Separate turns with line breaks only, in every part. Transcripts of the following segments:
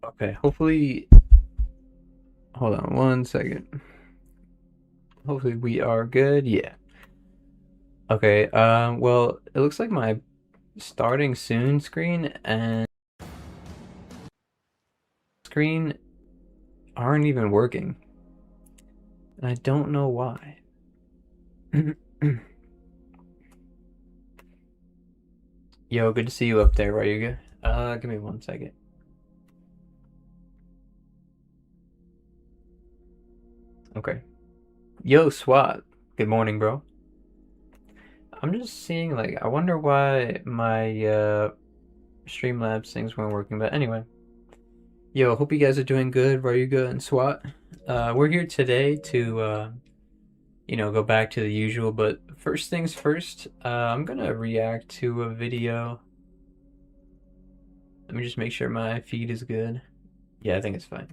Okay, hopefully, hold on one second. Hopefully we are good. Yeah. Okay, well, it looks like my starting soon screen and screen aren't even working. And I don't know why. Yo, good to see you up there, Ryuga. Give me one second. Okay. Yo, SWAT. Good morning, bro. I'm just seeing, like, I wonder why my Streamlabs things weren't working, but anyway. Yo, hope you guys are doing good, Ryuga and SWAT. We're here today to, go back to the usual, but first things first, I'm gonna react to a video. Let me just make sure my feed is good. Yeah, I think it's fine.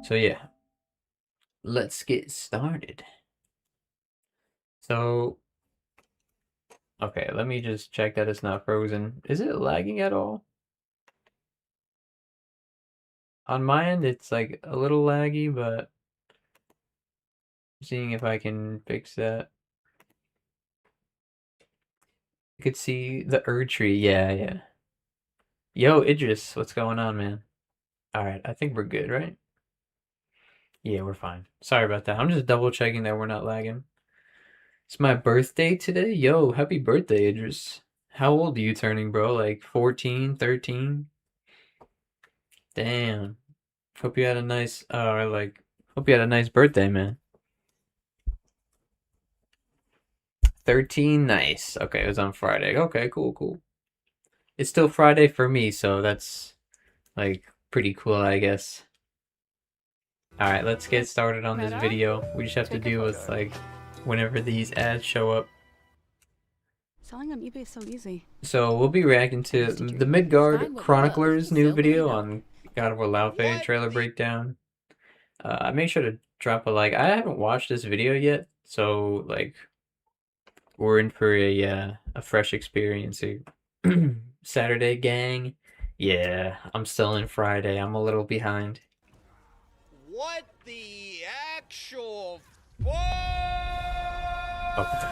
So yeah, let's get started. So, okay, let me just check that it's not frozen. Is it lagging at all? On my end, it's like a little laggy, but seeing if I can fix that. You could see the tree. Yeah, yeah. Yo, Idris, what's going on, man? All right, I think we're good, right? Yeah, we're fine. Sorry about that. I'm just double checking that we're not lagging. It's my birthday today. Yo, happy birthday, Idris. How old are you turning, bro? Like 14, 13? Damn. Hope you had a nice, hope you had a nice birthday, man. 13, nice. Okay, it was on Friday. Okay, cool, cool. It's still Friday for me, so that's like pretty cool, I guess. All right, let's get started on this video. We just have to deal with like whenever these ads show up.
Selling on eBay is so easy.
So we'll be reacting to the Midgard Chroniclers new video on God of War Laufey trailer breakdown. I make sure to drop a like. I haven't watched this video yet, so like we're in for a fresh experience here. Saturday gang. Yeah, I'm still in Friday. I'm a little behind.
What the actual
Okay.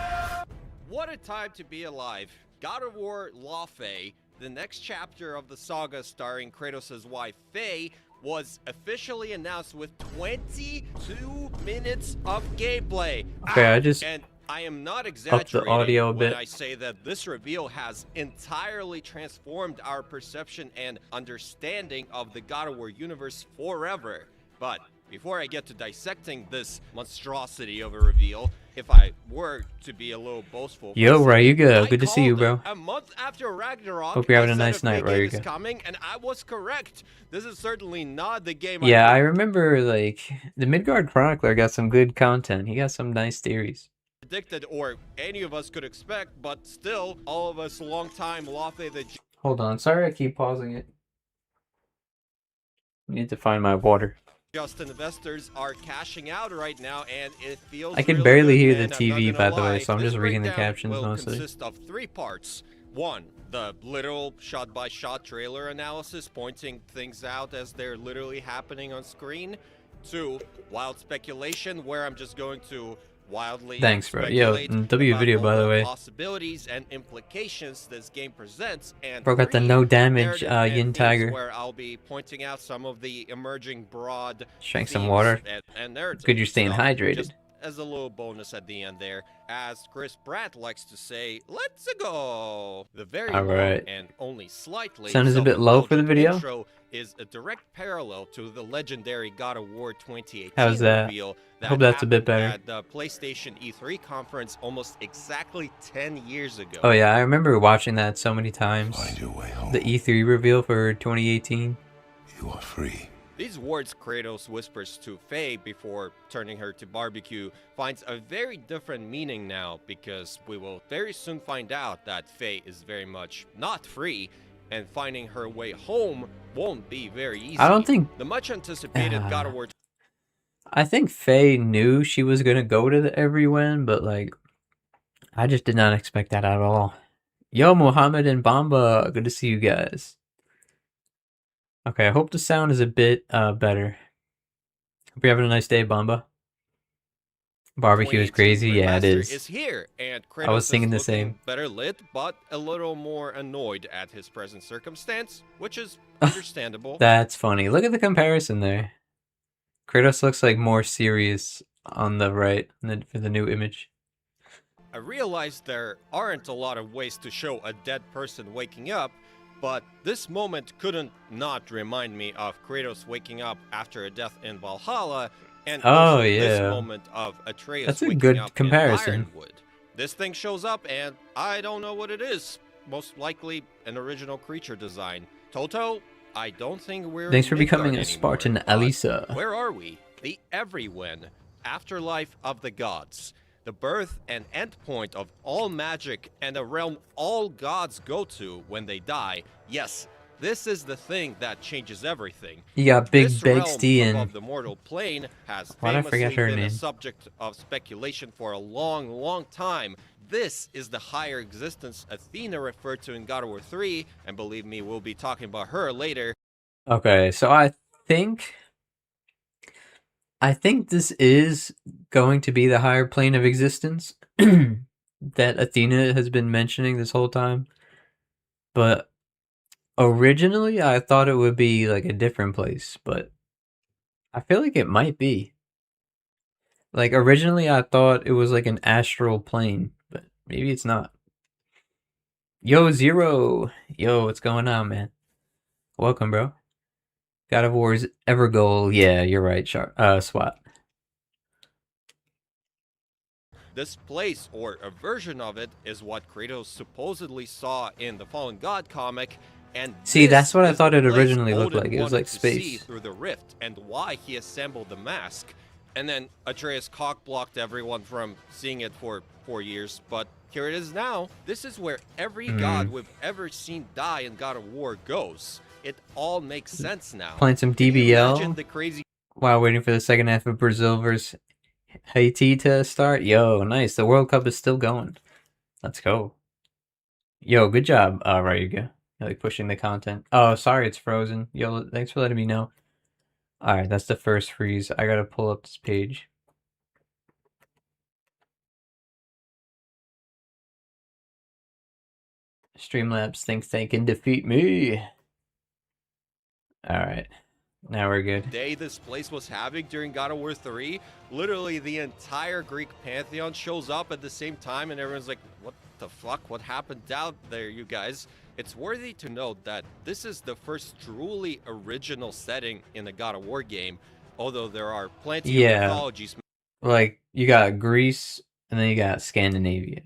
What a time to be alive. God of War Laufey, the next chapter of the saga starring Kratos' wife Faye, was officially announced with 22 minutes of gameplay.
Okay, I just
and I am not
up the audio a
exaggerating when
bit.
I say that this reveal has entirely transformed our perception and understanding of the God of War universe forever. But before I get to dissecting this monstrosity of a reveal, if I were to be a little boastful,
Yo, Ryuga, good to see you, bro.
A month after Ragnarok,
Hope you're having
I
a
said
nice night,
big game is
Ryuga.
coming, and I was correct. This is certainly not the game.
Yeah, I remember like the Midgard Chronicler got some good content. He got some nice theories.
Predicted or any of us could expect, but still, all of us long-time Laufey the
Hold on, sorry I keep pausing it. I need to find my water.
Just investors are cashing out right now, and it feels
I can
really
barely
good,
hear the
man. I'm not
TV,
gonna
by the way,
lie.
so I'm
This
just reading the
breakdown
captions
will
mostly.
consist of 3 parts. 1, the literal shot-by-shot trailer analysis, pointing things out as they're literally happening on screen. 2, wild speculation, where I'm just going to wildly
Thanks, bro. Yo, W video, by the way.
Possibilities and implications this game presents, and
Bro got the
3,
no damage
narrative and
Yin
themes,
Tiger.
where I'll be pointing out some of the emerging broad
Drank some
themes
water.
and narrative
Good you're staying
stuff.
hydrated.
Just as a little bonus at the end there, as Chris Pratt likes to say, let's go. The very long and only slightly
Sound is a bit low for the video.
Intro is a direct parallel to the legendary God of War 2018
How's that?
reveal
I hope that's a bit better.
at the PlayStation E3 conference almost exactly 10 years ago.
Oh yeah, I remember watching that so many times.
Find your way home.
The E3 reveal for 2018.
You are free.
These words Kratos whispers to Faye before turning her to barbecue finds a very different meaning now, because we will very soon find out that Faye is very much not free, and finding her way home won't be very easy.
I don't think
the much anticipated God of War.
I think Faye knew she was gonna go to the Everywhen, but like I just did not expect that at all. Yo, Mohammed and Bamba, good to see you guys. Okay, I hope the sound is a bit better. Hope you're having a nice day, Bamba. Barbecue is
2018
crazy. Yeah, it
remaster
is.
is here, and
I was
Kratos is
thinking the
looking
same.
better lit, but a little more annoyed at his present circumstance, which is understandable.
That's funny. Look at the comparison there. Kratos looks like more serious on the right for the new image.
I realize there aren't a lot of ways to show a dead person waking up, but this moment couldn't not remind me of Kratos waking up after a death in Valhalla, and
Oh
also this
yeah,
moment of Atreus
that's a
waking
good
up in
comparison.
Ironwood. This thing shows up, and I don't know what it is. Most likely an original creature design. Toto, I don't think we're
Thanks
in
for becoming
Midgard
a
anymore,
Spartan,
but
Alisa.
where are we? The Everywhen, afterlife of the gods. The birth and end point of all magic and a realm all gods go to when they die. Yes, this is the thing that changes everything.
You got Big
This
Begsty
realm
and
above the mortal plane has
why'd I forget
famously
her
been a
name?
subject of speculation for a long, long time. This is the higher existence Athena referred to in God of War 3, and believe me, we'll be talking about her later.
Okay, so think I think this is going to be the higher plane of existence that Athena has been mentioning this whole time. But originally, I thought it would be like a different place, but I feel like it might be. Like originally, I thought it was like an astral plane, but maybe it's not. Yo, Zero! Yo, what's going on, man? Welcome, bro. God of War's Evergoal. Yeah, you're right, SWAT.
This place, or a version of it, is what Kratos supposedly saw in the Fallen God comic, and
See, that's
this
what I
is the
thought it
place
originally looked like.
Odin
It was
wanted
like
to see
space.
through the rift, and why he assembled the mask. And then Atreus cock-blocked everyone from seeing it for 4 years, but here it is now. This is where every god we've ever seen die in God of War goes. It all makes sense now.
Playing some
Can you imagine
DBL
the crazy
while waiting for the second half of Brazil versus Haiti to start. Yo, nice. The World Cup is still going. Let's go. Yo, good job, Ryuga. You're, like pushing the content. Oh, sorry, it's frozen. Yo, thanks for letting me know. All right, that's the first freeze. I gotta pull up this page. Streamlabs thinks they can defeat me. All right, now we're good.
day this place was having during God of War 3, literally the entire Greek pantheon shows up at the same time, and everyone's like, what the fuck? What happened down there, you guys? It's worthy to note that this is the first truly original setting in a God of War game, although there are plenty of mythologies
Like, you got Greece, and then you got Scandinavia.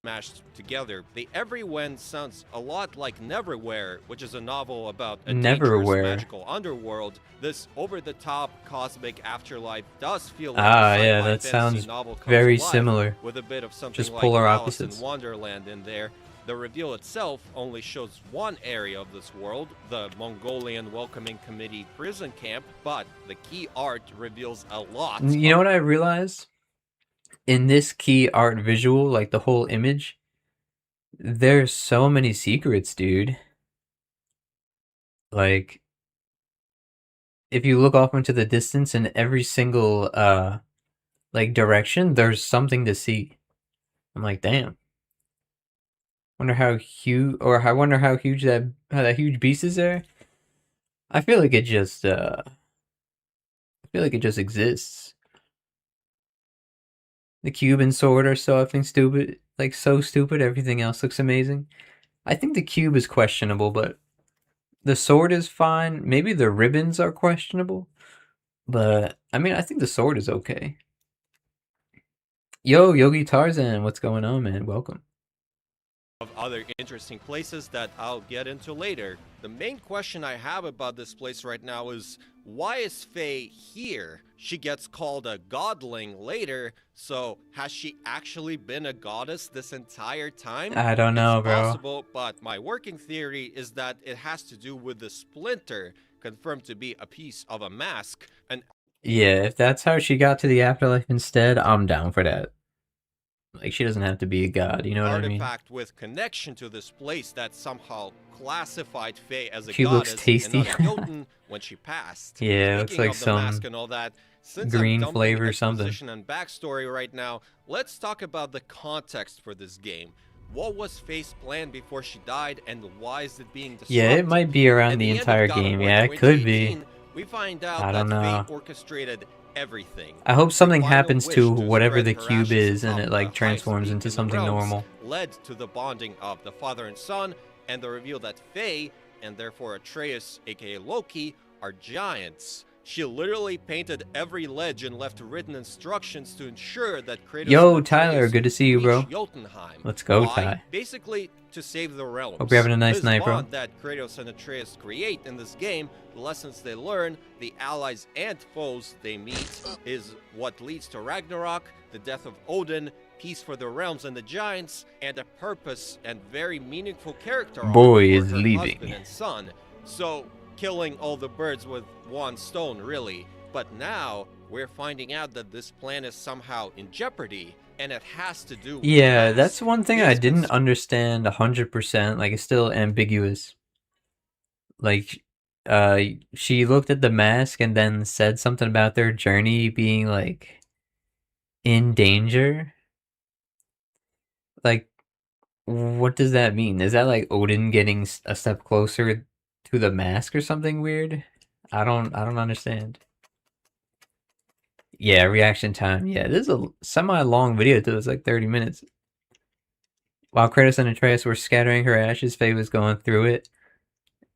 mashed together. The Everywhen sounds a lot like Neverwhere, which is a novel about a
Neverwhere.
dangerous magical underworld. This over-the-top cosmic afterlife does feel like
Ah,
a
yeah,
sci-fi
that
fantasy
sounds
novel comes
very
alive,
similar.
with a bit of something
Just
like
polar
Alice
opposites.
in Wonderland in there. The reveal itself only shows one area of this world, the Mongolian Welcoming Committee prison camp, but the key art reveals a lot.
You know what I realized? In this key art visual, like the whole image, there's so many secrets, dude. Like, if you look off into the distance in every single like direction, there's something to see. I'm like, damn. Wonder how huge, or I wonder how huge that huge beast is there. I feel like it just exists. The cube and sword are so effing stupid, like so stupid. Everything else looks amazing. I think the cube is questionable, but the sword is fine. Maybe the ribbons are questionable, but I mean, I think the sword is okay. Yo, Yogi Tarzan, what's going on, man? Welcome.
Of other interesting places that I'll get into later. The main question I have about this place right now is, why is Faye here? She gets called a godling later, so has she actually been a goddess this entire time?
I don't know,
it's
bro.
possible, but my working theory is that it has to do with the splinter, confirmed to be a piece of a mask. And
yeah, if that's how she got to the afterlife instead, I'm down for that. Like, she doesn't have to be a god, you know what I mean?
Artifact with connection to this place that somehow classified Faye as a
She looks
goddess and
tasty.
not a Jotun when she passed.
Yeah, it looks
Speaking
like
of the mask
some
and all that, since I'm
green
dumping
flavor or something.
exposition and backstory right now, let's talk about the context for this game. What was Faye's plan before she died, and why is it being disrupted?
Yeah, it might be around
At
the
the end of
entire
God of
game.
War
Yeah, it could be.
2018, we find out
I don't
that
know.
Faye orchestrated everything.
I hope something
Her final
happens
wish
to whatever
spread
the
her
cube
ashes
is and
atop
it
the
like
highest
transforms
peak
into
in the
something
realms,
normal.
led to the bonding of the father and son, and the reveal that Faye, and therefore Atreus, aka Loki, are giants. She literally painted every ledge and left written instructions to ensure that Kratos
Yo,
and
Tyler,
Atreus
good to see you,
reach
bro.
Jotunheim.
Let's go,
Why?
Ty.
Basically, to save the realms.
Hope you're having a nice
This
night, bro.
bond that Kratos and Atreus create in this game, the lessons they learn, the allies and foes they meet, is what leads to Ragnarok, the death of Odin, peace for the realms and the giants, and a purpose and very meaningful character arc
Boy
for
is
her
leaving.
husband and son. So, killing all the birds with one stone, really. But now, we're finding out that this plan is somehow in jeopardy, and it has to do with
Yeah,
the
that's
mask.
one thing
It
I
has been
didn't understand 100%. Like, it's still ambiguous. Like, she looked at the mask and then said something about their journey being, like, in danger. Like, what does that mean? Is that, like, Odin getting a step closer to the mask or something weird? I don't understand. Yeah, reaction time. Yeah, this is a semi-long video too. It's like 30 minutes. While Kratos and Atreus were scattering her ashes, Faye was going through it.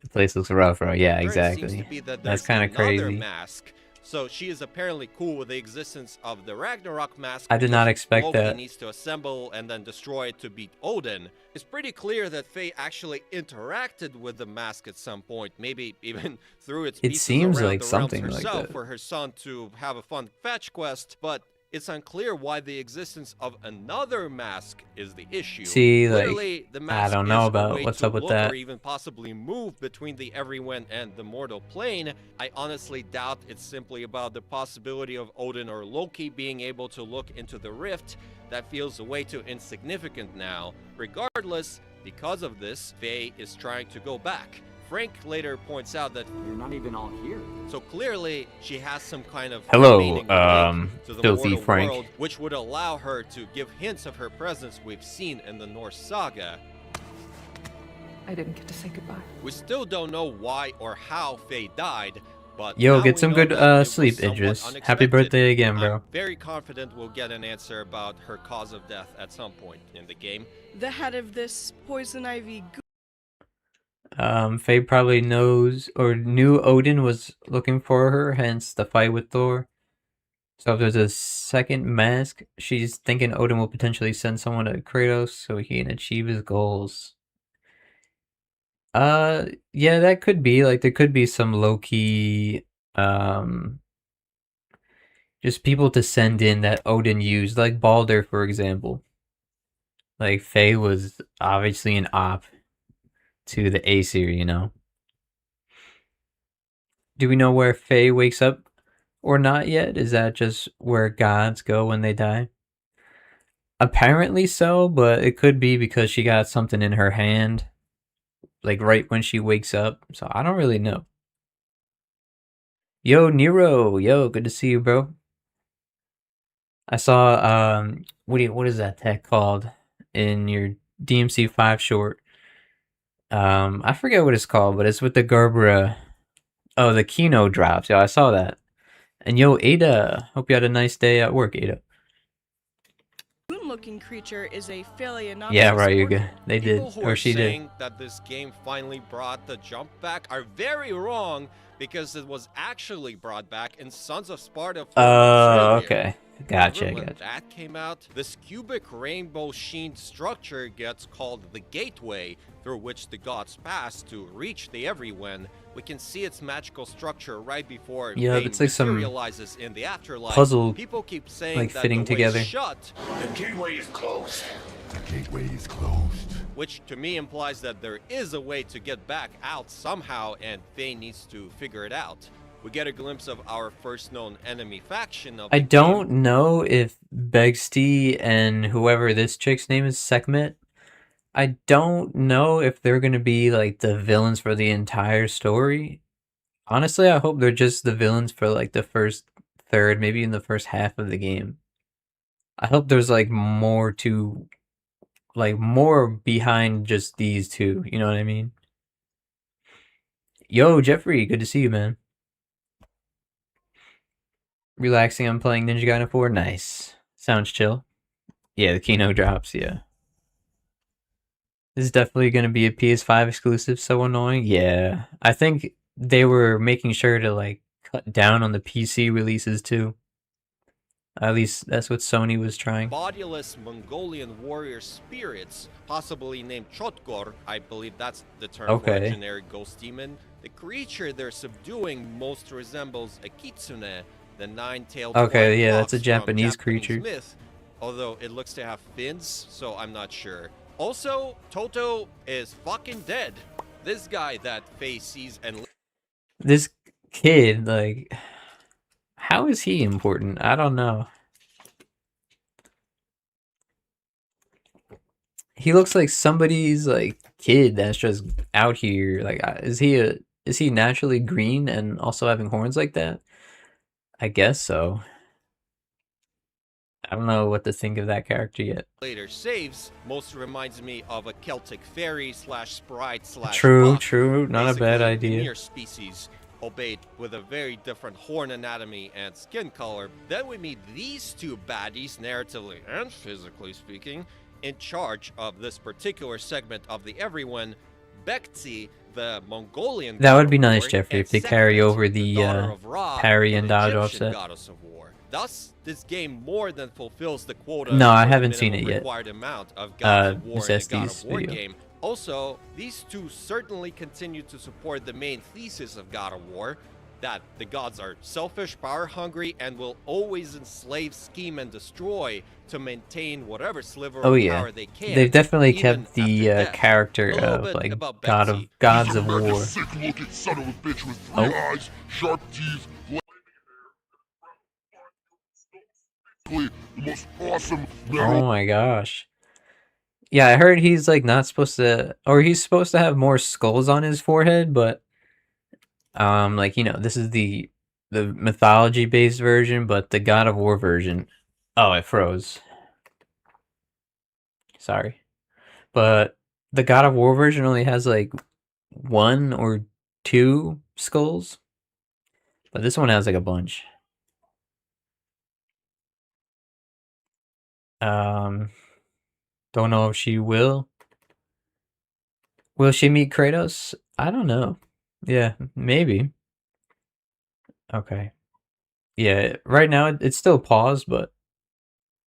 The place looks rough, bro. Yeah,
Seems to
exactly.
be that
That's
there's
kind of
another
crazy.
mask. So she is apparently cool with the existence of the Ragnarok mask.
I did not
because
expect
Loki
that.
needs to assemble and then destroy it to beat Odin. It's pretty clear that Faye actually interacted with the mask at some point, maybe even threw its
It
pieces
seems
around
like
the realms
something like
herself
that.
for her son to have a fun fetch quest, but it's unclear why the existence of another mask is the issue.
See, like,
Literally, the
I
mask
don't know
is a
about
way
what's
to
up with
look
that.
or even possibly move between the everyone and the mortal plane. I honestly doubt it's simply about the possibility of Odin or Loki being able to look into the rift. That feels way too insignificant now. Regardless, because of this, Faye is trying to go back. Frank later points out that
You're not even all here.
so clearly she has some kind of
Hello,
remaining link to the
filthy
mortal
Frank.
world, which would allow her to give hints of her presence we've seen in the Norse saga.
I didn't get to say goodbye.
We still don't know why or how Faye died, but
Yo,
now
get
we
some
know
good
that it was
sleep,
somewhat
Idris. Happy
unexpected.
birthday again, bro.
I'm very confident we'll get an answer about her cause of death at some point in the game.
The head of this poison ivy
Faye probably knows or knew Odin was looking for her, hence the fight with Thor. So if there's a second mask, she's thinking Odin will potentially send someone to Kratos so he can achieve his goals. Yeah, that could be, like, there could be some low-key, just people to send in that Odin used, like Balder, for example. Like, Faye was obviously an op to the Aesir, you know? Do we know where Faye wakes up or not yet? Is that just where gods go when they die? Apparently so, but it could be because she got something in her hand, like right when she wakes up. So I don't really know. Yo, Nero. Yo, good to see you, bro. I saw, what is that tech called in your DMC5 short? I forget what it's called, but it's with the Gerbera. Oh, the Kino drops. Yeah, I saw that. And yo, Ada, hope you had a nice day at work, Ada.
looking creature is a Phaleonopolis
Yeah, right, you're good.
orchid.
They did,
People who
or
are
she did.
saying that this game finally brought the jump back are very wrong, because it was actually brought back in Sons of Sparta 4 months earlier.
Okay. Gotcha,
Remember when
gotcha.
that came out? This cubic rainbow sheen structure gets called the gateway, through which the gods pass to reach the everyone. We can see its magical structure right before
Yeah,
Faye
it's like some
materializes in the afterlife.
puzzle,
People keep saying
like,
that
fitting
the way is
together.
shut,
The gateway is closed. The gateway is closed.
which to me implies that there is a way to get back out somehow, and Faye needs to figure it out. we get a glimpse of our first known enemy faction of
I
the
don't
game.
know if Begsty and whoever this chick's name is, Sekhmet, I don't know if they're gonna be like the villains for the entire story. Honestly, I hope they're just the villains for like the first third, maybe in the first half of the game. I hope there's like more to, like more behind just these two, you know what I mean? Yo, Jeffrey, good to see you, man. Relaxing, I'm playing Ninja Gaiden 4. Nice. Sounds chill. Yeah, the Kino drops, yeah. This is definitely going to be a PS5 exclusive, so annoying. Yeah, I think they were making sure to like cut down on the PC releases too. At least that's what Sony was trying.
Bodiless Mongolian warrior spirits, possibly named Chotkor, I believe that's the term for a
Okay.
generic ghost demon. The creature they're subduing most resembles a kitsune, the nine-tailed
Okay,
white
yeah,
fox
that's a
from
Japanese creature.
myth, although it looks to have fins, so I'm not sure. Also, Toto is fucking dead. This guy that Faye sees and
This kid, like, how is he important? I don't know. He looks like somebody's like kid that's just out here. Like, is he naturally green and also having horns like that? I guess so. I don't know what to think of that character yet.
later saves most reminds me of a Celtic fairy slash sprite slash
True,
puck.
true. Not a bad
Basically,
idea.
Ymir species, albeit with a very different horn anatomy and skin color. Then we meet these two baddies, narratively and physically speaking, in charge of this particular segment of the Everyone, Bekti, the Mongolian
That
god
would be
of
nice,
war,
Jeffrey,
and
if they carry
Sekhmet,
over the
daughter of Ra,
parry and
the
dodge
Egyptian
offset.
goddess of war. Thus, this game more than fulfills the quota.
No, I
for the
haven't seen
minimum
it yet.
required amount of gods of war
Miss
in a God
Este's
of War
video.
game. Also, these two certainly continue to support the main thesis of God of War, that the gods are selfish, power-hungry, and will always enslave, scheme, and destroy to maintain whatever sliver
Oh
of
yeah,
power they can.
they've definitely
even
kept the
after death.
character
A little
of
bit
like
about
gods
Betsy.
of
He's a
war.
sick-looking son of a bitch with three
Oh.
eyes, sharp teeth, the most awesome
Oh my gosh. Yeah, I heard he's like not supposed to, or he's supposed to have more skulls on his forehead, but like you know, this is the mythology based version, but the God of War version. Oh, it froze. Sorry, but the God of War version only has like one or two skulls, but this one has like a bunch. Don't know if she will. Will she meet Kratos? I don't know. Yeah, maybe. Okay. Yeah, right now it's still paused, but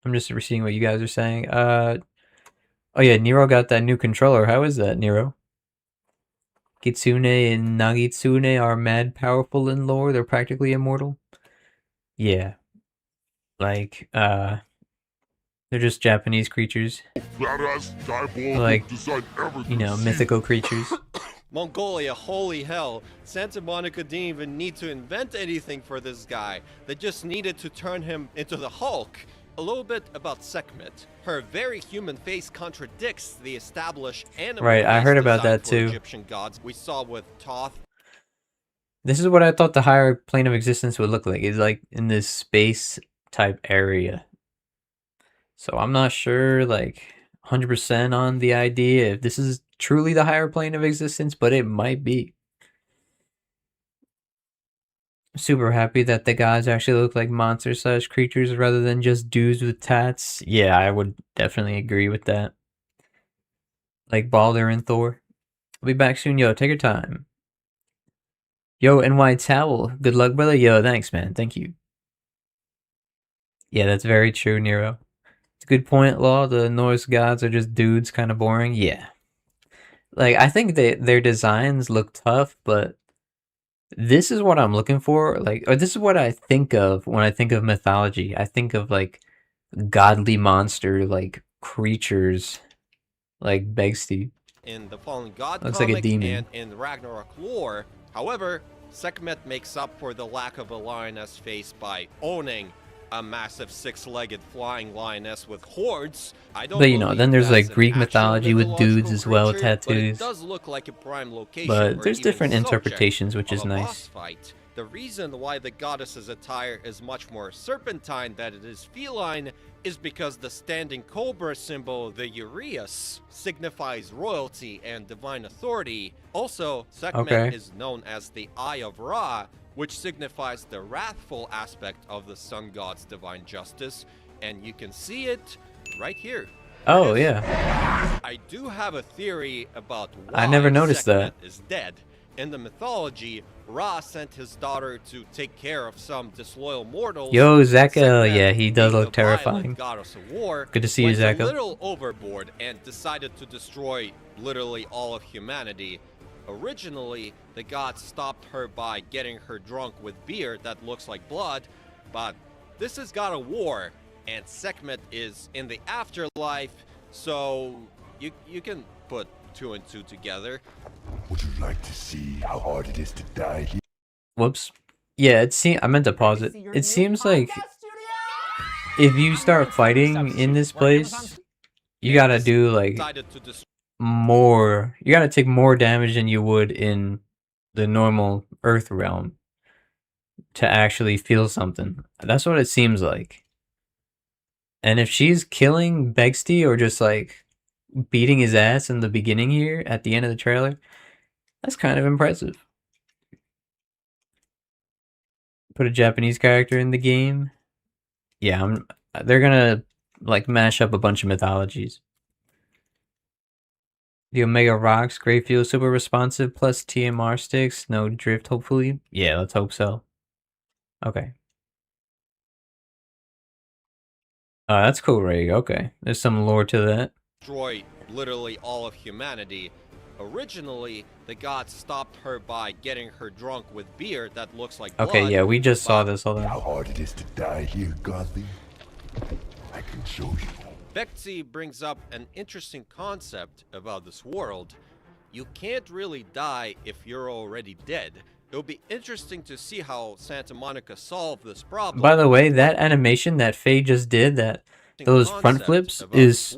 I'm just seeing what you guys are saying. Oh yeah, Nero got that new controller. How is that, Nero? Kitsune and Nagitsune are mad powerful in lore. They're practically immortal. Yeah. Like, they're just Japanese creatures.
badass, diabolical
Like,
design ever
you know,
conceived.
mythical creatures.
Mongolia, holy hell. Santa Monica didn't even need to invent anything for this guy. They just needed to turn him into the Hulk. A little bit about Sekhmet. Her very human face contradicts the established animal
Right, I
face
heard about
design
that
for
too.
Egyptian gods we saw with Thoth.
This is what I thought the higher plane of existence would look like. It's like in this space type area. So I'm not sure, like, 100% on the idea if this is truly the higher plane of existence, but it might be. Super happy that the gods actually look like monster-sized creatures rather than just dudes with tats. Yeah, I would definitely agree with that. Like Balder and Thor. I'll be back soon, yo. Take your time. Yo, NY Towel. Good luck, brother. Yo, thanks, man. Thank you. Yeah, that's very true, Nero. It's a good point, Law. The Norse gods are just dudes, kind of boring. Yeah. Like, I think their designs look tough, but this is what I'm looking for. Like, or this is what I think of when I think of mythology. I think of, like, godly monster, like, creatures, like Begsty.
In the Fallen God
Looks like a
comic
demon.
and in Ragnarok lore. However, Sekhmet makes up for the lack of a lioness face by owning a massive six-legged flying lioness with hordes. I don't
But you know,
believe
then there's
that's
like
an
Greek
actual
mythology with dudes
mythological
as well,
creature, but it
tattoos.
does look like a prime location
But
or
there's
even
different
subject
interpretations, which
of
is
a
nice.
boss fight. The reason why the goddess's attire is much more serpentine than it is feline is because the standing cobra symbol, the uraeus, signifies royalty and divine authority. Also, Sekhmet
Okay.
is known as the Eye of Ra, which signifies the wrathful aspect of the sun god's divine justice, and you can see it right here.
Oh yeah.
I do have a theory about why
I never noticed
Sekhmet
that.
is dead. In the mythology, Ra sent his daughter to take care of some disloyal mortals.
Yo, Zaka,
Sekhmet,
yeah, he does
being
look
the violent
terrifying.
goddess of war,
Good to see you,
went
Zaka.
a little overboard and decided to destroy literally all of humanity. Originally, the gods stopped her by getting her drunk with beer that looks like blood, but this is God of War, and Sekhmet is in the afterlife, so you can put two and two together.
Would you like to see how hard it is to die here?
Whoops. Yeah, I meant to pause it. It seems like if you start fighting in this place, you gotta do like
Decided to destroy
more. You gotta take more damage than you would in the normal Earth realm to actually feel something. That's what it seems like. And if she's killing Begsty or just like beating his ass in the beginning here at the end of the trailer, that's kind of impressive. Put a Japanese character in the game. Yeah, they're gonna like mash up a bunch of mythologies. The Omega rocks, great feel, super responsive, plus TMR sticks, no drift hopefully. Yeah, let's hope so. Okay. That's cool, Ray. Okay. There's some lore to that.
literally all of humanity. Originally, the gods stopped her by getting her drunk with beer that looks like blood.
Okay, yeah, we just saw
but
this. Hold
How
on.
hard it is to die here, Godly? I can show you.
Bexy brings up an interesting concept about this world. You can't really die if you're already dead. It'll be interesting to see how Santa Monica solved this problem.
By the way, that animation that Faye just did, those front flips, is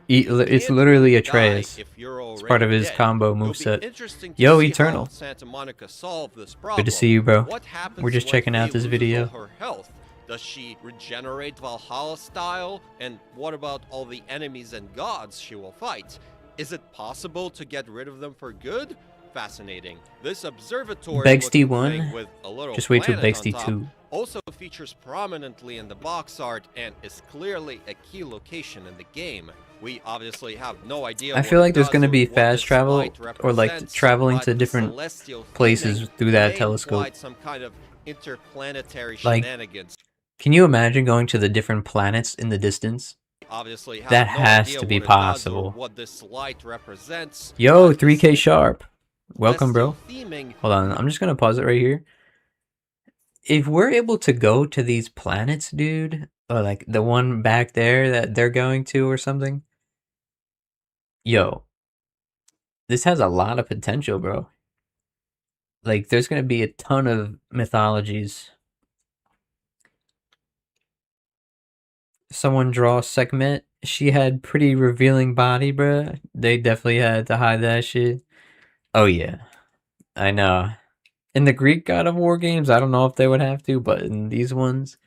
it's literally Atreus. It's part of his combo moveset. Yo, Eternal.
Santa Monica solved this problem.
Good to see you, bro.
What happens
We're just
when
checking out
Faye
this
loses
video.
all her health? Does she regenerate Valhalla style? And what about all the enemies and gods she will fight? Is it possible to get rid of them for good? Fascinating. This observatory
Begsty
looking
1.
thing with a little
Just wait till
planet on
Begsty
top
2.
also features prominently in the box art and is clearly a key location in the game. We obviously have no idea.
I feel
what
like
it
there's
does
gonna
or
be
what
fast
this
travel
light
or like
represents,
traveling
but
to
the
different
celestial
places
theming
through that
may
telescope.
imply some kind of interplanetary
Like,
shenanigans.
Can you imagine going to the different planets in the distance?
Obviously, have
That
no
has
idea
to be
what it does or
possible.
What this light represents.
Yo,
but
3K Sharp. Welcome, bro.
celestial theming
Hold on, I'm just gonna pause it right here. If we're able to go to these planets, dude, or like the one back there that they're going to or something, yo, this has a lot of potential, bro. Like, there's gonna be a ton of mythologies. Someone draw Sekhmet. She had pretty revealing body, bruh. They definitely had to hide that shit. Oh yeah, I know. In the Greek God of War games, I don't know if they would have to, but in these ones,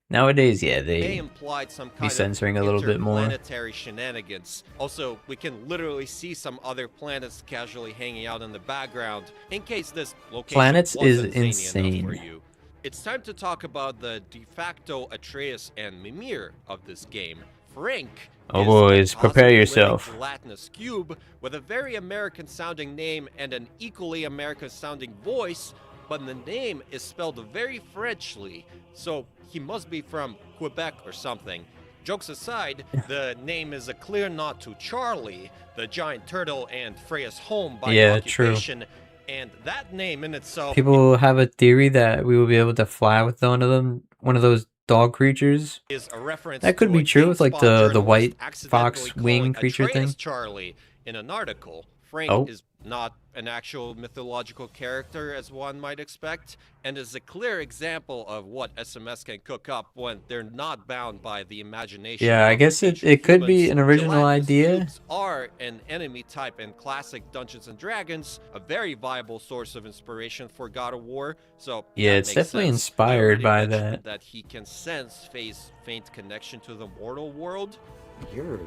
nowadays, yeah,
may
they
implied some
be
kind
censoring
of
a little bit more.
interplanetary shenanigans. Also, we can literally see some other planets casually hanging out in the background in case this location
Planets is
wasn't zany enough for
insane.
you. It's time to talk about the de facto Atreus and Mimir of this game. Frank
Oh,
is
boys,
a
prepare
cosmic
yourself.
living gelatinous cube with a very American-sounding name and an equally American-sounding voice, but the name is spelled very Frenchly, so he must be from Quebec or something. Jokes aside, the name is a clear nod to Charlie, the giant turtle and Freya's home by
Yeah, true.
occupation, and that name in itself
People have a theory that we will be able to fly with one of them, one of those dog creatures.
is a reference
That could
to
be
a
true with, like,
GameSpot
the
journalist
white
accidentally
fox wing
calling
creature
Atreus
thing.
Charlie in an article. Frank
Oh.
is not an actual mythological character as one might expect, and is a clear example of what SMS can cook up when they're not bound by the imagination
Yeah, I
of
guess
ancient
it could be
humans.
an original
Gelatinous
idea.
cubes are an enemy type in classic Dungeons and Dragons, a very viable source of inspiration for God of War. So
Yeah,
that
it's
makes
definitely
sense. I
inspired
already
by
mentioned
that.
he can sense Faye's faint connection to the mortal world.
You're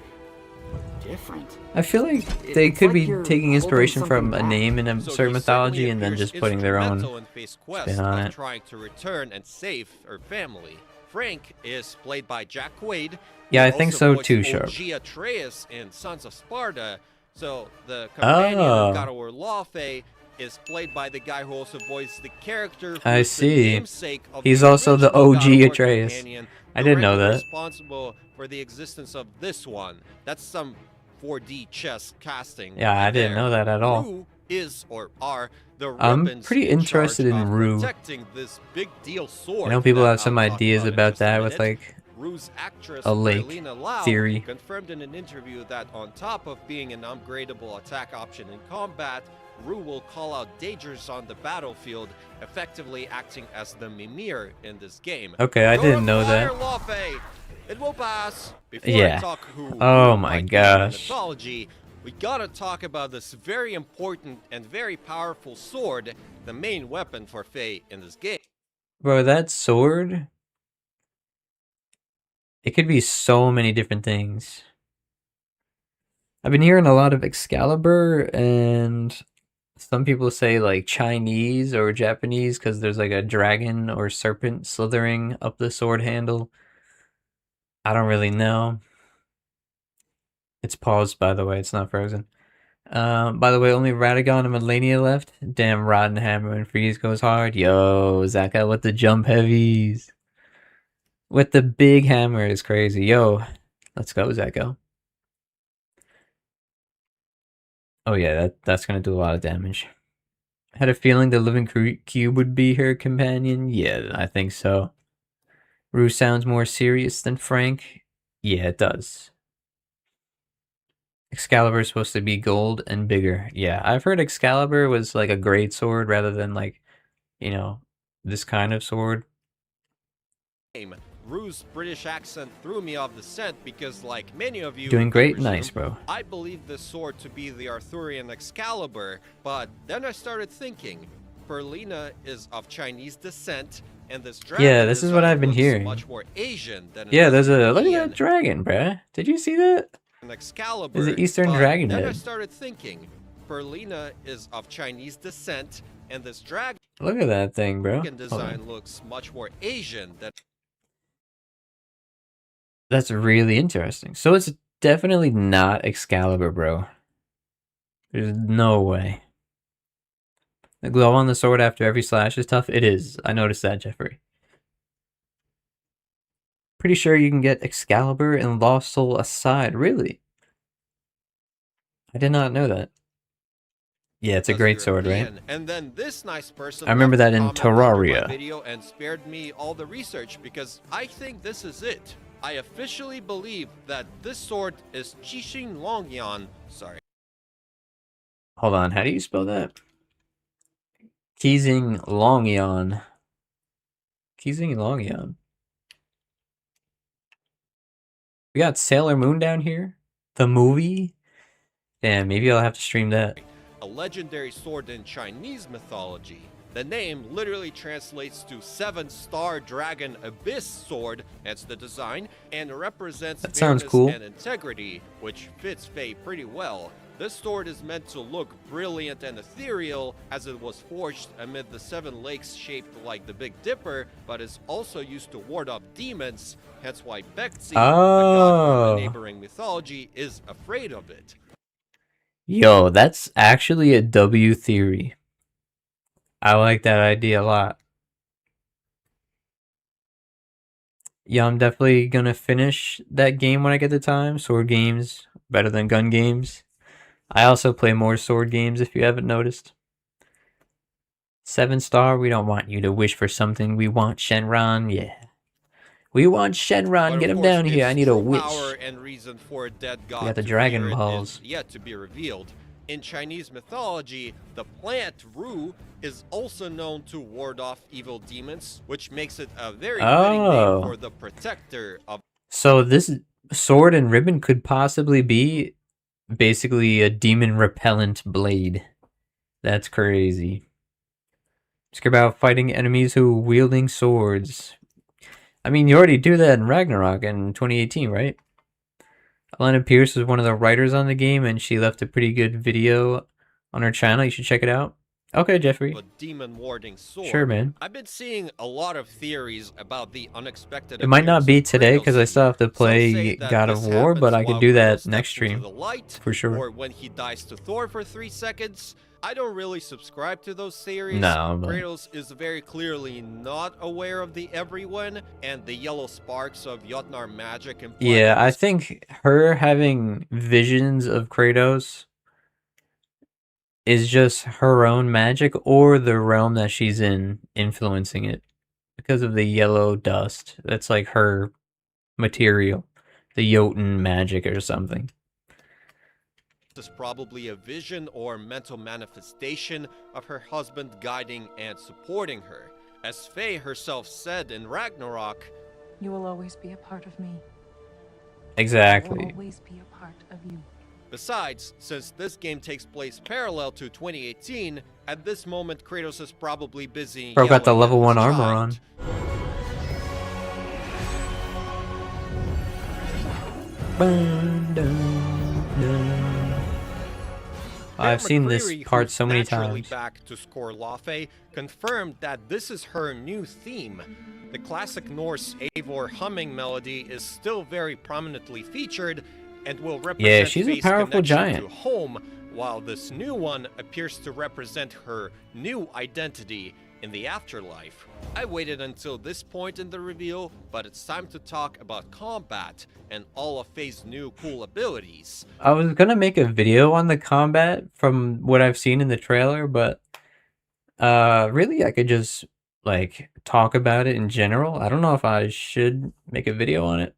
different.
I feel like
It's
they could
like
be
you're
taking
holding
inspiration from
something
a
back.
name in a
So
certain
he certainly
mythology and then
appears
just putting their own
instrumental in Faye's quest
spin on
of
it.
trying to return and save her family. Frank is played by Jack Quaid.
Yeah,
who
I think
also
so too,
voiced
Sharp.
OG Atreus in Sons of Sparta. So the companion of God
Oh,
of War Law Faye is played by the guy who also voiced the character who
I
is the
see.
namesake of
He's
the
also the
original God
OG
of War
Atreus.
companion,
I didn't know
directly
that.
responsible for the existence of this one. That's some 4D chess casting.
Yeah,
right
I didn't
there.
know that at all.
Rue is or are the
I'm
ribbons
pretty
in
interested
charge
in
of
Rue.
protecting this big deal sword.
I know people
that
have some
I'll talk
ideas
in
about
just a
that with
minute.
like
Rue's actress
a lake
Marlena Lau
theory.
confirmed in an interview that on top of being an upgradable attack option in combat, Rue will call out dangers on the battlefield, effectively acting as the Mimir in this game.
Okay, I
Go
didn't
to
know
fire,
that.
Lawfey. It will pass. Before I
Yeah.
talk who
Oh
Rue
my
might be in the
gosh.
mythology, we gotta talk about this very important and very powerful sword, the main weapon for Faye in this game.
Bro, that sword, it could be so many different things. I've been hearing a lot of Excalibur, and some people say like Chinese or Japanese because there's like a dragon or serpent slithering up the sword handle. I don't really know. It's paused, by the way. It's not frozen. By the way, only Radagon and Melania left. Damn, Rod and Hammer and Freeze goes hard. Yo, Zaka with the jump heavies. With the big hammer is crazy. Yo, let's go, Zaka. Oh yeah, that's gonna do a lot of damage. Had a feeling the living cube would be her companion. Yeah, I think so. Rue sounds more serious than Frank. Yeah, it does. Excalibur is supposed to be gold and bigger. Yeah, I've heard Excalibur was like a great sword rather than like, you know, this kind of sword.
Rue's British accent threw me off the scent because, like many of you,
Doing
I
great,
presume,
nice, bro.
I believed this sword to be the Arthurian Excalibur, but then I started thinking, Perlina is of Chinese descent, and this dragon
Yeah, this is what
design
I've been
looks
hearing.
much more Asian than it
Yeah,
is
there's a look at
European.
that dragon, bruh. Did you see that?
An Excalibur.
There's an Eastern
but
dragon
then I
head.
started thinking, Perlina is of Chinese descent, and this dragon
Look at that thing, bro. Hold on.
design looks much more Asian than.
That's really interesting. So it's definitely not Excalibur, bro. There's no way. The glow on the sword after every slash is tough. It is. I noticed that, Jeffrey. Pretty sure you can get Excalibur and Lost Soul aside. Really? I did not know that. Yeah, it's a great sword, right?
European. And then this nice person
I remember
left a
that in
comment under my
Terraria.
video and spared me all the research because I think this is it. I officially believe that this sword is Qixing Longyan. Sorry.
Hold on, how do you spell that? Keizing Longyan. Keizing Longyan. We got Sailor Moon down here. The movie. Damn, maybe I'll have to stream that.
A legendary sword in Chinese mythology. The name literally translates to 7-star dragon abyss sword, that's the design, and represents
That sounds
fairness
cool.
and integrity, which fits Faye pretty well. This sword is meant to look brilliant and ethereal as it was forged amid the 7 lakes shaped like the Big Dipper, but is also used to ward off demons, hence why Bekzi, the god from a neighboring mythology, is afraid of it.
Yo, that's actually a W theory. I like that idea a lot. Yeah, I'm definitely gonna finish that game when I get the time. Sword games, better than gun games. I also play more sword games if you haven't noticed. 7-star, we don't want you to wish for something. We want Shenron, yeah. We want Shenron,
But
get
of
him
course,
down here. I
its
need a
true
wish.
power and reason for a dead god
got the
to
Dragon
fear it
Balls.
is yet to be revealed. In Chinese mythology, the plant Ru is also known to ward off evil demons, which makes it a very fitting name for the protector of.
So this sword and ribbon could possibly be basically a demon repellent blade. That's crazy. It's about fighting enemies who wielding swords. I mean, you already do that in Ragnarok in 2018, right? Alana Pierce is one of the writers on the game, and she left a pretty good video on her channel. You should check it out. Okay, Jeffrey.
A demon warding sword.
Sure, man.
I've been seeing a lot of theories about the unexpected.
It might not be today because I still have to play God of War, but I could do that next stream for sure.
Or when he dies to Thor for 3 seconds. I don't really subscribe to those theories.
No, but
Kratos is very clearly not aware of the everyone, and the yellow sparks of Jotnar magic.
Yeah, I think her having visions of Kratos is just her own magic or the realm that she's in influencing it because of the yellow dust. That's like her material, the Jotun magic or something.
Is probably a vision or mental manifestation of her husband guiding and supporting her. As Faye herself said in Ragnarok,
You will always be a part of me. I
Exactly.
will always be a part of you.
besides, since this game takes place parallel to 2018, at this moment Kratos is probably busy.
Bro got the
yelling at
level 1
his
armor
child.
on. I've seen this
McCreary,
part
who's
so many
naturally
times.
back to score Laufey, confirmed that this is her new theme. The classic Norse Eivor humming melody is still very prominently featured and will represent
Yeah, she's a
Faye's
powerful
connection
giant.
to home, while this new one appears to represent her new identity in the afterlife. I waited until this point in the reveal, but it's time to talk about combat and all of Faye's new cool abilities.
I was gonna make a video on the combat from what I've seen in the trailer, but really I could just like talk about it in general. I don't know if I should make a video on it.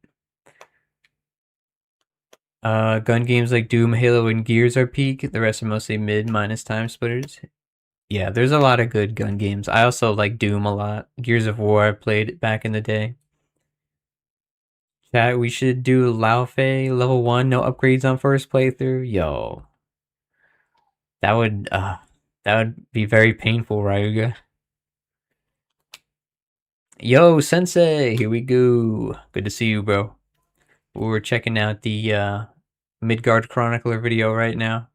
Gun games like Doom, Halo, and Gears are peak. The rest are mostly mid minus time splitters. Yeah, there's a lot of good gun games. I also like Doom a lot. Gears of War I played back in the day. Chat, we should do Laufey level 1, no upgrades on first playthrough. Yo. That would be very painful, Ryuga. Yo, Sensei, here we go. Good to see you, bro. We're checking out the Midgard Chronicler video right now.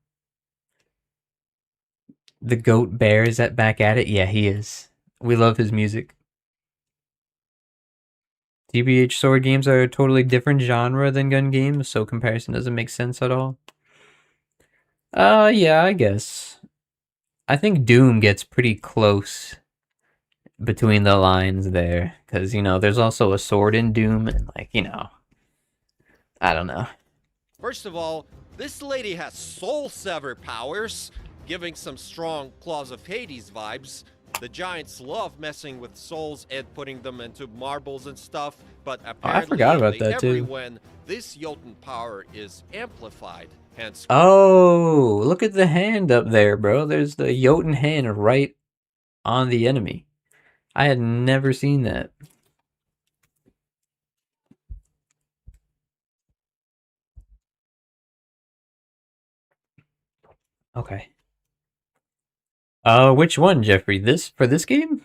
The Goat Bear, is that back at it? Yeah, he is. We love his music. TBH sword games are a totally different genre than gun games, so comparison doesn't make sense at all. Yeah, I guess. I think Doom gets pretty close between the lines there, because, you know, there's also a sword in Doom, and, like, you know, I don't know.
First of all, this lady has soul sever powers, giving some strong Claws of Hades vibes. The giants love messing with souls and putting them into marbles and stuff, but apparently
I forgot about that,
every
too.
when this Jotun power is amplified, hence
Oh, look at the hand up there, bro. There's the Jotun hand right on the enemy. I had never seen that. Okay. Which one, Jeffrey? This for this game?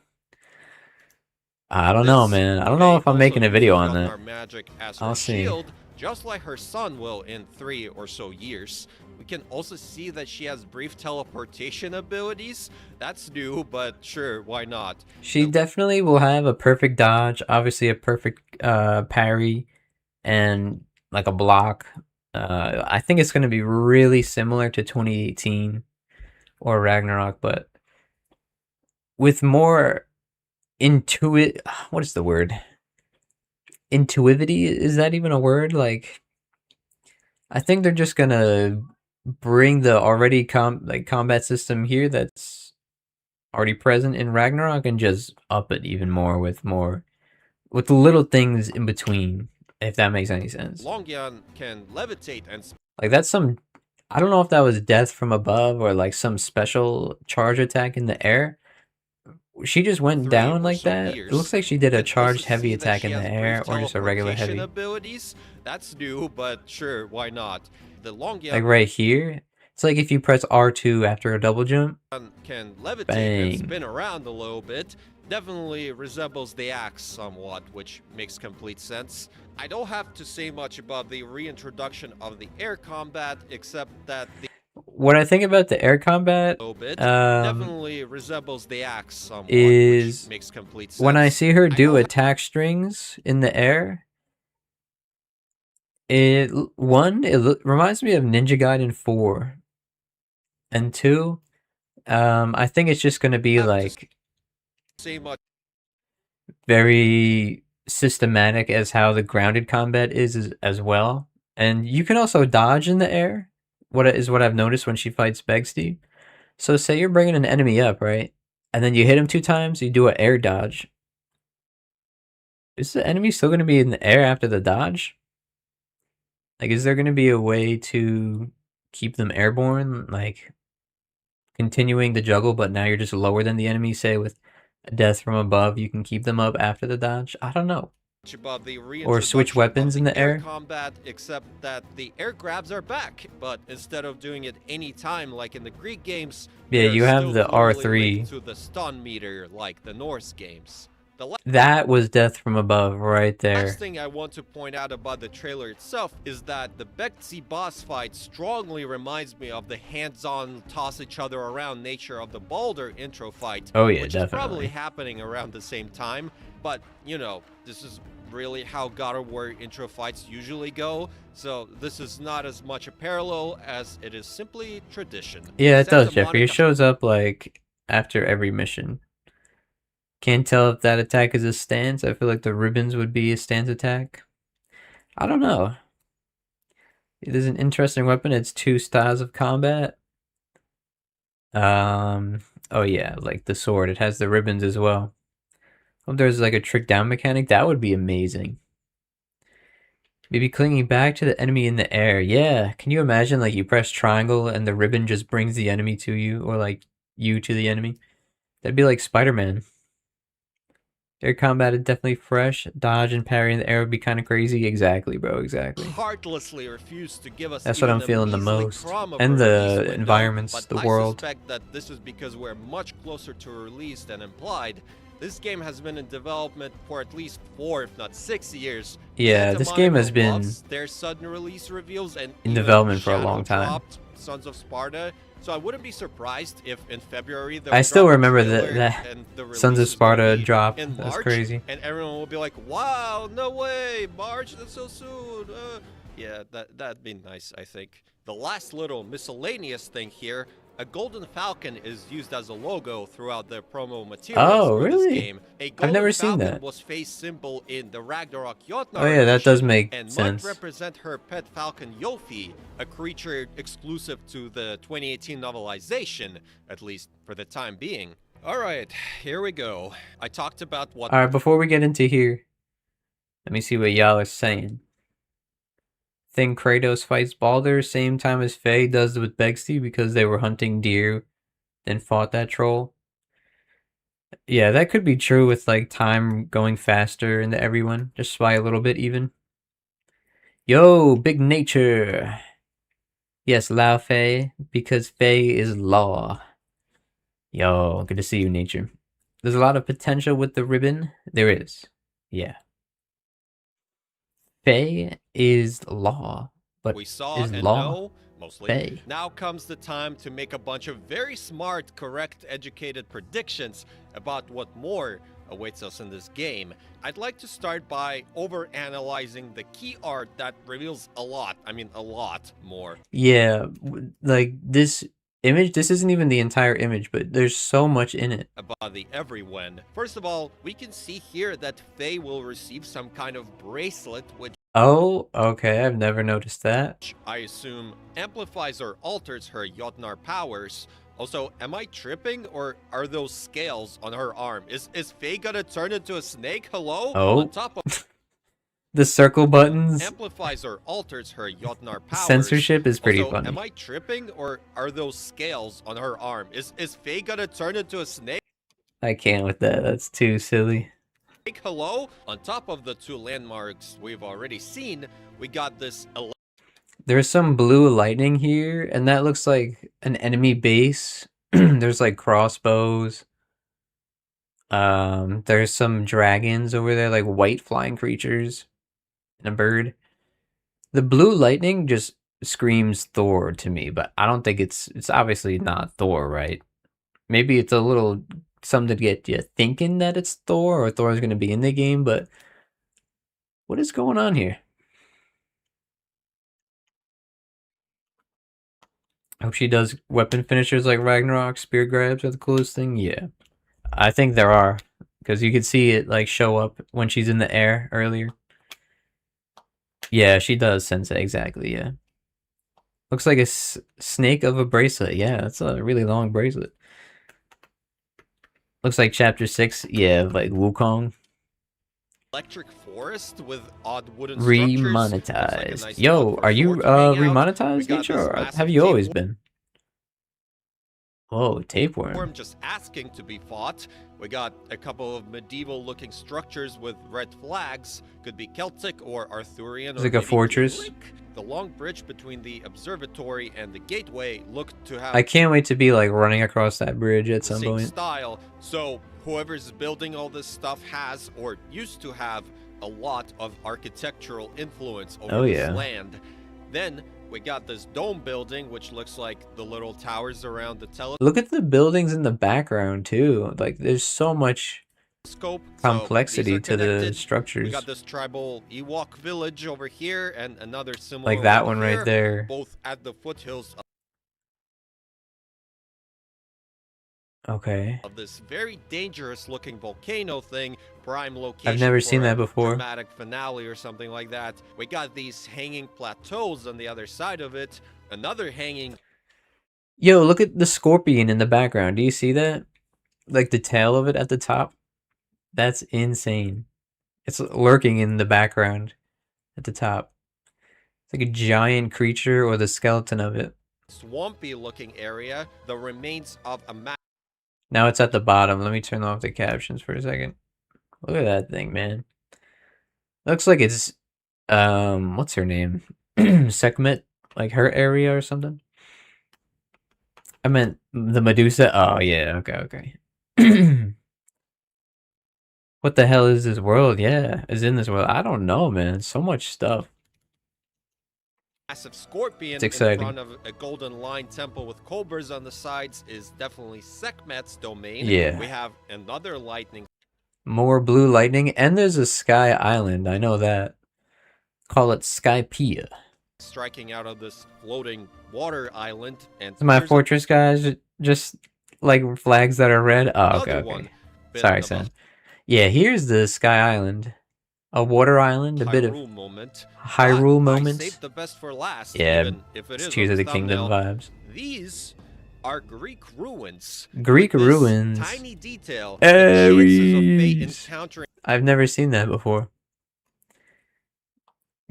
I don't know, man. I don't know if I'm making a video on that.
magic as
I'll
her
see.
shield, just like her son will in 3 or so years. We can also see that she has brief teleportation abilities. That's new, but sure, why not?
She definitely will have a perfect dodge, obviously a perfect parry, and like a block. I think it's going to be really similar to 2018 or Ragnarok, but with more what is the word? Intuitivity? Is that even a word? Like, I think they're just gonna bring the already combat system here that's already present in Ragnarok and just up it even more with the little things in between, if that makes any sense.
Longyan can levitate and
Like, that's some I don't know if that was death from above or like some special charge attack in the air. She just went
3
down
or
like
so
that. It looks
years.
like she did a
It also
charged heavy
seems that
attack
she
in the
has
air
brief
or just a regular
teleportation
heavy.
abilities. That's new, but sure, why not? The
Like right here. It's like if you press R2 after a double jump.
can levitate and
Bang.
spin around a little bit. Definitely resembles the axe somewhat, which makes complete sense. I don't have to say much about the reintroduction of the air combat, except that the
What I think about the air combat
definitely resembles the axe somewhat,
is
which makes complete sense.
when I see her do
don't
attack strings in the air, it reminds me of Ninja Gaiden 4, and 2, I think it's just gonna be
have to
like
say much.
very systematic as how the grounded combat is as well. And you can also dodge in the air. What I've noticed when she fights Begsty. So say you're bringing an enemy up, right? And then you hit him 2 times, you do an air dodge. Is the enemy still going to be in the air after the dodge? Like, is there going to be a way to keep them airborne? Like, continuing the juggle, but now you're just lower than the enemy, say with death from above, you can keep them up after the dodge? I don't know.
About the
Or switch
reintroduction
weapons
of
in the air.
combat, except that the air grabs are back, but instead of doing it any time like in the Greek games,
Yeah,
they're
you have
still
the
clearly linked
R3.
to the stun meter like the Norse games. The
That was death from above right
last
there.
thing I want to point out about the trailer itself is that the Bektsi boss fight strongly reminds me of the hands-on toss each other around nature of the Baldur intro fight,
Oh yeah,
which is probably
definitely.
happening around the same time, but you know, this is really how God of War intro fights usually go, so this is not as much a parallel as it is simply tradition.
Yeah, it
Santa
does, Jeffrey. It
Monica
shows up like after every mission. Can't tell if that attack is a stance. I feel like the ribbons would be a stance attack. I don't know. It is an interesting weapon. It's 2 styles of combat. Oh yeah, like the sword. It has the ribbons as well. Hope there's like a trick down mechanic. That would be amazing. Maybe clinging back to the enemy in the air. Yeah. Can you imagine like you press triangle and the ribbon just brings the enemy to you, or like you to the enemy? That'd be like Spider-Man. Air combat is definitely fresh. Dodge and parry in the air would be kind of crazy. Exactly, bro. Exactly.
heartlessly refused to give us
That's what
even
I'm feeling
a
the
measly
most.
crumb of
And
a
the
release window,
environments,
but
the
I
world.
suspect that this is because we're much closer to release than implied. This game has been in development for at least 4, if not 6 years.
Yeah,
Santa
this game has
Monica
been
loves their sudden release reveals and
in
even
development for a
Shadow
long time.
dropped Sons of Sparta. So I wouldn't be surprised if in February
I still remember
that
that Sons of Sparta dropped.
in
That's
March,
crazy.
and everyone will be like, "Wow, no way, March, that's so soon." Yeah, that'd be nice, I think. The last little miscellaneous thing here, a golden falcon is used as a logo throughout the promo materials
Oh,
for
really?
this game. A
I've
golden
never seen
falcon
that.
was face symbol in the Ragnarok Jotnar
Oh yeah, that does
edition,
make
and
sense.
might represent her pet falcon Yofi, a creature exclusive to the 2018 novelization, at least for the time being. Alright, here we go. I talked about what
Alright, before we get into here, let me see what y'all are saying. Think Kratos fights Baldur same time as Faye does with Begsty because they were hunting deer, then fought that troll. Yeah, that could be true with like time going faster into everyone, just by a little bit even. Yo, big nature. Yes, Lao Fei, because Fei is law. Yo, good to see you, nature. There's a lot of potential with the ribbon. There is. Yeah. Fei is law, but
we saw
is
and
law
know, mostly.
Fei?
Now comes the time to make a bunch of very smart, correct, educated predictions about what more awaits us in this game. I'd like to start by overanalyzing the key art that reveals a lot more.
Yeah, like this image, this isn't even the entire image, but there's so much in it.
About the everyone. First of all, we can see here that Faye will receive some kind of bracelet which
Oh, okay, I've never noticed that.
I assume amplifies or alters her Jotnar powers. Also, am I tripping or are those scales on her arm? Is Faye gonna turn into a snake? Hello?
Oh.
On top of
The circle buttons.
amplifies or alters her Jotnar powers.
Censorship is pretty
Also,
funny.
am I tripping, or are those scales on her arm? Is Faye gonna turn into a snake?
I can't with that. That's too silly.
Hello? On top of the two landmarks we've already seen, we got this
There's some blue lightning here, and that looks like an enemy base. There's like crossbows. There's some dragons over there, like white flying creatures, and a bird. The blue lightning just screams Thor to me, but I don't think it's obviously not Thor, right? Maybe it's a little something to get you thinking that it's Thor or Thor's going to be in the game, but what is going on here? I hope she does weapon finishers like Ragnarok. Spear grabs are the coolest thing. Yeah, I think there are, because you could see it like show up when she's in the air earlier. Yeah, she does, Sensei, exactly, yeah. Looks like a snake of a bracelet. Yeah, that's a really long bracelet. Looks like chapter 6, yeah, like Wukong.
electric forest with odd wooden structures.
Remonetized.
Looks like a nice
Yo,
spot for
are you
Thor to hang out.
remonetized,
We got
Nietzsche,
this
or
massive
have you always
tapeworm
been? Whoa, tapeworm.
just asking to be fought. We got a couple of medieval looking structures with red flags. Could be Celtic or Arthurian.
It's
or
like a
maybe
fortress.
Gaelic. The long bridge between the observatory and the gateway looked to have
I can't wait to be like running across that bridge at
the
some
same
point.
style. So whoever's building all this stuff has, or used to have, a lot of architectural influence over
Oh,
this
yeah.
land. Then we got this dome building, which looks like the little towers around the telescope.
Look at the buildings in the background too. Like there's so much complexity to the
We
structures.
got this tribal Ewok village over here, and another similar
Like that
one
one
here,
right there.
both at the foothills
Okay.
of this very dangerous looking volcano thing. Prime location.
I've never
for
seen
a
that before.
Dramatic finale or something like that. We got these hanging plateaus on the other side of it. Another hanging
Yo, look at the scorpion in the background. Do you see that? Like the tail of it at the top? That's insane. It's lurking in the background at the top. It's like a giant creature or the skeleton of it.
swampy looking area. The remains of a
Now it's at the bottom. Let me turn off the captions for a second. Look at that thing, man. Looks like it's what's her name? Sekhmet, like her area or something. I meant the Medusa. Oh yeah, okay. What the hell is this world? Yeah, is in this world. I don't know, man. So much stuff.
massive scorpion
It's exciting.
in front of a golden line temple with cobras on the sides is definitely Sekhmet's domain.
Yeah.
We have another lightning
More blue lightning, and there's a sky island. I know that. Call it Skypea.
striking out of this floating water island, and
My
here's
fortress, guys, just like flags that are red. Oh, okay,
another
okay.
one. Bit
Sorry,
of a
son. Yeah, here's the Sky Island. A water island, a bit of
Hyrule moment.
Hyrule
But I
moment.
saved the best for last.
Yeah,
even if it
It's
is
Tears
on
of the
the
Kingdom
thumbnail.
vibes.
These are Greek ruins.
Greek
With this
ruins.
Tiny detail. The chances of fate
Ares.
encountering
I've never seen that before.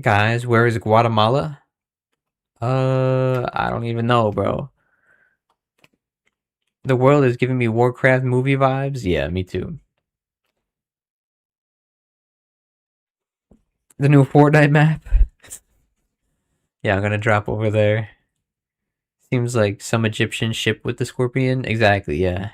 Guys, where is Guatemala? I don't even know, bro. The world is giving me Warcraft movie vibes. Yeah, me too. The new Fortnite map. Yeah, I'm gonna drop over there. Seems like some Egyptian ship with the scorpion. Exactly, yeah.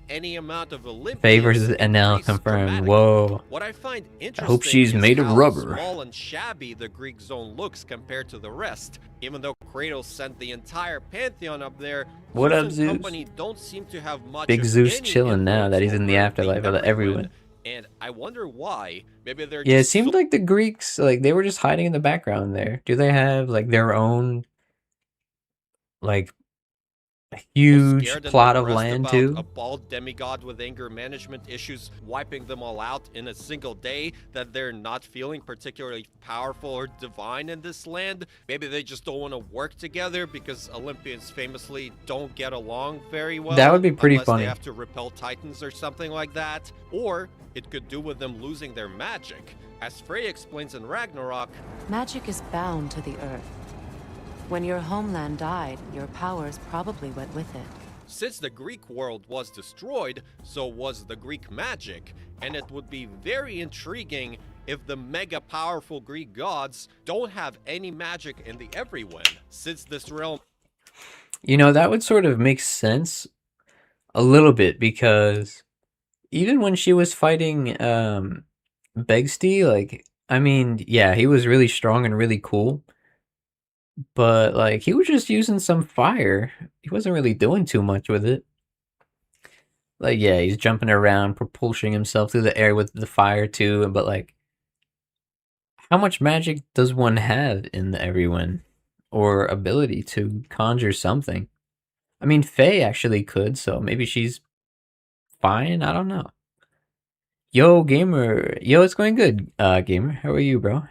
any amount of Olympians.
Faye versus NL
increase
confirmed.
dramatically.
Whoa.
What I find interesting
hope she's
is
made of
how
rubber.
small and shabby the Greek zone looks compared to the rest. Even though Kratos sent the entire pantheon up there,
What
Zeus
up,
and
Zeus?
company don't seem to have much
Big
of
Zeus
any
chilling now that he's in the
influence over
afterlife of
the
everyone.
Everyone. And I wonder why. Maybe they're
Yeah, it
just
seemed
so
like the Greeks, like, they were just hiding in the background there. Do they have, like, their own, like, a
Was
huge
scared and
plot of
depressed
land
about a
too.
bald demigod with anger management issues wiping them all out in a single day, that they're not feeling particularly powerful or divine in this land. Maybe they just don't want to work together because Olympians famously don't get along very well.
That would be pretty
unless they
funny.
have to repel titans or something like that. Or it could do with them losing their magic. As Frey explains in Ragnarok,
Magic is bound to the earth. When your homeland died, your powers probably went with it.
since the Greek world was destroyed, so was the Greek magic, and it would be very intriguing if the mega powerful Greek gods don't have any magic in the everyone, since this realm
You know, that would sort of make sense a little bit because even when she was fighting Begsty, like, I mean, yeah, he was really strong and really cool, but like he was just using some fire. He wasn't really doing too much with it. Like, yeah, he's jumping around, propulsing himself through the air with the fire too, but like how much magic does one have in the everyone or ability to conjure something? I mean, Faye actually could, so maybe she's fine. I don't know. Yo, gamer. Yo, it's going good, gamer. How are you, bro?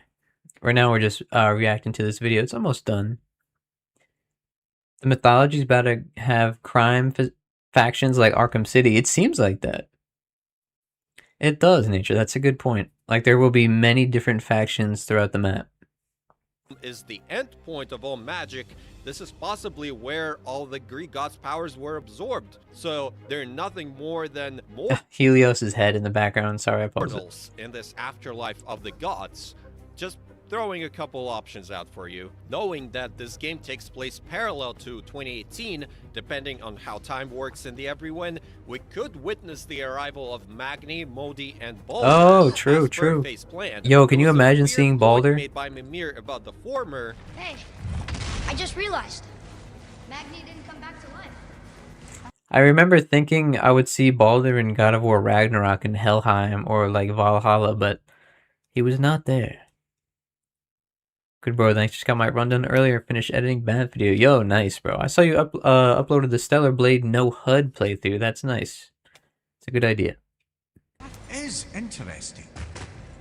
Right now, we're just reacting to this video. It's almost done. The mythology's about to have crime factions like Arkham City. It seems like that. It does, Nature. That's a good point. Like, there will be many different factions throughout the map.
is the end point of all magic. This is possibly where all the Greek gods' powers were absorbed. So they're nothing more than
Helios's head in the background. Sorry, I paused it.
mortals in this afterlife of the gods. Just throwing a couple options out for you, knowing that this game takes place parallel to 2018, depending on how time works in the everyone, we could witness the arrival of Magni, Modi, and Baldur.
Oh, true,
as per
true.
Faye's plan.
Yo, can
There
you
was a
imagine
weird
seeing
point
Baldur?
made by Mimir about the former.
Hey, I just realized. Magni didn't come back to life.
I remember thinking I would see Baldur in God of War Ragnarok in Helheim or like Valhalla, but he was not there. Good bro, thanks. Just got my rundown earlier. Finished editing bad video. Yo, nice bro. I saw you uploaded the Stellar Blade no HUD playthrough. That's nice. It's a good idea.
Is interesting.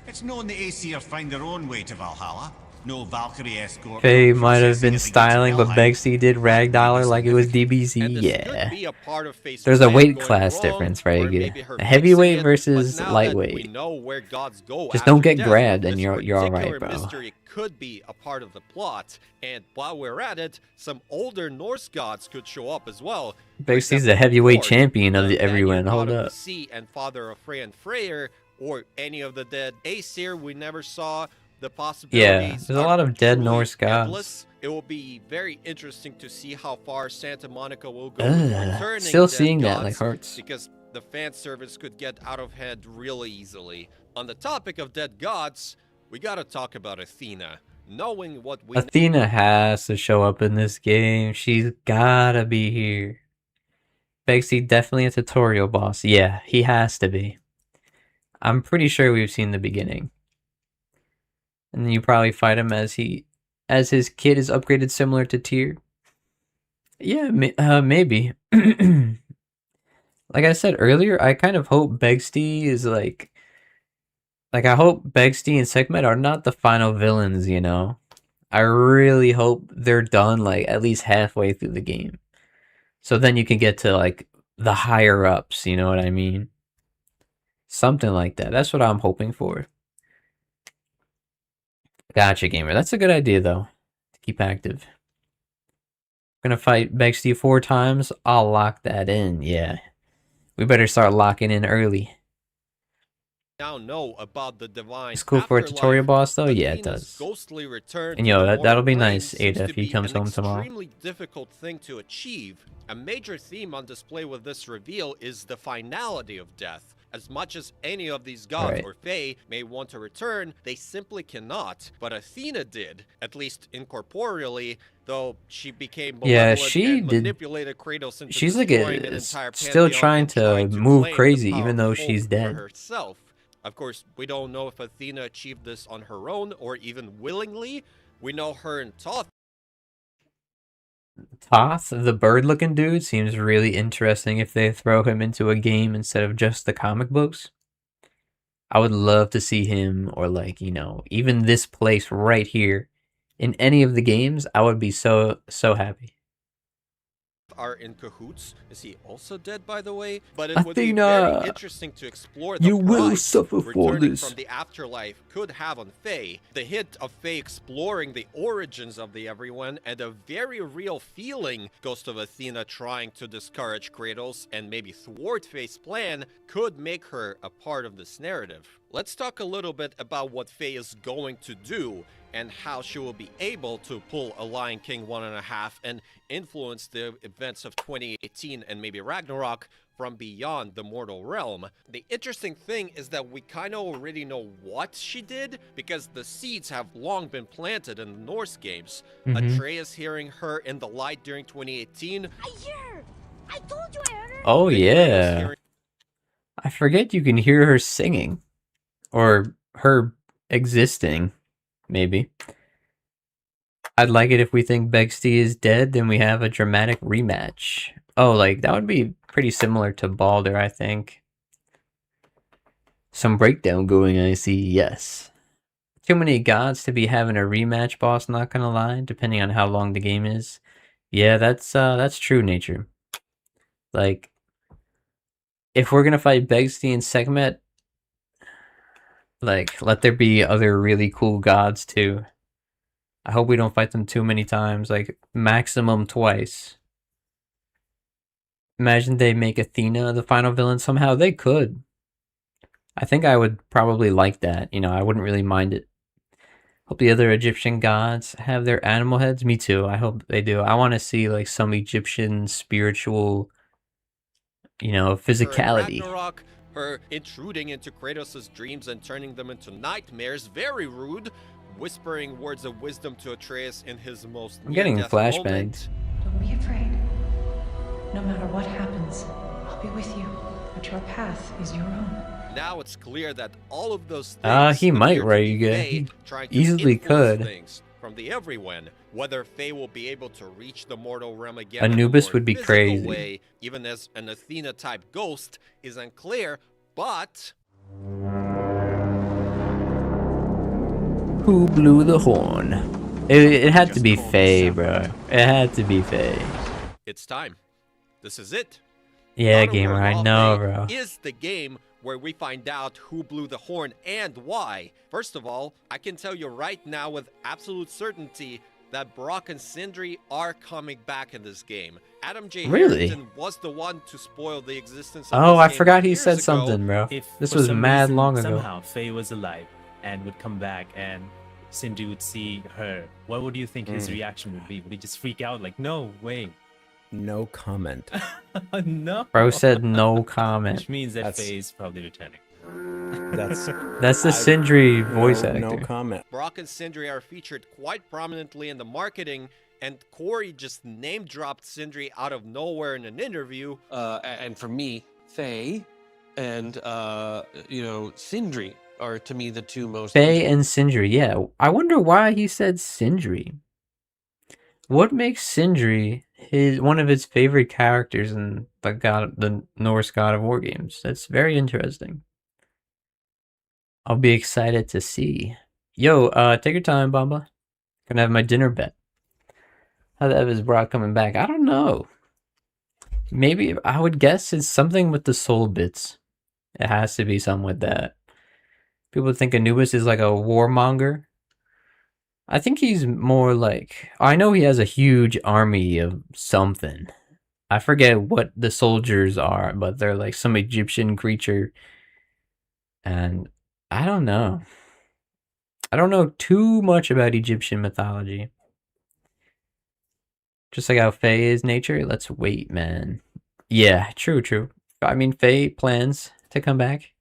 It's known the Aesir find their own way to Valhalla. No Valkyrie escort.
Faye
no
might have
processing
been
as they get to
styling, but
Helheim.
Begsy did Ragdoller like it was
And
DBZ.
this
Yeah.
could be a part of Faye's
There's a
plan
weight
going
class
wrong,
difference,
or
right?
maybe her
A heavyweight
fixing it,
versus
but now that
lightweight.
we know where gods go
Just
after
don't get
death,
grabbed and
this
you're all right,
particular
bro.
mystery could be a part of the plot. And while we're at it, some older Norse gods could show up as well. For
Begsy's
example,
the heavyweight
Thor,
champion of the
Daniel,
everyone.
god
Hold
of the
up.
sea and father of Frey and Freyr, or any of the dead Aesir we never saw. The possibilities
Yeah, there's a lot of dead
truly
Norse gods.
endless. It will be very interesting to see how far Santa Monica will go with returning
Still
dead
seeing that
gods,
like hurts.
because the fan service could get out of hand really easily. On the topic of dead gods, we gotta talk about Athena. Knowing what we
Athena has to show up in this game. She's gotta be here. Begsy definitely a tutorial boss. Yeah, he has to be. I'm pretty sure we've seen the beginning. And then you probably fight him as his kid is upgraded similar to Tyr. Yeah, maybe. Like I said earlier, I kind of hope Begsty is like I hope Begsty and Sekhmet are not the final villains, you know? I really hope they're done like at least halfway through the game. So then you can get to like the higher ups, you know what I mean? Something like that. That's what I'm hoping for. Gotcha, gamer. That's a good idea, though. To keep active. Gonna fight Begsty 4 times. I'll lock that in. Yeah. We better start locking in early.
now know about the divine
It's cool for a
afterlife,
tutorial boss, though. Yeah, it
Athena's
does.
ghostly return
And
to
yo,
the
that'll be
mortal
nice,
plane
Ada,
seems
if
to
he
be
comes
an
home tomorrow.
extremely difficult thing to achieve. A major theme on display with this reveal is the finality of death. As much as any of these gods
Right.
or Fae may want to return, they simply cannot. But Athena did, at least incorporeally, though she became
Yeah,
malevolent
she
and
did.
manipulated Kratos into
She's like
destroying an entire
still
pantheon
trying
and
to move
claim the
crazy,
power
even
of
though
hope
she's
for
dead.
herself. Of course, we don't know if Athena achieved this on her own or even willingly. We know her and Thoth
Toth, the bird-looking dude, seems really interesting if they throw him into a game instead of just the comic books. I would love to see him, or like, you know, even this place right here in any of the games. I would be so happy.
Are in cahoots. Is he also dead, by the way? But it would be
Athena,
very interesting to explore the
you will
price
suffer for
returning
this.
from the afterlife could have on Faye. The hit of Faye exploring the origins of the everyone, and a very real feeling Ghost of Athena trying to discourage Kratos and maybe thwart Faye's plan could make her a part of this narrative. Let's talk a little bit about what Faye is going to do and how she will be able to pull a Lion King 1.5 and influence the events of 2018 and maybe Ragnarok from beyond the mortal realm. The interesting thing is that we kind of already know what she did, because the seeds have long been planted in the Norse games. Atreus hearing her in the light during 2018.
I hear her! I told you I heard her!
Oh yeah. I forget you can hear her singing. Or her existing, maybe. I'd like it if we think Begsty is dead, then we have a dramatic rematch. Oh, like, that would be pretty similar to Balder, I think. Some breakdown going, I see, yes. Too many gods to be having a rematch, boss, not gonna lie, depending on how long the game is. Yeah, that's true, Nature. Like, if we're gonna fight Begsty and Sekhmet, like, let there be other really cool gods too. I hope we don't fight them too many times, like maximum twice. Imagine they make Athena the final villain somehow. They could. I think I would probably like that. You know, I wouldn't really mind it. Hope the other Egyptian gods have their animal heads. Me too. I hope they do. I want to see like some Egyptian spiritual, you know, physicality.
Ragnarok, her intruding into Kratos' dreams and turning them into nightmares, very rude, whispering words of wisdom to Atreus in his most
I'm getting flashbacks.
Don't be afraid. No matter what happens, I'll be with you. But your path is your own.
Now it's clear that all of those things
He might,
appear to
right?
be
You
Faye trying to
easily
influence
could.
things from the everyone. Whether Faye will be able to reach the mortal realm again
Anubis
in a more
would be
physical
crazy.
way, even as an Athena-type ghost, is unclear, but
Who blew the horn? It had to be Faye, bro. It had to be Faye.
it's time. This is it.
Yeah,
God of
gamer,
War
I
Law
know,
Faye
bro.
is the game where we find out who blew the horn and why. First of all, I can tell you right now with absolute certainty that Brock and Sindri are coming back in this game. Adam J.
Really?
Harrington was the one to spoil the existence of
Oh,
this
I
game
forgot he
years
said
ago.
something, bro.
If
This
for
was
some
mad
reason,
long ago.
somehow Faye was alive and would come back and Sindri would see her, what would you think his reaction would be? Would he just freak out like, no way?
No comment.
No.
Bro said no comment.
Which means that Faye is probably returning.
That's the Sindri voice actor.
No comment.
Brock and Sindri are featured quite prominently in the marketing, and Corey just name-dropped Sindri out of nowhere in an interview.
And for me, Faye and, Sindri are, to me, the two most...
Faye and Sindri, yeah. I wonder why he said Sindri. What makes Sindri one of his favorite characters in the Norse God of War games? That's very interesting. I'll be excited to see. Yo, take your time, Bamba. Gonna have my dinner bet. How the F is Brock coming back? I don't know. Maybe, I would guess it's something with the soul bits. It has to be something with that. People think Anubis is like a warmonger. I think he's more like... I know he has a huge army of something. I forget what the soldiers are, but they're like some Egyptian creature. And I don't know. I don't know too much about Egyptian mythology. Just like how Faye is nature. Let's wait, man. Yeah, true. I mean, Faye plans to come back.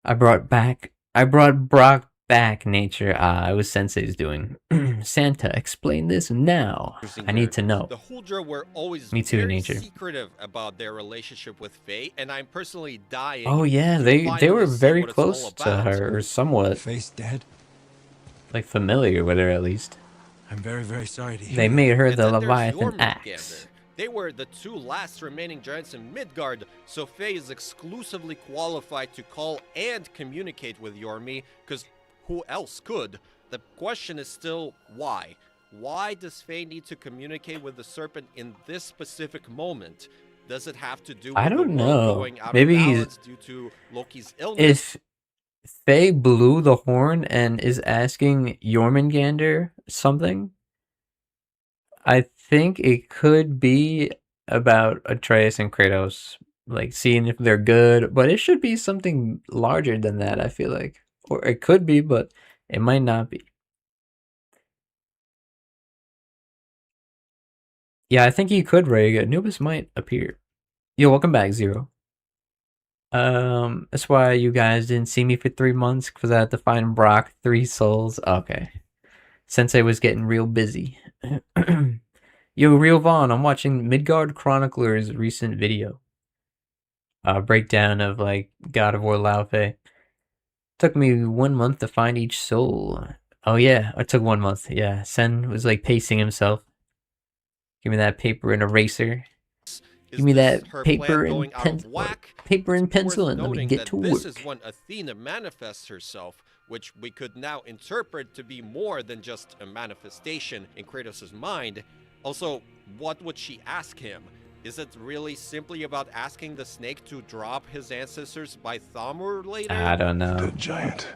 I brought Brock back, nature. It was Sensei's doing. Santa, explain this now. I need to know.
The Huldra were always
Me too,
very
nature.
secretive about their relationship with Faye, and I'm personally dying.
Oh yeah,
to
they
finally
were
see
very
what it's all
close to
about.
her, or somewhat.
Faye's dead.
Like familiar with her at least.
I'm very, very sorry to hear
They made her
And
the
then there's
Leviathan
Jormungandr.
axe.
They were the two last remaining giants in Midgard, so Faye is exclusively qualified to call and communicate with Yormi, because who else could? The question is still why? Why does Faye need to communicate with the serpent in this specific moment? Does it have to do with
I don't
the world
know.
going out
Maybe
of
he's
balance due to Loki's illness?
if Faye blew the horn and is asking Jormungandr something, I think it could be about Atreus and Kratos, like seeing if they're good, but it should be something larger than that, I feel like. Or it could be, but it might not be. Yeah, I think he could, Ray. Anubis might appear. Yo, welcome back, Zero. That's why you guys didn't see me for 3 months, because I had to find Brock 3 souls. Okay. Sensei was getting real busy. Yo, Real Vaughn, I'm watching Midgard Chronicler's recent video. Breakdown of, like, God of War Laufey. Took me 1 month to find each soul. Oh, yeah, it took 1 month. Yeah, Sen was, like, pacing himself. Give me that paper and eraser. Give me that paper and paper and pencil, and let me get to work.
This is when Athena manifests herself, which we could now interpret to be more than just a manifestation in Kratos' mind. Also, what would she ask him? Is it really simply about asking the snake to drop his ancestors by Thamur later?
I don't know.
The giant.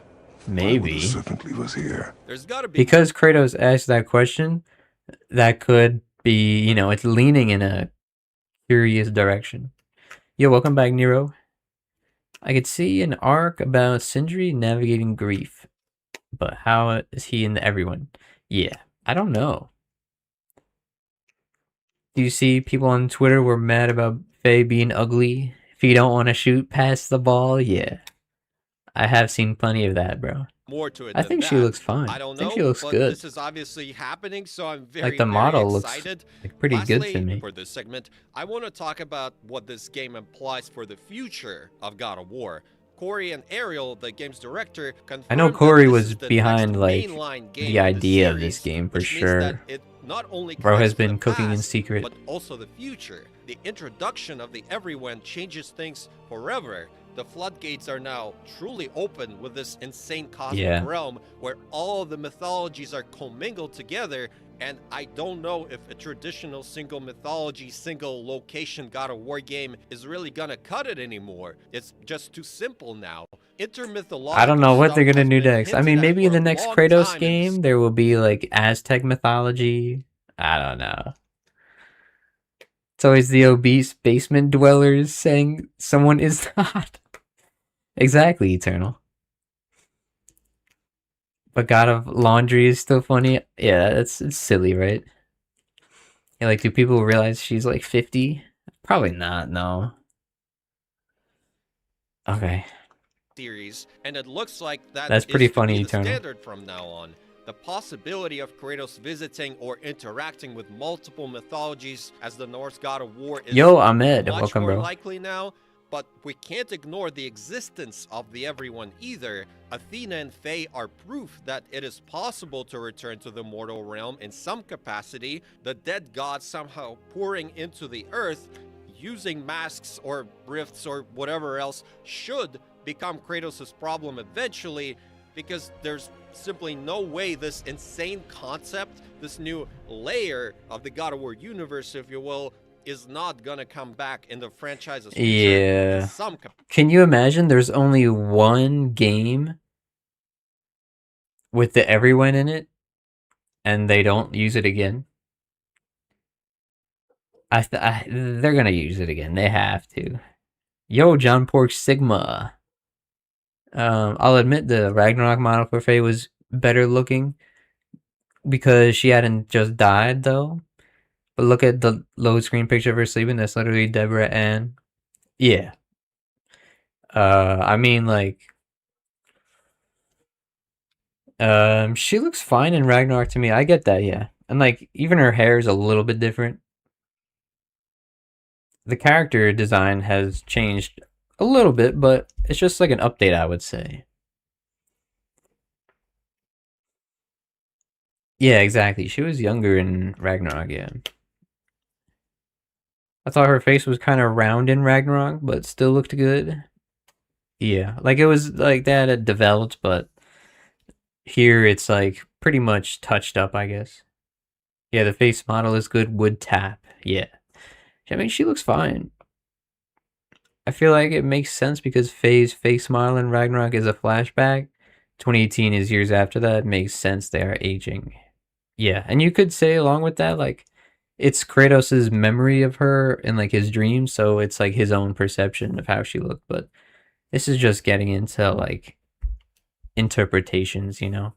Maybe.
The serpent leave us here?
There's gotta be
Because Kratos asked that question, that could be, you know, it's leaning in a curious direction. Yo, welcome back, Nero. I could see an arc about Sindri navigating grief, but how is he in everyone? Yeah, I don't know. Do you see people on Twitter were mad about Faye being ugly? If you don't want to shoot past the ball, yeah. I have seen plenty of that, bro.
more to it.
I think she looks fine.
I don't know.
I think she looks
but
good.
This is obviously happening, so I'm very,
Like the
very
model
excited.
looks like pretty good
Lastly,
to me.
for this segment, I want to talk about what this game implies for the future of God of War. Corey and Ariel, the game's director, confirmed
I know
that
Corey
this
was
is the
behind
next
like
mainline game
the
in
idea of
series,
this game for
which means that
sure.
it not only
Bro has
connects to
been
the
cooking in
past,
secret.
but also the future. The introduction of the Everyone changes things forever. The floodgates are now truly open with this insane cosmic realm where all the mythologies are commingled together, and I don't know if a traditional single mythology, single location God of War game is really gonna cut it anymore. It's just too simple now. Intermythological
I don't know what they're
stuff
gonna
has
do
been
next. I
hinted
mean,
at
maybe in
for
the
a
next
long
Kratos
time in
game there will be like Aztec mythology. I don't know. It's always the obese basement dwellers saying someone is not. Exactly, Eternal. But God of Laundry is still funny. Yeah, it's silly, right? Yeah, like, do people realize she's like 50? Probably not, no. Okay.
Series, and it looks like
That's
is
pretty
to
funny,
be the
Eternal.
standard from now on. The possibility of Kratos visiting or interacting with multiple mythologies as the Norse God of War is
Yo, Ahmed,
much
welcome,
more
bro.
likely now, but we can't ignore the existence of the Everyone either. Athena and Faye are proof that it is possible to return to the mortal realm in some capacity, the dead gods somehow pouring into the earth, using masks or rifts or whatever else should become Kratos' problem eventually, because there's simply no way this insane concept, this new layer of the God of War universe, if you will, is not gonna come back in the franchise's future.
Yeah. Can you imagine there's only one game with the Everyone in it and they don't use it again? They're gonna use it again. They have to. Yo, John Pork Sigma. I'll admit the Ragnarok model for Faye was better looking because she hadn't just died though. But look at the load screen picture of her sleeping. That's literally Deborah Ann. Yeah. I mean, like, she looks fine in Ragnarok to me. I get that, yeah. And like, even her hair is a little bit different. The character design has changed a little bit, but it's just like an update, I would say. Yeah, exactly. She was younger in Ragnarok, yeah. I thought her face was kind of round in Ragnarok, but still looked good. Yeah, like it was like that it developed, but here it's like pretty much touched up, I guess. Yeah, the face model is good. Would tap. Yeah. I mean, she looks fine. I feel like it makes sense because Faye's face model in Ragnarok is a flashback. 2018 is years after that. It makes sense they are aging. Yeah, and you could say along with that, like, it's Kratos' memory of her in like his dreams, so it's like his own perception of how she looked. But this is just getting into like interpretations, you know.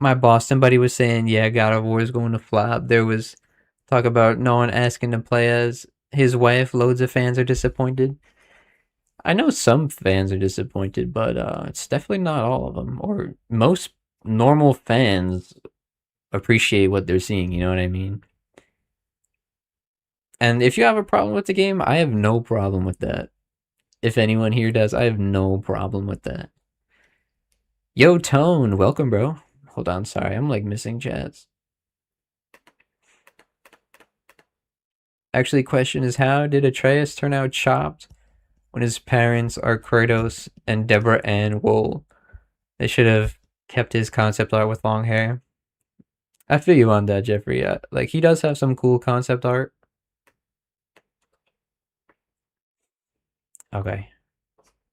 My Boston buddy was saying, yeah, God of War is going to flop. There was talk about no one asking to play as his wife. Loads of fans are disappointed. I know some fans are disappointed, but it's definitely not all of them. Or most normal fans appreciate what they're seeing, you know what I mean? And if you have a problem with the game, I have no problem with that. If anyone here does, I have no problem with that. Yo, Tone, welcome, bro. Hold on, sorry, I'm like missing chats. Actually, question is, how did Atreus turn out chopped when his parents are Kratos and Deborah Ann Wool? They should have kept his concept art with long hair. I feel you on that, Jeffrey. Like, he does have some cool concept art. Okay.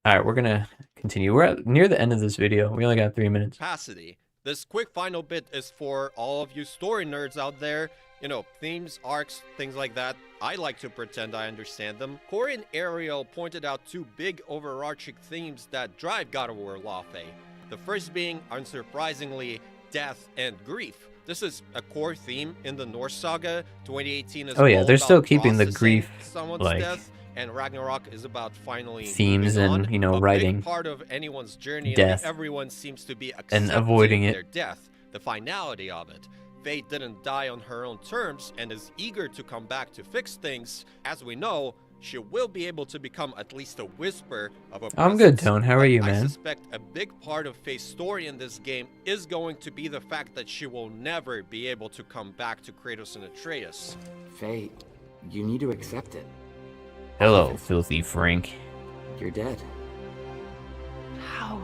Alright, we're gonna continue. We're near the end of this video. We only got 3 minutes.
Capacity. This quick final bit is for all of you story nerds out there. You know, themes, arcs, things like that. I like to pretend I understand them. Corey and Ariel pointed out two big overarching themes that drive God of War Lafe. The first being, unsurprisingly, death and grief. This is a core theme in the Norse saga. 2018 is
oh yeah,
all
they're
about
still keeping the
processing
grief
someone's
like
death, and Ragnarok is about finally
themes
moving
and
on.
you know
A
writing
big part of anyone's journey,
death
and everyone seems to be
and avoiding
accepting
it.
their death, the finality of it. Faye didn't die on her own terms and is eager to come back to fix things. As we know, she will be able to become at least a whisper of a presence.
I'm good, Tone. How are
But
you,
I
man?
suspect a big part of Faye's story in this game is going to be the fact that she will never be able to come back to Kratos and Atreus.
Faye, you need to accept it.
Hello, filthy Frank.
You're dead.
How?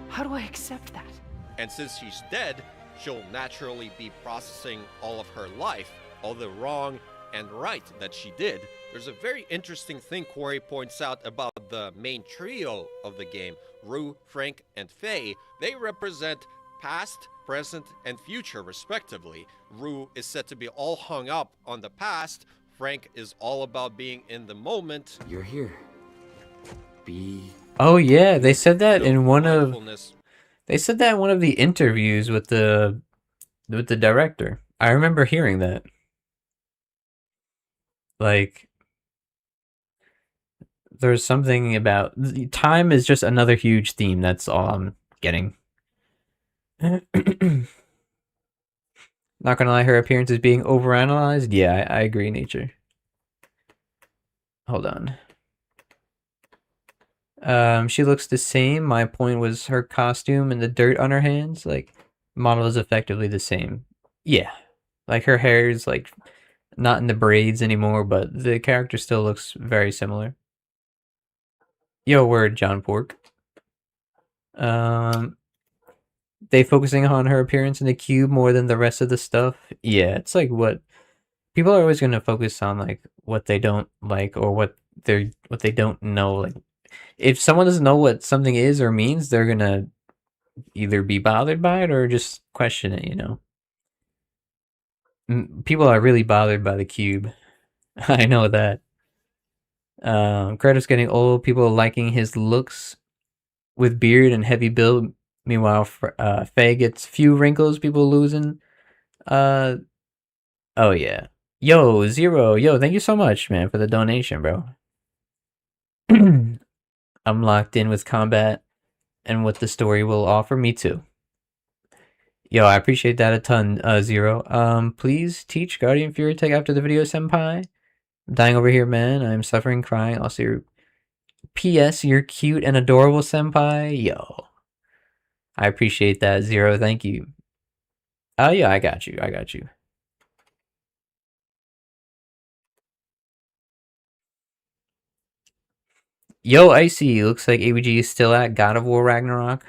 How do I accept that?
And since she's dead, she'll naturally be processing all of her life, all the wrong and right that she did. There's a very interesting thing Corey points out about the main trio of the game, Rue, Frank, and Faye. They represent past, present, and future, respectively. Rue is said to be all hung up on the past. Frank is all about being in the moment.
You're here. Be...
Oh yeah, they said that in one of
Mindfulness.
they said that in one of the interviews with the director. I remember hearing that. Like, there's something about time is just another huge theme. That's all I'm getting. Not gonna lie, her appearance is being overanalyzed. Yeah, I agree, Nature. Hold on. She looks the same. My point was her costume and the dirt on her hands. Like, model is effectively the same. Yeah. Like, her hair is, like, not in the braids anymore, but the character still looks very similar. Yo, word, John Pork. They focusing on her appearance in the cube more than the rest of the stuff. Yeah, it's like what people are always gonna focus on, like what they don't like or what they don't know. Like, if someone doesn't know what something is or means, they're gonna either be bothered by it or just question it. You know, people are really bothered by the cube. I know that. Kratos getting old. People liking his looks with beard and heavy build. Meanwhile, Faye gets few wrinkles, people losing. Oh yeah. Yo, Zero. Yo, thank you so much, man, for the donation, bro. I'm locked in with combat and what the story will offer. Me too. Yo, I appreciate that a ton, Zero. Please teach Guardian Fury Tech after the video, senpai. I'm dying over here, man. I'm suffering, crying. Also, P.S. You're cute and adorable, senpai. Yo. I appreciate that, Zero. Thank you. Oh yeah, I got you. I got you. Yo, Icy, looks like ABG is still at God of War Ragnarok.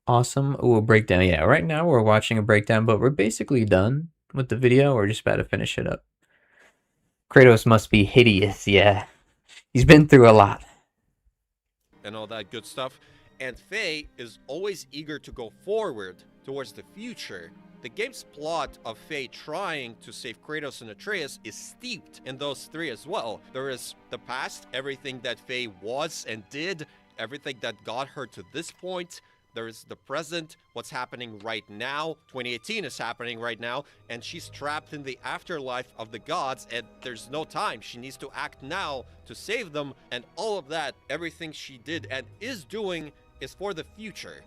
Awesome. Ooh, a breakdown. Yeah, right now we're watching a breakdown, but we're basically done with the video. We're just about to finish it up. Kratos must be hideous, yeah. He's been through a lot.
And all that good stuff. And Faye is always eager to go forward towards the future. The game's plot of Faye trying to save Kratos and Atreus is steeped in those three as well. There is the past, everything that Faye was and did, everything that got her to this point. There is the present, what's happening right now. 2018 is happening right now, and she's trapped in the afterlife of the gods, and there's no time. She needs to act now to save them, and all of that, everything she did and is doing is for the future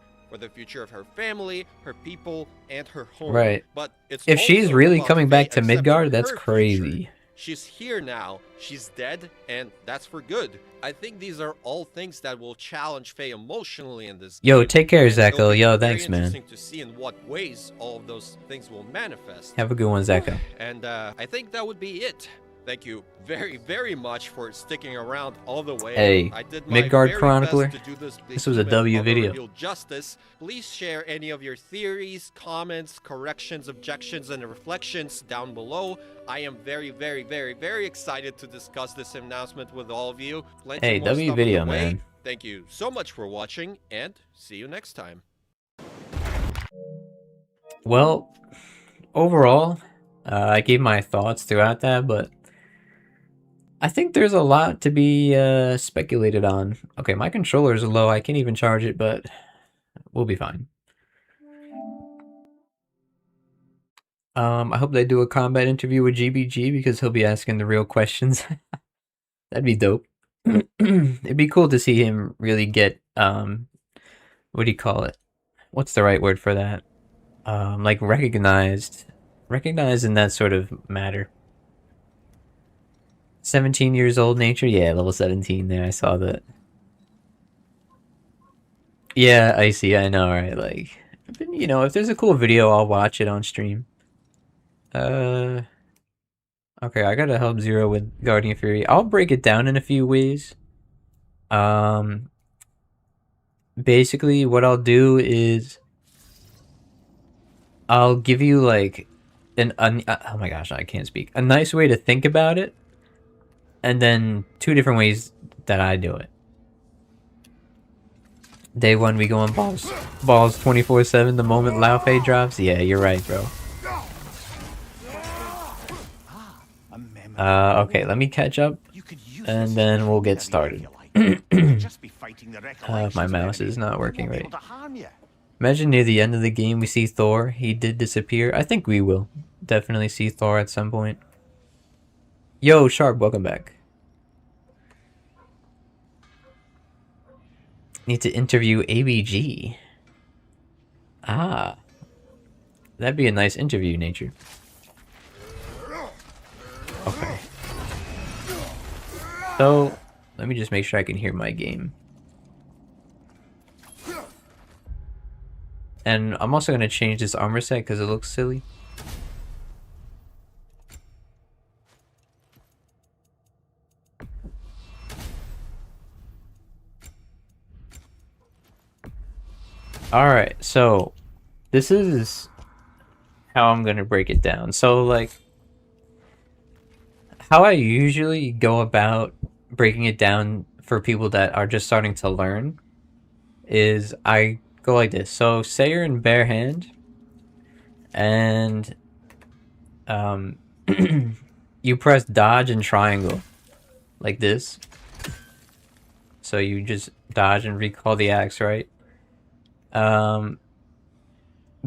of her family, her people, and her home.
Right.
But it's
if she's
also
really
about
coming
Faye
back to
accepting
Midgard, that's
her
crazy.
future. She's here now, she's dead, and that's for good. I think these are all things that will challenge Faye emotionally in this
Yo,
game.
take care,
And it'll
Zeko.
be
Yo,
very
thanks, man.
interesting to see in what ways all of those things will manifest.
Have a good one, Zeko.
And I think that would be it. Thank you very, very much for sticking around all the way.
Hey,
I did my
Midgard
very
Chronicler.
best to do
This was a
behemoth
W
of
video.
reveal justice. Please share any of your theories, comments, corrections, objections, and reflections down below. I am very, very, very, very excited to discuss this announcement with all of you. Plenty
Hey,
more
W
stuff on
video,
the way.
man.
Thank you so much for watching, and see you next time.
Well, overall, I gave my thoughts throughout that, but I think there's a lot to be speculated on. Okay, my controller is low. I can't even charge it, but we'll be fine. I hope they do a combat interview with GBG because he'll be asking the real questions. That'd be dope. It'd be cool to see him really get what do you call it? What's the right word for that? Like recognized in that sort of matter. 17 years old nature? Yeah, level 17 there, I saw that. Yeah, I see, I know, right? Like, you know, if there's a cool video, I'll watch it on stream. Okay, I gotta help Zero with Guardian Fury. I'll break it down in a few ways. Basically, what I'll do is I'll give you like oh my gosh, I can't speak. A nice way to think about it, and then two different ways that I do it. Day one, we go on balls 24/7. The moment Lao Fei drops, yeah, you're right, bro. Okay, let me catch up, and then we'll get started. My mouse is not working right. Imagine near the end of the game we see Thor. He did disappear. I think we will definitely see Thor at some point. Yo, Sharp, welcome back. Need to interview ABG. Ah. That'd be a nice interview, Nature. Okay. So, let me just make sure I can hear my game. And I'm also going to change this armor set because it looks silly. Alright, so this is how I'm going to break it down. So, like, how I usually go about breaking it down for people that are just starting to learn is I go like this. So say you're in bare hand and you press dodge and triangle like this. So you just dodge and recall the axe, right?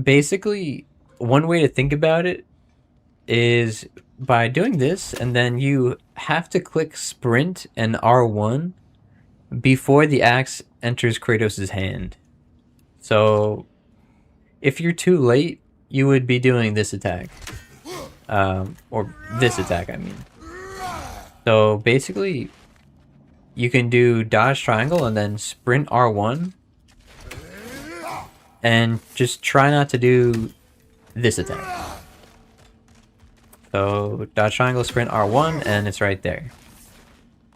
Basically, one way to think about it is by doing this, and then you have to click sprint and R1 before the axe enters Kratos' hand. So if you're too late, you would be doing this attack. Or this attack, I mean. So basically, you can do dodge triangle and then sprint R1. And just try not to do this attack. So dodge triangle, sprint R1, and it's right there.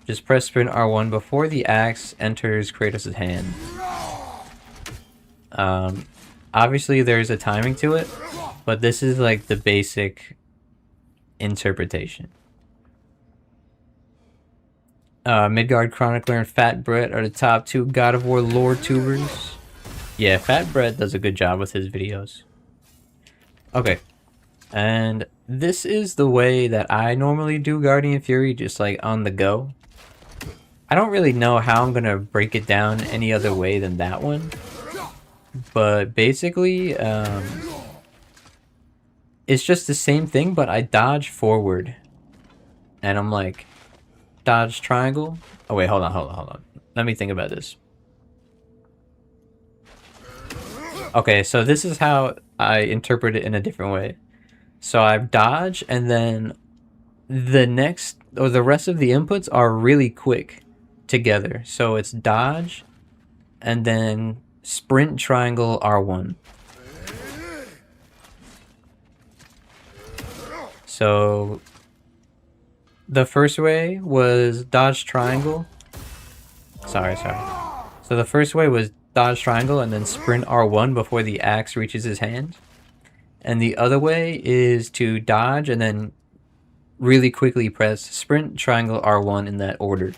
Just press sprint R1 before the axe enters Kratos' hand. Obviously there's a timing to it, but this is like the basic interpretation. Midgard Chronicler and Fat Brett are the top 2 God of War lore tubers. Yeah, Fat Brett does a good job with his videos. Okay, and this is the way that I normally do Guardian Fury, just like on the go. I don't really know how I'm gonna break it down any other way than that one, but basically it's just the same thing, but I dodge forward and I'm like dodge triangle. Oh wait, hold on, let me think about this. Okay, so this is how I interpret it in a different way. So I dodge, and then the rest of the inputs are really quick together. So it's dodge and then sprint triangle R1. So the first way was dodge triangle. Sorry. So the first way was dodge triangle and then sprint R1 before the axe reaches his hand. And the other way is to dodge and then really quickly press sprint triangle R1 in that order.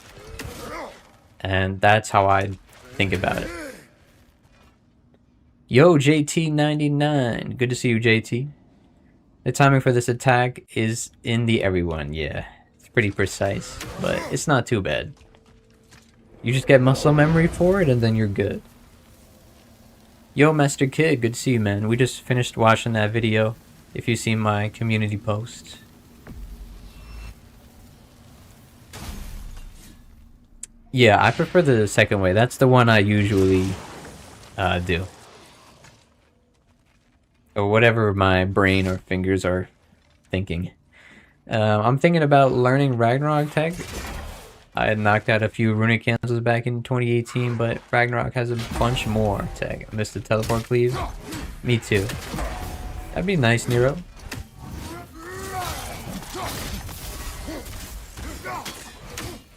And that's how I think about it. Yo, JT99. Good to see you, JT. The timing for this attack is in the everyone. Yeah, it's pretty precise, but it's not too bad. You just get muscle memory for it and then you're good. Yo, Master Kid, good to see you, man. We just finished watching that video, if you see my community post. Yeah, I prefer the second way. That's the one I usually do. Or whatever my brain or fingers are thinking. I'm thinking about learning Ragnarok tech. I had knocked out a few runic cancels back in 2018, but Ragnarok has a bunch more tech. I missed the teleport cleave. Me too. That'd be nice, Nero.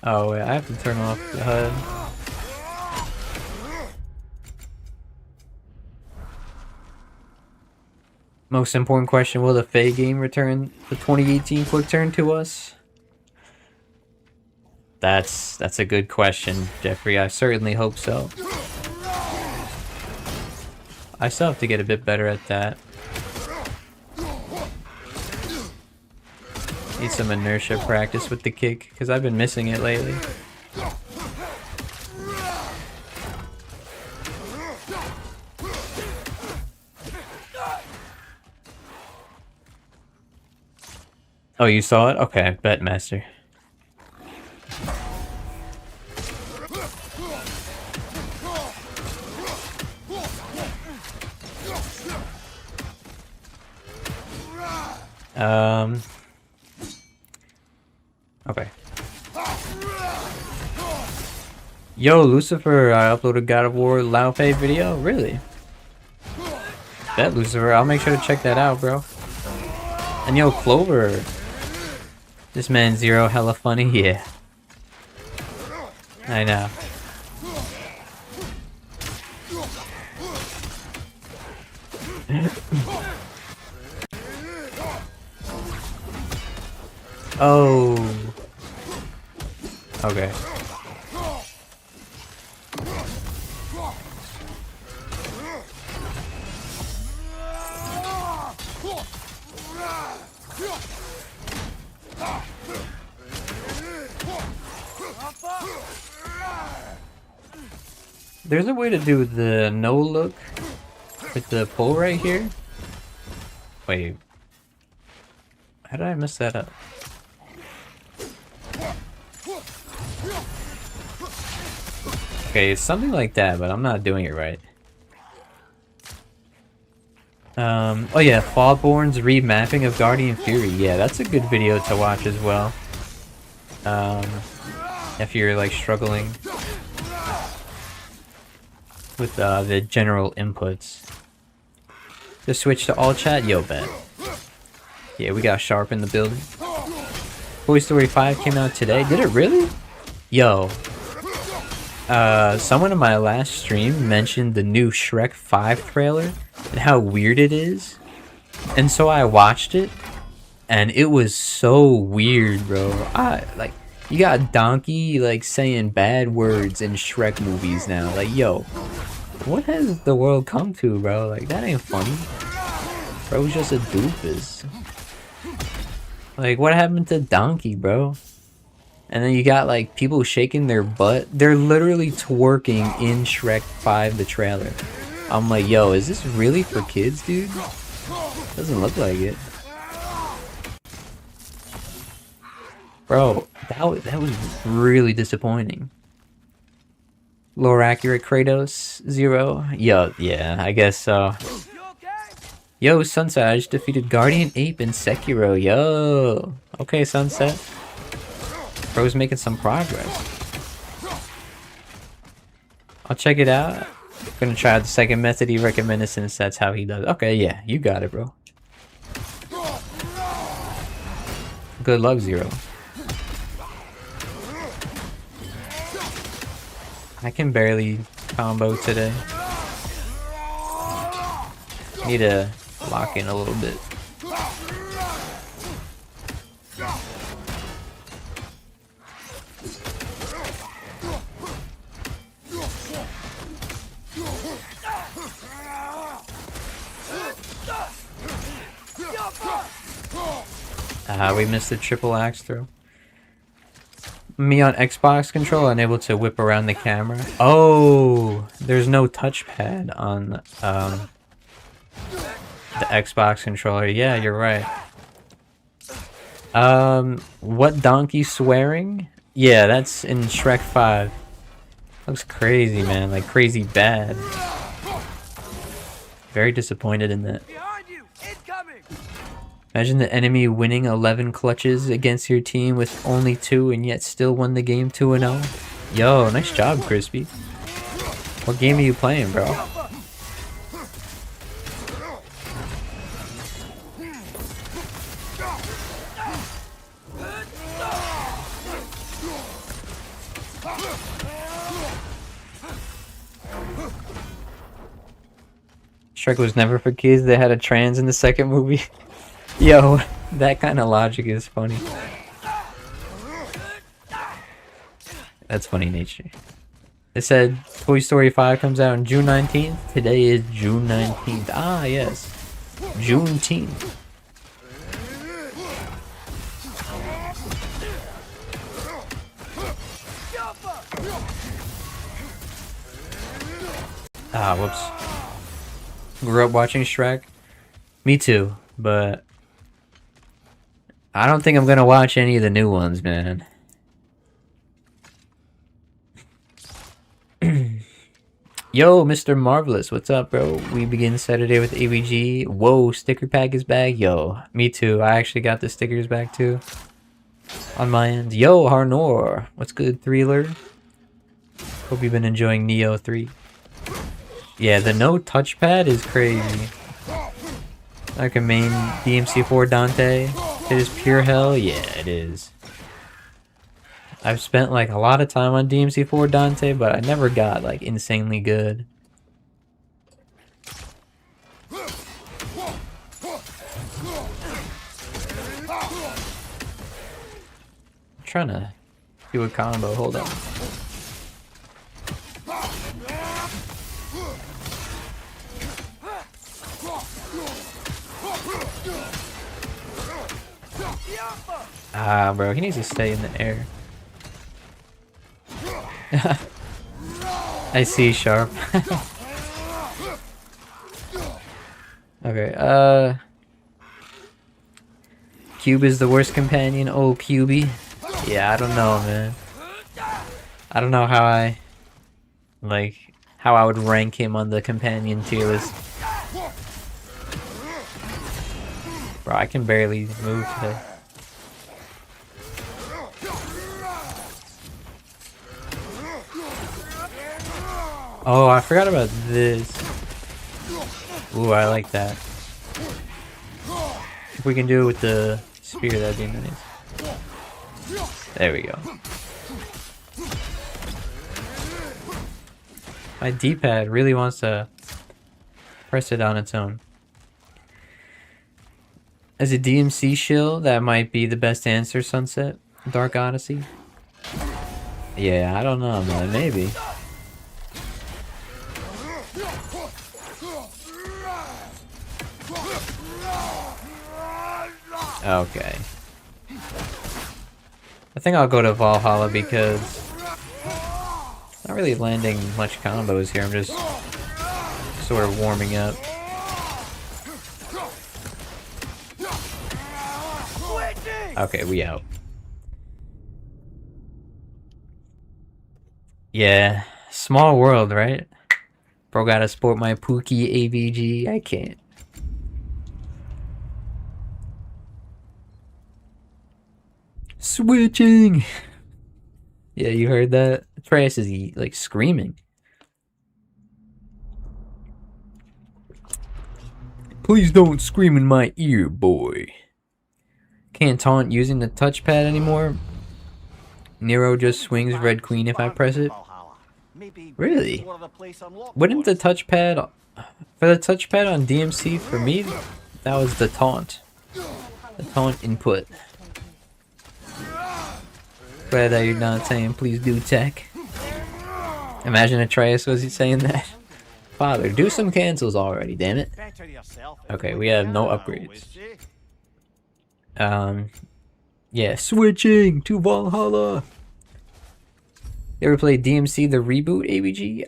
Oh wait, I have to turn off the HUD. Most important question, will the Faye game return the 2018 quick turn to us? That's a good question, Jeffrey. I certainly hope so. I still have to get a bit better at that. Need some inertia practice with the kick, because I've been missing it lately. Oh, you saw it? Okay, bet, Master. Okay. Yo, Lucifer, I uploaded God of War Lao Fei video? Really? Bet, Lucifer, I'll make sure to check that out, bro. And yo, Clover. This man Zero hella funny, yeah. I know. Oh. Okay. There's a way to do the no look with the pull right here. Wait. How did I mess that up? Okay, it's something like that, but I'm not doing it right. Oh yeah, Fallborn's remapping of Guardian Fury. Yeah, that's a good video to watch as well. If you're like struggling with the general inputs. Just switch to all chat? Yo, bet. Yeah, we got Sharp in the building. Toy Story 5 came out today. Did it really? Yo. Someone in my last stream mentioned the new Shrek 5 trailer and how weird it is. And so I watched it. And it was so weird, bro. Like, you got Donkey, like, saying bad words in Shrek movies now. Like, yo, what has the world come to, bro? Like, that ain't funny. Bro's just a doofus. Like, what happened to Donkey, bro? And then you got, like, people shaking their butt. They're literally twerking in Shrek 5, the trailer. I'm like, yo, is this really for kids, dude? Doesn't look like it. Bro, that was really disappointing. Lore accurate Kratos 0. Yo, yeah, I guess so. Yo, Sunset, I just defeated Guardian Ape in Sekiro. Yo. Okay, Sunset. Bro's making some progress. I'll check it out. Gonna try the second method he recommended since that's how he does it. Okay, yeah, you got it, bro. Good luck, Zero. I can barely combo today. Need to lock in a little bit. We missed the triple axe throw. Me on Xbox control, unable to whip around the camera. Oh, there's no touchpad on the Xbox controller. Yeah, you're right. What donkey swearing? Yeah, that's in Shrek 5. Looks crazy, man. Like crazy bad. Very disappointed in that. Imagine the enemy winning 11 clutches against your team with only 2 and yet still won the game 2-0. Yo, nice job, Crispy. What game are you playing, bro? Shrek was never for kids. They had a trans in the second movie. Yo, that kind of logic is funny. That's funny nature. It said Toy Story 5 comes out on June 19th. Today is June 19th. Ah, yes. Juneteenth. Ah, whoops. Grew up watching Shrek. Me too, but I don't think I'm gonna watch any of the new ones, man. Yo, Mr. Marvelous, what's up, bro? We begin Saturday with AVG. Whoa, sticker pack is back. Yo, me too. I actually got the stickers back too. On my end. Yo, Harnor. What's good, Threeler? Hope you've been enjoying Neo 3. Yeah, the no touchpad is crazy. Like a main DMC4 Dante. It is pure hell? Yeah, it is. I've spent like a lot of time on DMC4 Dante, but I never got like insanely good. I'm trying to do a combo, hold on. Ah, bro, he needs to stay in the air. I see, Sharp. Okay, Cube is the worst companion. Oh, Cubey. Yeah, I don't know, man. I don't know how I would rank him on the companion tier list. Bro, I can barely move today. Oh, I forgot about this. Ooh, I like that. If we can do it with the spear, that'd be nice. There we go. My D-pad really wants to press it on its own. As a DMC shill, that might be the best answer, Sunset. Dark Odyssey. Yeah, I don't know, man. Maybe. Okay. I think I'll go to Valhalla because I'm not really landing much combos here. I'm just sort of warming up. Okay, we out. Yeah, small world, right? Bro gotta sport my Pookie AVG. I can't. Switching! Yeah, you heard that? Atreus is like screaming. Please don't scream in my ear, boy. Can't taunt using the touchpad anymore. Nero just swings Red Queen if I press it. Really? Wouldn't the touchpad... For the touchpad on DMC, for me, that was the taunt. The taunt input. Glad that you're not saying please do tech. Imagine Atreus was he saying that. Father, do some cancels already, damn it. Okay, we have no upgrades. Yeah, switching to Valhalla. You ever played DMC the reboot ABG?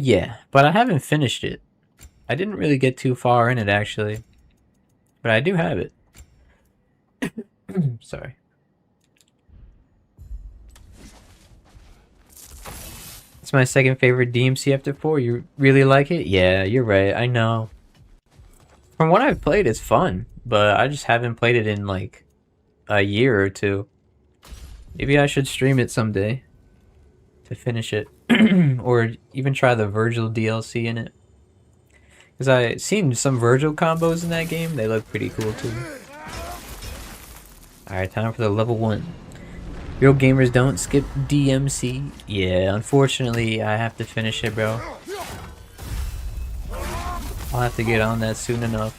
Yeah, but I haven't finished it. I didn't really get too far in it actually, but I do have it. Sorry. It's my second favorite DMC after 4. You really like it? Yeah, you're right. I know. From what I've played, it's fun, but I just haven't played it in like a year or two. Maybe I should stream it someday to finish it, or even try the Virgil DLC in it. Because I seen some Virgil combos in that game. They look pretty cool too. Alright, time for the level 1. Real gamers don't skip DMC. Yeah, unfortunately, I have to finish it, bro. I'll have to get on that soon enough.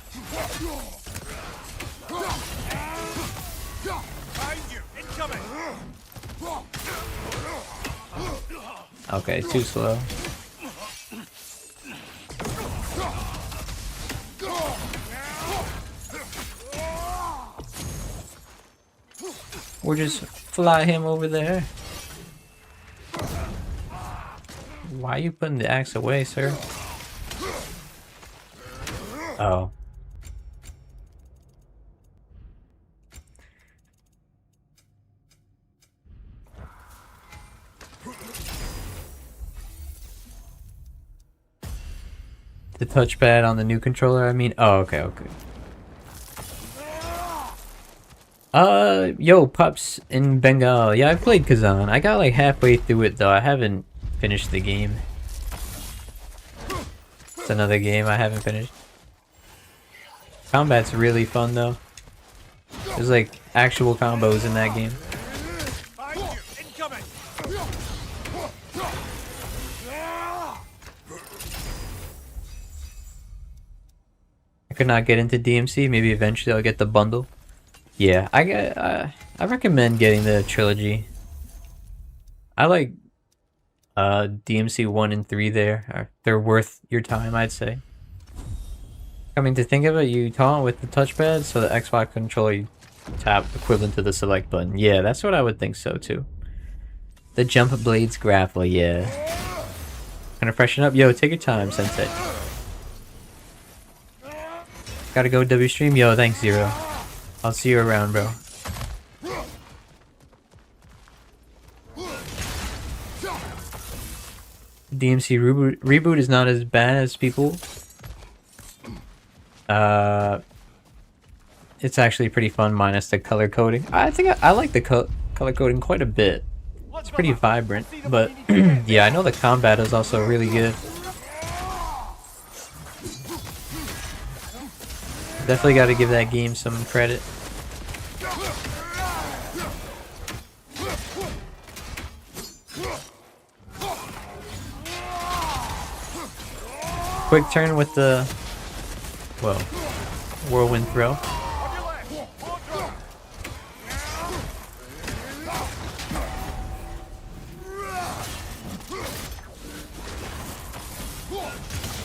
Okay, too slow. We'll just fly him over there. Why are you putting the axe away, sir? Oh. The touchpad on the new controller, I mean. Oh, okay, okay. Yo, Pups in Bengal. Yeah, I played Kazan. I got like halfway through it though. I haven't finished the game. It's another game I haven't finished. Combat's really fun though. There's like actual combos in that game. I could not get into DMC. Maybe eventually I'll get the bundle. Yeah, I recommend getting the trilogy. I like DMC 1 and 3 there. They're worth your time, I'd say. Coming to think of it, you taunt with the touchpad, so the Xbox controller you tap equivalent to the select button. Yeah, that's what I would think so too. The jump blades grapple, yeah. Gonna freshen up? Yo, take your time, Sensei. Gotta go W stream? Yo, thanks, Zero. I'll see you around, bro. DMC reboot is not as bad as people. It's actually pretty fun minus the color coding. I think I like the color coding quite a bit. It's pretty vibrant, but yeah, I know the combat is also really good. Definitely got to give that game some credit. Quick turn with the, well, whirlwind throw.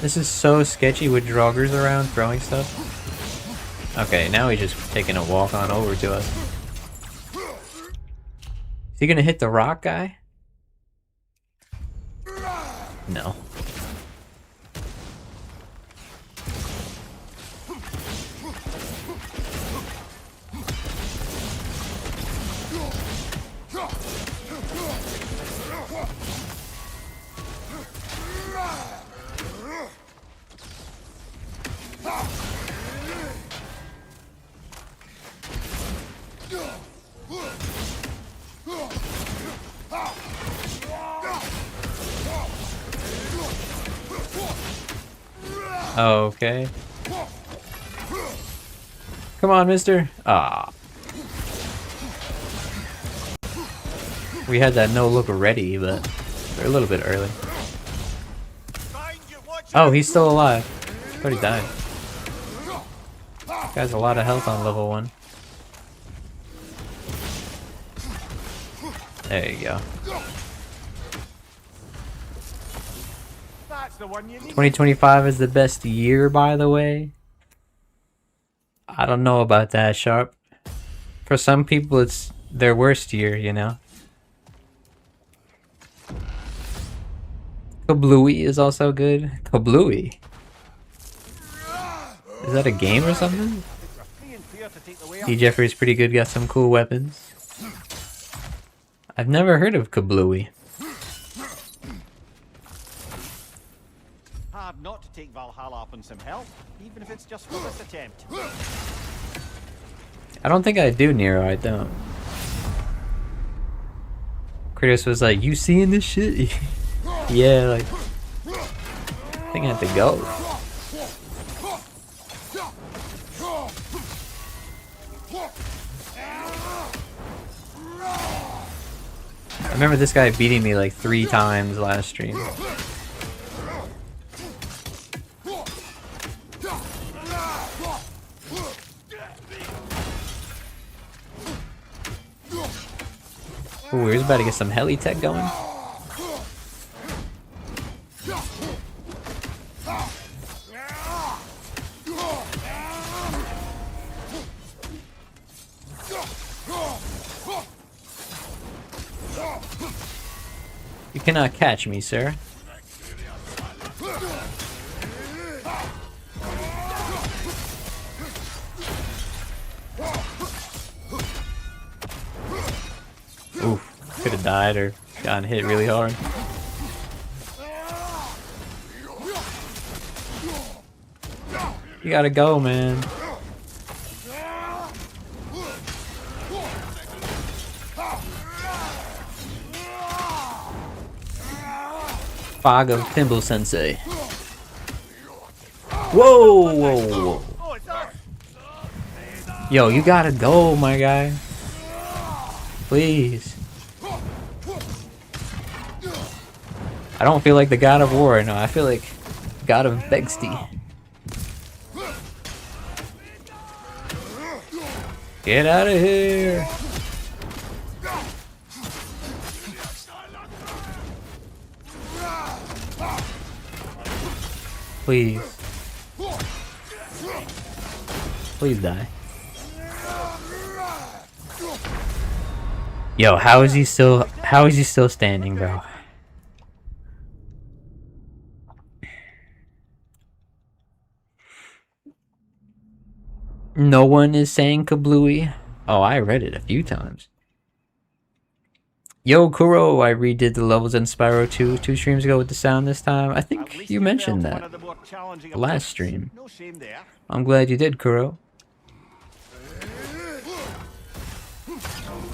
This is so sketchy with Draugrs around throwing stuff. Okay, now he's just taking a walk on over to us. Is he gonna hit the rock guy? No. Okay. Come on, mister. Ah. We had that no look ready, but we're a little bit early. Oh, he's still alive. I thought he died. This guy's a lot of health on level 1. There you go. 2025 is the best year, by the way. I don't know about that, Sharp. For some people, it's their worst year, you know? Kablooey is also good. Kablooey? Is that a game or something? D. Jeffrey's pretty good, got some cool weapons. I've never heard of Kablooey.
Hard not to take Valhalla up on some help, even if it's just for this attempt.
I don't think I do, Nero, I don't. Kratos was like, you seeing this shit? Yeah, like, I think I have to go. I remember this guy beating me like 3 times last stream. Ooh, we're about to get some heli tech going. You cannot catch me, sir. Oof, could have died or gotten hit really hard. You gotta go, man. Fog of Timble Sensei. Whoa, whoa, whoa. Yo, you gotta go, my guy. Please. I don't feel like the God of War, no, I feel like God of Begsty. Get out of here! Please. Please die. Yo, how is he still standing, bro? No one is saying Kablooey. Oh, I read it a few times. Yo, Kuro, I redid the levels in Spyro 2 streams ago with the sound this time. I think you mentioned that last stream. I'm glad you did, Kuro.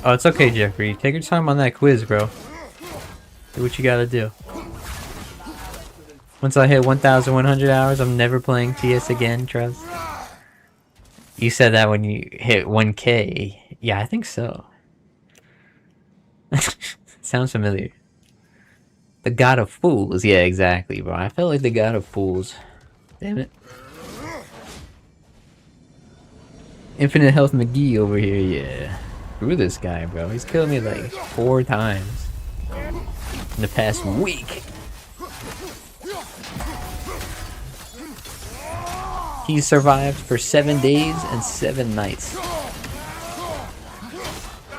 Oh, it's okay, Jeffrey. Take your time on that quiz, bro. Do what you gotta do. Once I hit 1,100 hours, I'm never playing TS again, trust. You said that when you hit 1K. Yeah, I think so. Sounds familiar. The God of Fools. Yeah, exactly, bro. I felt like the God of Fools. Damn it. Infinite Health McGee over here, yeah. Screw this guy, bro. He's killed me like 4 times in the past week. He survived for 7 days and 7 nights.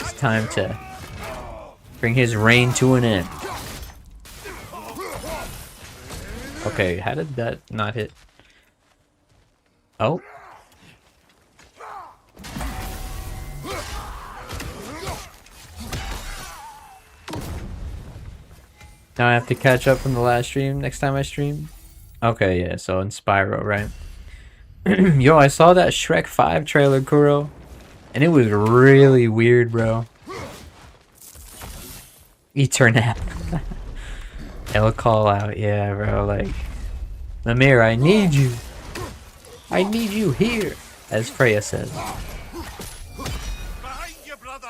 It's time to bring his reign to an end. Okay, how did that not hit? Oh. Now I have to catch up from the last stream next time I stream? Okay, yeah, so in Spyro, right? Yo, I saw that Shrek 5 trailer, Kuro, and it was really weird, bro. Eternap. It'll call out, yeah, bro, like... Mimir, I need you! I need you here! As Freya says.
Behind you, brother!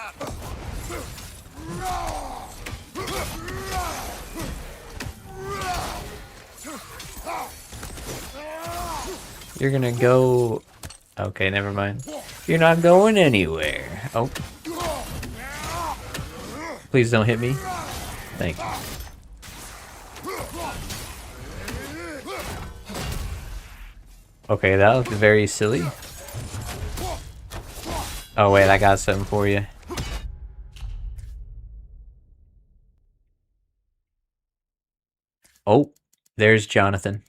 You're gonna go... Okay, never mind. You're not going anywhere. Oh. Please don't hit me. Thank you. Okay, that was very silly. Oh wait, I got something for you. Oh, there's Jonathan.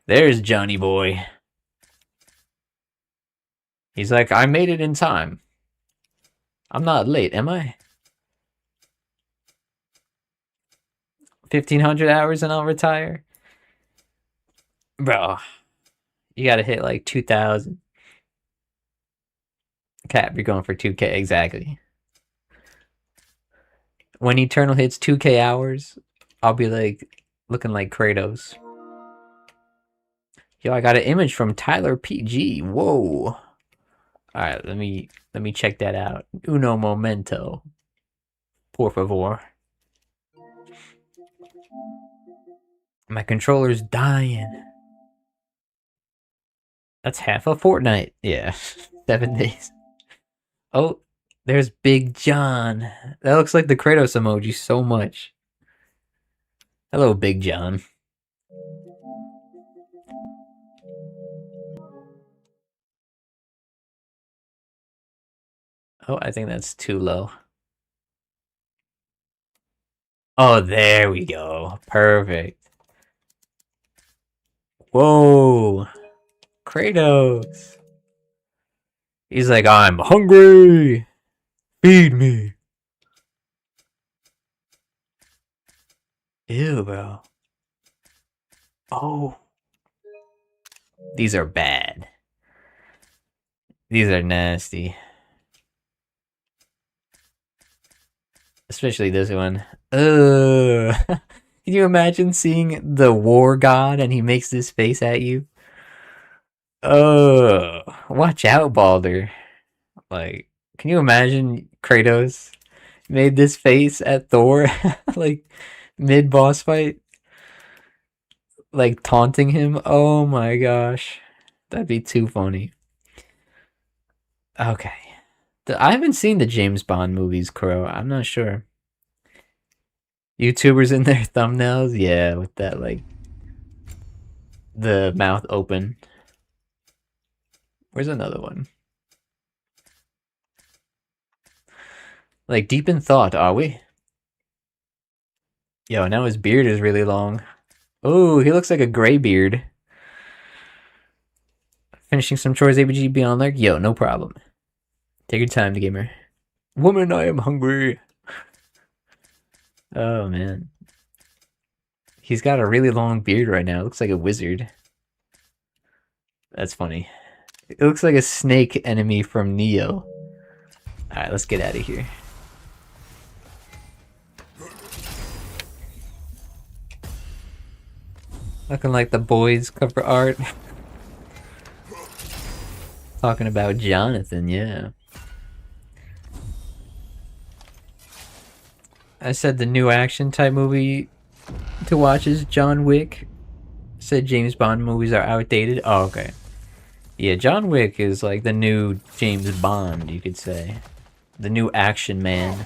There's Johnny boy. He's like, I made it in time. I'm not late, am I? 1,500 hours and I'll retire? Bro, you gotta hit like 2,000. Cap, you're going for 2K, exactly. When Eternal hits 2K hours, I'll be like, looking like Kratos. Yo, I got an image from Tyler PG. Whoa. Alright, let me check that out. Uno momento. Por favor. My controller's dying. That's half a fortnight. Yeah. 7 days. Oh, there's Big John. That looks like the Kratos emoji so much. Hello, Big John. Oh, I think that's too low. Oh, there we go. Perfect. Whoa. Kratos. He's like, I'm hungry. Feed me. Ew, bro. Oh. These are bad. These are nasty. Especially this one. Ugh. Can you imagine seeing the war god and he makes this face at you? Oh, watch out, Baldur. Like, can you imagine Kratos made this face at Thor, like, mid-boss fight? Like, taunting him? Oh my gosh. That'd be too funny. Okay. I haven't seen the James Bond movies, Crow. I'm not sure. YouTubers in their thumbnails? Yeah, with that, like, the mouth open. Where's another one? Like, deep in thought, are we? Yo, now his beard is really long. Oh, he looks like a gray beard. Finishing some chores, ABG, be on there? Yo, no problem. Take your time, gamer. Woman, I am hungry. Oh, man. He's got a really long beard right now. It looks like a wizard. That's funny. It looks like a snake enemy from Neo. Alright, let's get out of here. Looking like the boys cover art. Talking about Jonathan, yeah. I said the new action type movie to watch is John Wick. Said James Bond movies are outdated. Oh, okay. Yeah, John Wick is like the new James Bond, you could say. The new action man.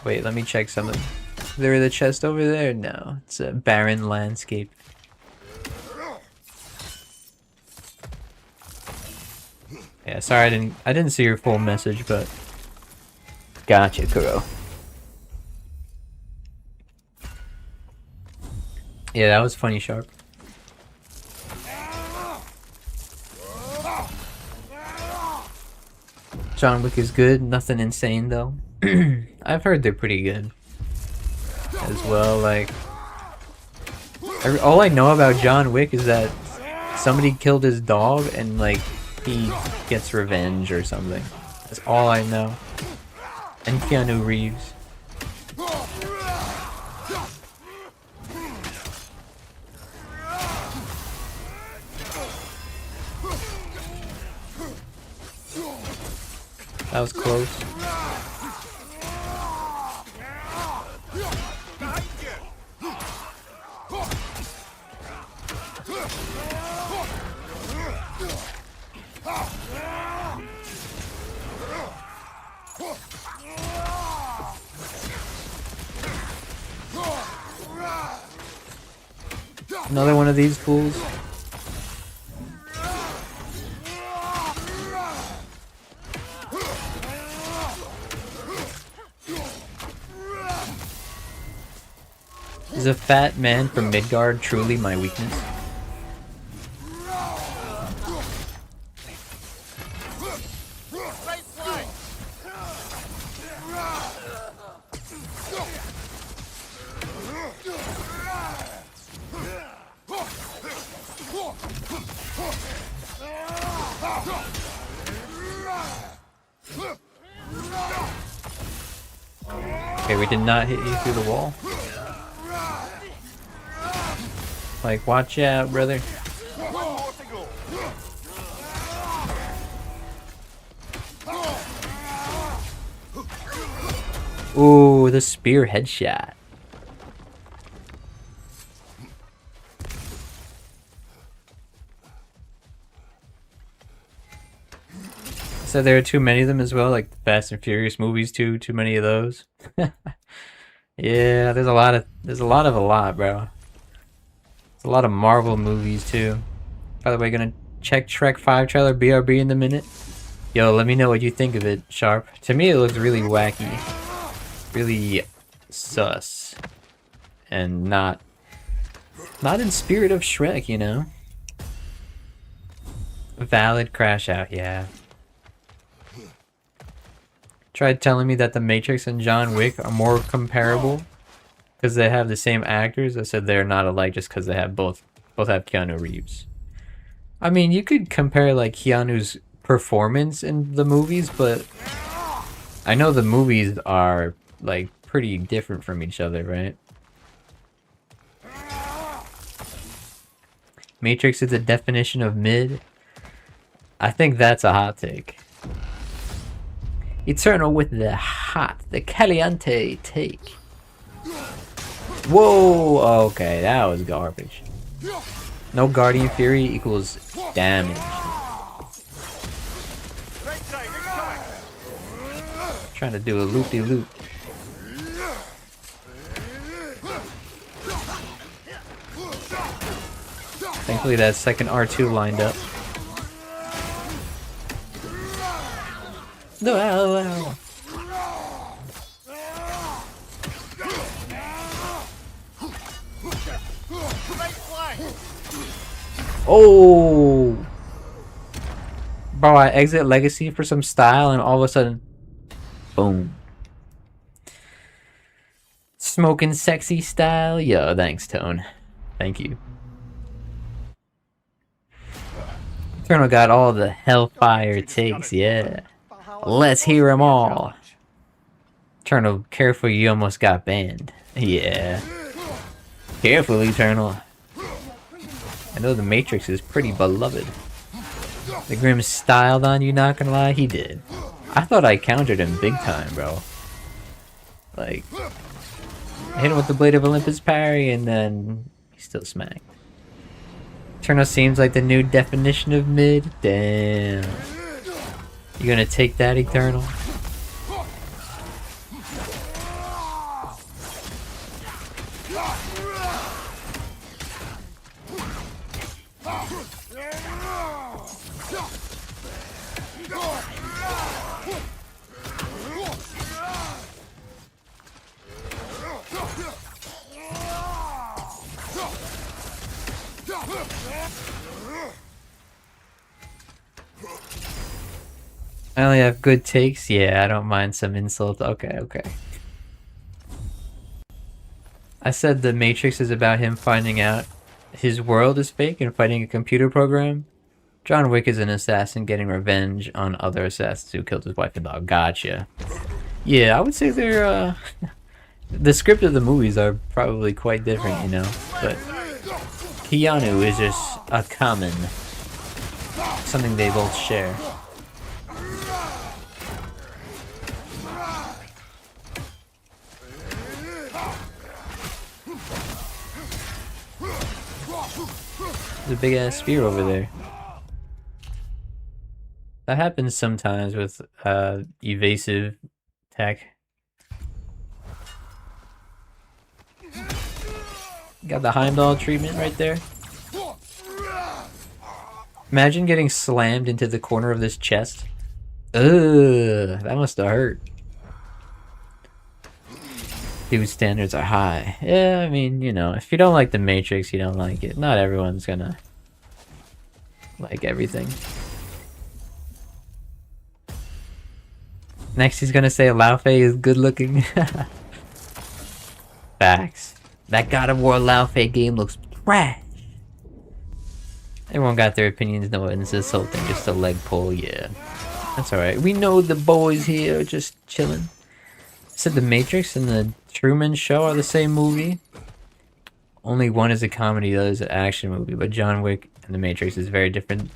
Wait, let me check something. Is there the chest over there? No, it's a barren landscape. Yeah, sorry I didn't see your full message, but gotcha, Kuro. Yeah, that was funny, Sharp. John Wick is good, nothing insane though. I've heard they're pretty good as well. Like, all I know about John Wick is that somebody killed his dog and like he gets revenge or something. That's all I know. And Keanu Reeves. That was close. Another one of these fools. Is a fat man from Midgard truly my weakness? Okay, we did not hit you through the wall. Like, watch out, brother. Ooh, the spear headshot. So there are too many of them as well, like the Fast and Furious movies too many of those. Yeah, there's a lot, bro. There's a lot of Marvel movies too. By the way, gonna check Shrek 5 trailer BRB in a minute. Yo, let me know what you think of it, Sharp. To me, it looks really wacky. Really sus. And not in spirit of Shrek, you know? Valid crash out, yeah. Tried telling me that The Matrix and John Wick are more comparable because they have the same actors. I said they're not alike just because they have both have Keanu Reeves. I mean, you could compare like Keanu's performance in the movies, but I know the movies are like pretty different from each other, right? Matrix is the definition of mid. I think that's a hot take. Eternal with the caliente take. Whoa, okay, that was garbage. No Guardian Fury equals damage. Trying to do a loop-de-loop. Thankfully that second R2 lined up. No, ow. Oh, bro! I exit Legacy for some style, and all of a sudden, boom! Smoking sexy style, yo. Thanks, Tone. Thank you. Eternal got all the hellfire takes, yeah. Let's hear them all. Eternal, careful, you almost got banned. Yeah. Careful, Eternal. I know the Matrix is pretty beloved. The Grimm styled on you, not gonna lie, he did. I thought I countered him big time, bro. Like, I hit him with the Blade of Olympus parry, and then he still smacked. Eternal seems like the new definition of mid. Damn. You gonna take that, Eternal? I only have good takes? Yeah, I don't mind some insults. Okay, okay. I said the Matrix is about him finding out his world is fake and fighting a computer program. John Wick is an assassin getting revenge on other assassins who killed his wife and dog. Gotcha. Yeah, I would say they're, the script of the movies are probably quite different, you know? But Keanu is just a common, something they both share. There's a big ass spear over there. That happens sometimes with evasive tech. Got the Heimdall treatment right there. Imagine getting slammed into the corner of this chest. Ugh, that must have hurt. Dude, standards are high. Yeah, I mean, you know, if you don't like the Matrix, you don't like it. Not everyone's gonna like everything. Next, he's gonna say Lao Fei is good looking. Facts. That God of War Lao Fei game looks trash. Everyone got their opinions. No one's insulting, just a leg pull. Yeah, that's alright. We know the boys here are just chilling. Said the Matrix and the Truman Show are the same movie. Only one is a comedy, the other is an action movie. But John Wick and the Matrix is very different.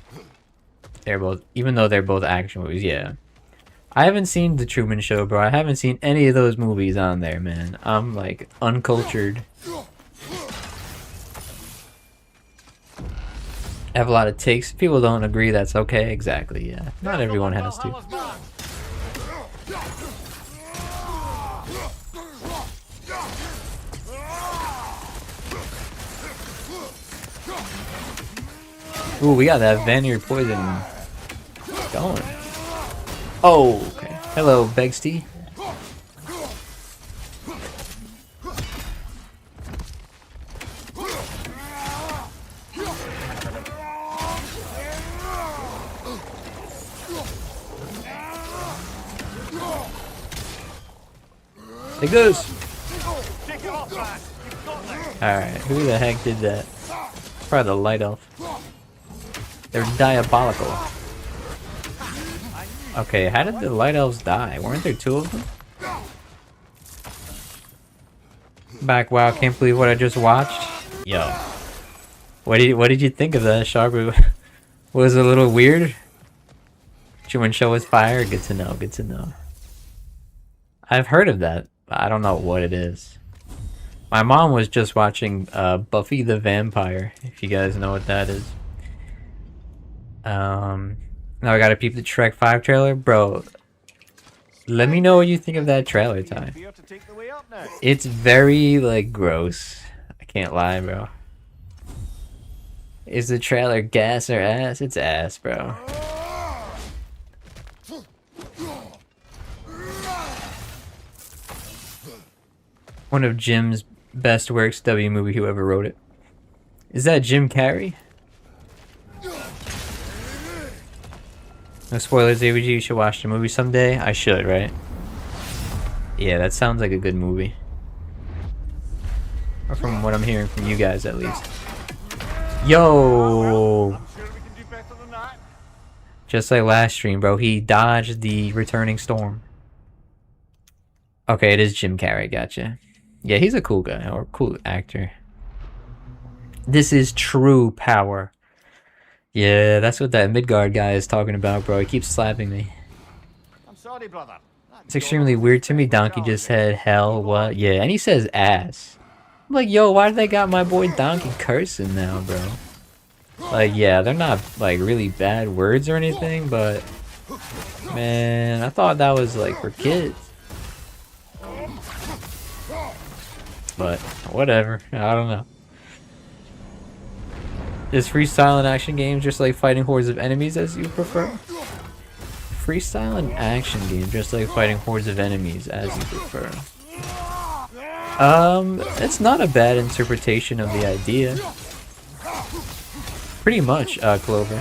They're both, even though they're both action movies, yeah. I haven't seen the Truman Show, bro. I haven't seen any of those movies on there, man. I'm like uncultured. I have a lot of takes. If people don't agree, that's okay. Exactly, yeah. Not everyone has to. Ooh, we got that Vanir poison going. Oh, okay. Hello, Begsty. It goes. Alright, who the heck did that? Probably the light elf. They're diabolical. Okay, how did the light elves die? Weren't there two of them? Back, wow, can't believe what I just watched. Yo. What did you think of that, Sharpu? Was it a little weird? Truman Show was fire? Good to know, good to know. I've heard of that, but I don't know what it is. My mom was just watching Buffy the Vampire, if you guys know what that is. Now I gotta peep the Shrek 5 trailer. Bro, let me know what you think of that trailer, Ty. It's very, like, gross. I can't lie, bro. Is the trailer gas or ass? It's ass, bro. One of Jim's best works, W movie, whoever wrote it. Is that Jim Carrey? No spoilers, AVG. You should watch the movie someday. I should, right? Yeah, that sounds like a good movie. Or from what I'm hearing from you guys, at least. Yo! Just like last stream, bro. He dodged the returning storm. Okay, it is Jim Carrey. Gotcha. Yeah, he's a cool guy or cool actor. This is true power. Yeah, that's what that Midgard guy is talking about, bro. He keeps slapping me.
I'm sorry, brother.
It's extremely weird to me. Donkey just said hell, what? Yeah, and he says ass. I'm like, yo, why they got my boy Donkey cursing now, bro? Like, yeah, they're not, like, really bad words or anything, but... Man, I thought that was, like, for kids. But, whatever. I don't know. Is freestyle and action games just like fighting hordes of enemies as you prefer? Freestyle and action game just like fighting hordes of enemies as you prefer. It's not a bad interpretation of the idea. Pretty much, Clover.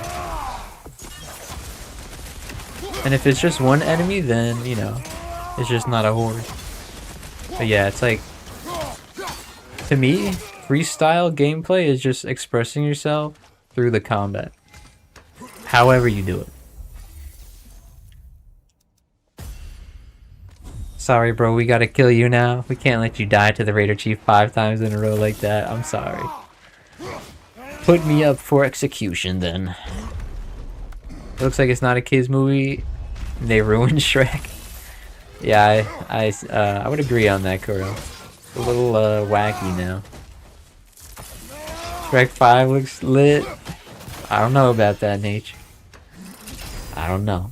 And if it's just one enemy, then, you know, it's just not a horde. But yeah, it's like, to me, freestyle gameplay is just expressing yourself through the combat. However you do it. Sorry, bro, we gotta kill you now. We can't let you die to the Raider Chief 5 times in a row like that. I'm sorry. Put me up for execution, then. It looks like it's not a kids movie. They ruined Shrek. Yeah, I would agree on that, Kuro. A little wacky now. Shrek 5 looks lit. I don't know about that, Nate. I don't know.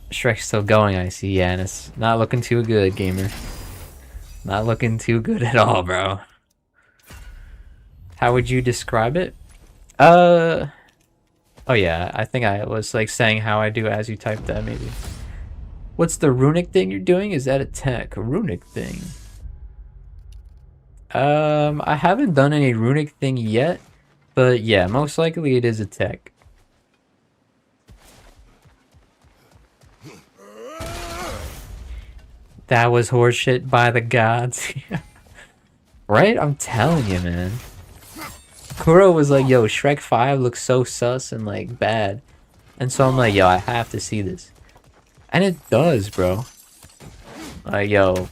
Shrek's still going, I see. Yeah, and it's not looking too good, gamer. Not looking too good at all, bro. How would you describe it? Oh yeah, I think I was like saying how I do as you type that, maybe. What's the runic thing you're doing? Is that a tech? A runic thing? I haven't done any runic thing yet, but yeah, most likely it is a tech. That was horseshit by the gods. Right? I'm telling you, man. Kuro was like, yo, Shrek 5 looks so sus and like bad. And so I'm like, yo, I have to see this. And it does, bro. Like, yo,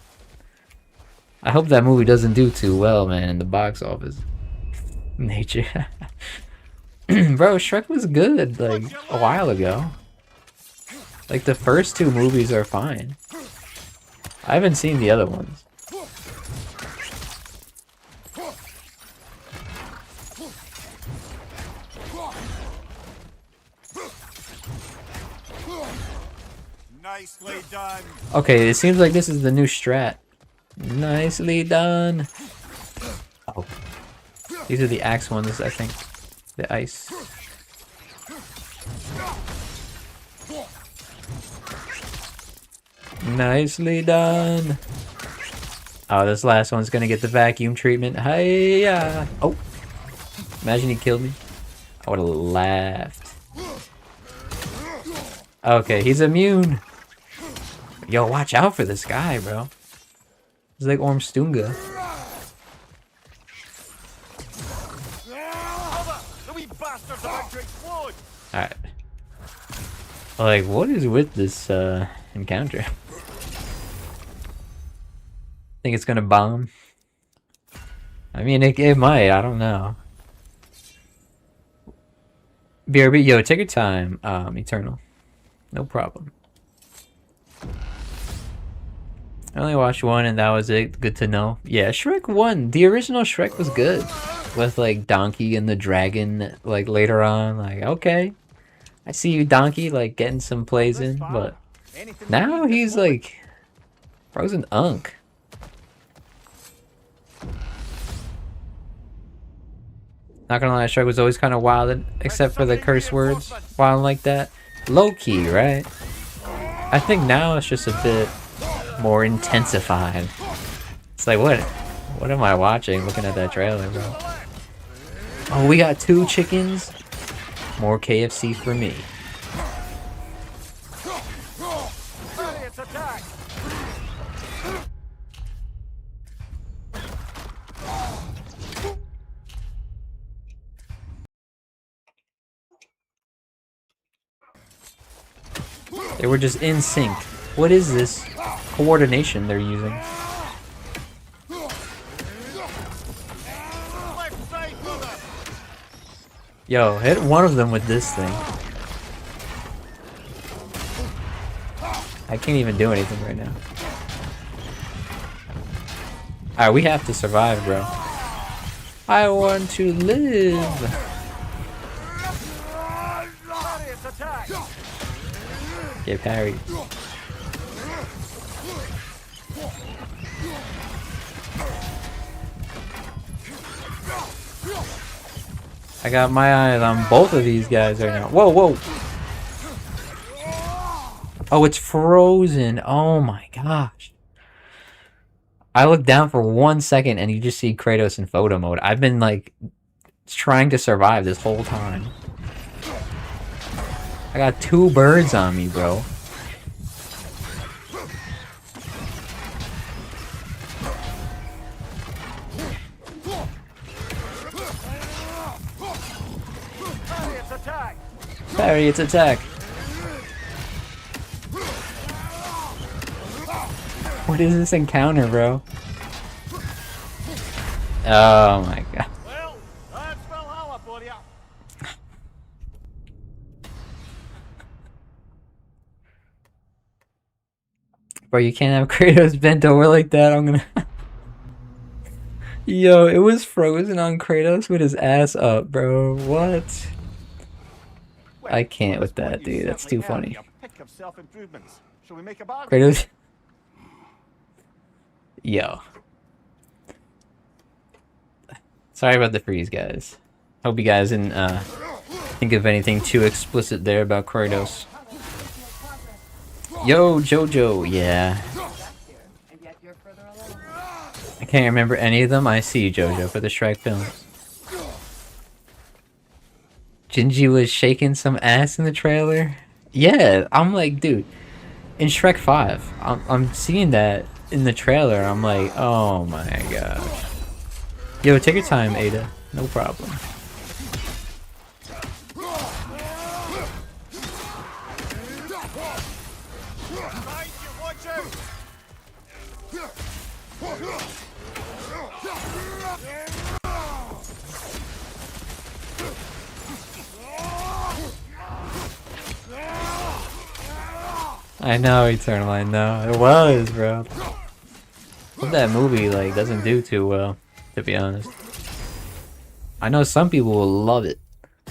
I hope that movie doesn't do too well, man, in the box office. Nature. Bro, Shrek was good, like, a while ago. Like, the first two movies are fine. I haven't seen the other ones.
Nicely done.
Okay, it seems like this is the new strat. Nicely done. Oh. These are the axe ones, I think. The ice. Nicely done. Oh, this last one's gonna get the vacuum treatment. Hiya! Oh. Imagine he killed me. I would've laughed. Okay, he's immune. Yo, watch out for this guy, bro. He's like Ormstunga. Alright. Like, what is with this encounter? Think it's gonna bomb? I mean, it might, I don't know. BRB, yo, take your time, Eternal. No problem. I only watched one and that was it. Good to know. Yeah, Shrek 1. The original Shrek was good. With like Donkey and the dragon like later on. Like, okay. I see you, Donkey, like getting some plays in, but now he's like frozen unk. Not gonna lie, Shrek was always kind of wild, except for the curse words. Wild like that. Low key, right? I think now it's just a bit more intensified. It's like, what am I watching looking at that trailer, bro? Oh, we got 2 chickens. More KFC for me. They were just in sync. What is this coordination they're using? Yo, hit one of them with this thing. I can't even do anything right now. Alright, we have to survive, bro. I want to live. Get parried. I got my eyes on both of these guys right now. Whoa, whoa. Oh, it's frozen. Oh my gosh. I looked down for 1 second and you just see Kratos in photo mode. I've been like trying to survive this whole time. I got 2 birds on me, bro. Parry its attack. What is this encounter, bro? Oh my god.
Well, that's Valhalla for ya.
Bro, you can't have Kratos bent over like that. I'm gonna... Yo, it was frozen on Kratos with his ass up, bro. What? I can't with that, dude. That's too funny.
Shall we make a bargain?
Kratos... Yo. Sorry about the freeze, guys. Hope you guys didn't think of anything too explicit there about Kratos. Yo, Jojo, yeah. I can't remember any of them. I see you, Jojo, for the Shrek films. Gingy was shaking some ass in the trailer. Yeah, I'm like, dude, in Shrek 5, I'm seeing that in the trailer. I'm like, oh my gosh. Yo, take your time, Ada. No problem. I know, Eternal, I know. It was, bro. But that movie, like, doesn't do too well, to be honest. I know some people will love it.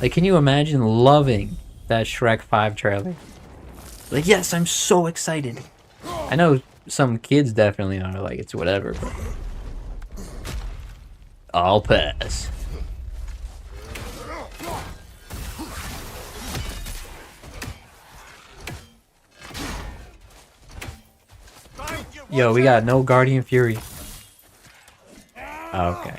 Like, can you imagine loving that Shrek 5 trailer? Like, yes, I'm so excited. I know some kids definitely are like, it's whatever, but... I'll pass. Yo, we got no Guardian Fury. Okay.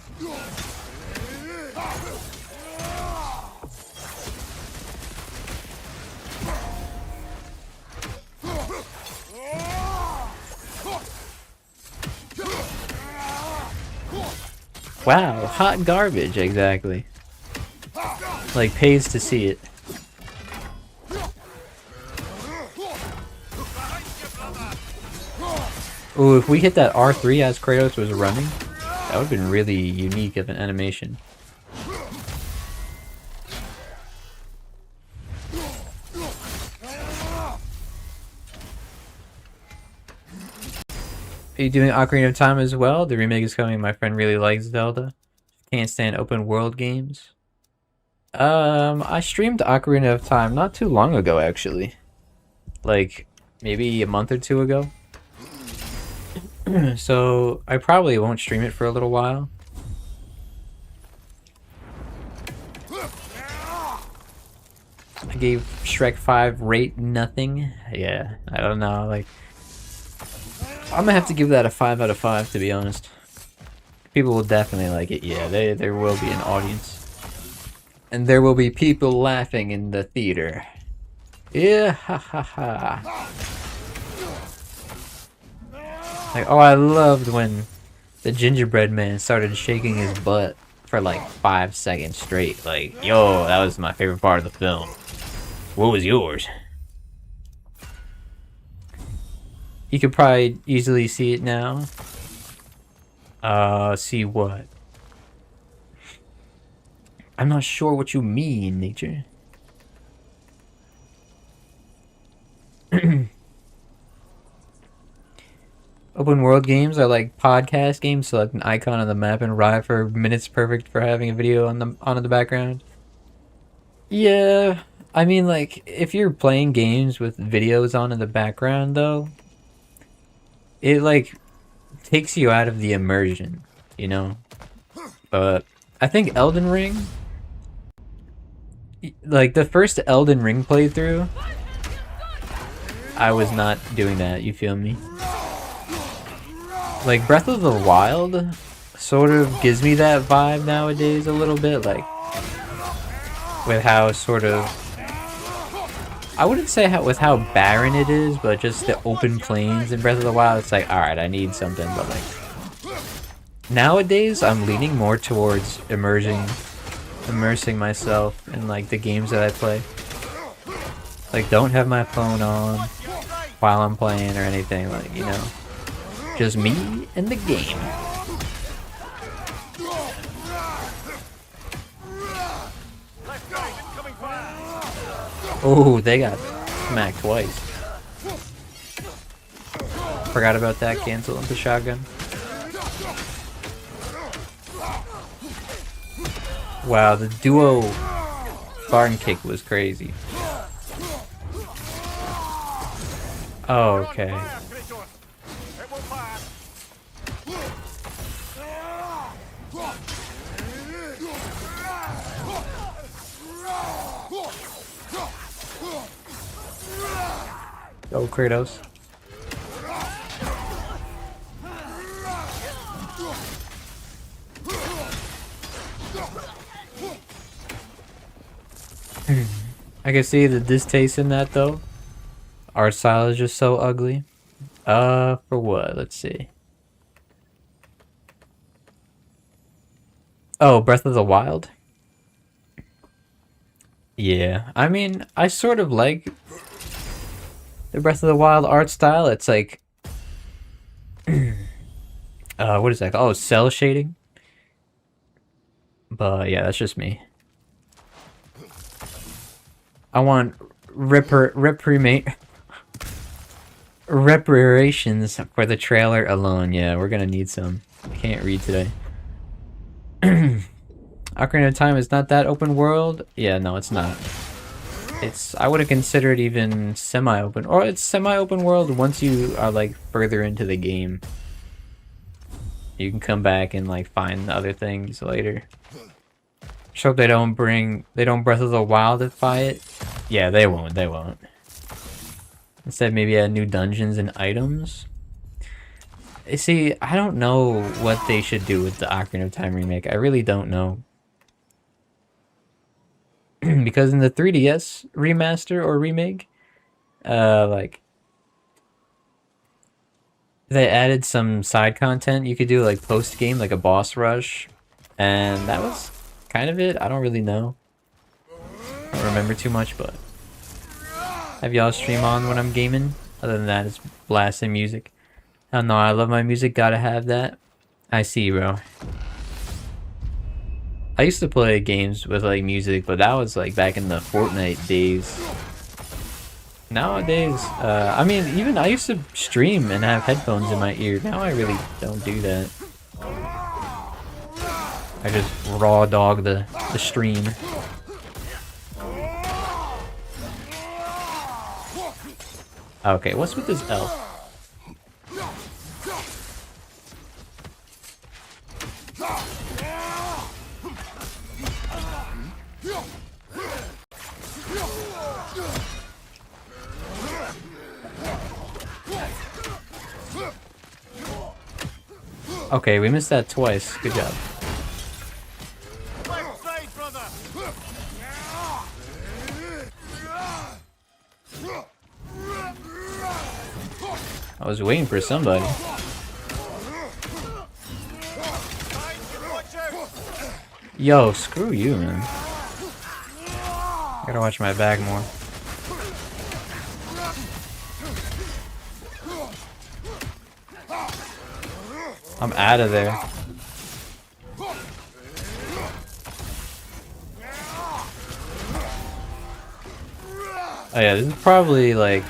Wow, hot garbage, exactly. Like, pays to see it. Ooh, if we hit that R3 as Kratos was running, that would have been really unique of an animation. Are you doing Ocarina of Time as well? The remake is coming. My friend really likes Zelda. Can't stand open world games. I streamed Ocarina of Time not too long ago, actually. Like, maybe a month or two ago. So, I probably won't stream it for a little while. I gave Shrek 5 rate nothing. Yeah, I don't know, like... I'm gonna have to give that a 5 out of 5, to be honest. People will definitely like it, yeah, there will be an audience. And there will be people laughing in the theater. Yeah, ha ha ha. Like, oh, I loved when the gingerbread man started shaking his butt for like 5 seconds straight. Like, yo, that was my favorite part of the film. What was yours? You could probably easily see it now. See what? I'm not sure what you mean, nature. Open world games are like podcast games. Select an icon on the map and ride for minutes, perfect for having a video on the background. Yeah, I mean, like, if you're playing games with videos on in the background, though, it, like, takes you out of the immersion, you know? But I think Elden Ring, like, the first Elden Ring playthrough, I was not doing that, you feel me? Like, Breath of the Wild sort of gives me that vibe nowadays a little bit, like, with how sort of, I wouldn't say with how barren it is, but just the open plains in Breath of the Wild, it's like, alright, I need something, but like, nowadays, I'm leaning more towards immersing myself in, like, the games that I play. Like, don't have my phone on while I'm playing or anything, like, you know. Just me and the game. Oh, they got smacked twice. Forgot about that. Cancel with the shotgun. Wow, the duo barn kick was crazy. Oh, okay. Go, Kratos. I can see the distaste in that, though. Art style is just so ugly. For what? Let's see. Oh, Breath of the Wild? Yeah, I mean, I sort of like the Breath of the Wild art style. It's like, what is that? Oh, cell shading. But yeah, that's just me. I want reparations for the trailer alone. Yeah, we're gonna need some. I can't read today. Ocarina of Time is not that open world. Yeah, no, it's not. It's, I would have considered even semi-open, or it's semi-open world once you are like further into the game. You can come back and like find other things later. Just hope they don't Breath of the Wildify it. Yeah, they won't. Instead, maybe add new dungeons and items. You see, I don't know what they should do with the Ocarina of Time remake. I really don't know. Because in the 3DS remaster or remake, like, they added some side content you could do, like post-game, like a boss rush, and that was kind of it. I don't really know. I don't remember too much, but have y'all stream on when I'm gaming? Other than that, it's blasting music. I don't know, I love my music, gotta have that. I see, bro. I used to play games with like music, but that was like back in the Fortnite days. Nowadays, I mean, even I used to stream and have headphones in my ear. Now I really don't do that. I just raw dog the stream. Okay, what's with this elf? Okay, we missed that twice. Good job. I was waiting for somebody. Yo, screw you, man. Gotta watch my back more. I'm out of there. Oh yeah, this is probably like...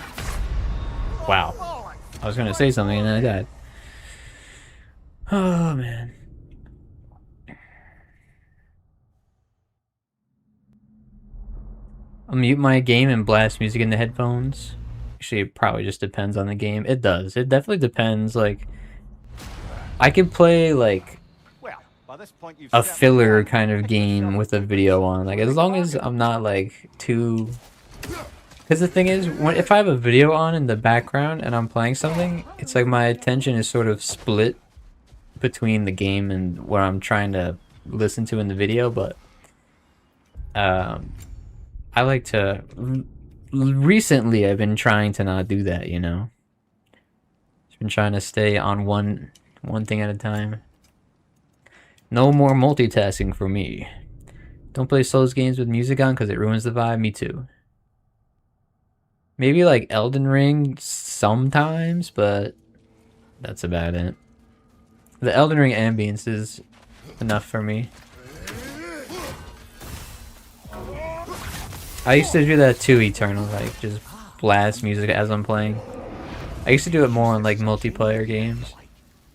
Wow. I was gonna say something and then I died. Oh man. I'll mute my game and blast music in the headphones. Actually, it probably just depends on the game. It does. It definitely depends. Like, I can play like a filler kind of game with a video on. Like, as long as I'm not like too... Because the thing is, if I have a video on in the background and I'm playing something, it's like my attention is sort of split between the game and what I'm trying to listen to in the video. But I like to... Recently, I've been trying to not do that, you know? I've been trying to stay on one thing at a time. No more multitasking for me. Don't play Souls games with music on because it ruins the vibe. Me too. Maybe like Elden Ring sometimes, but that's about it. The Elden Ring ambience is enough for me. I used to do that too, Eternal, like just blast music as I'm playing. I used to do it more on like multiplayer games.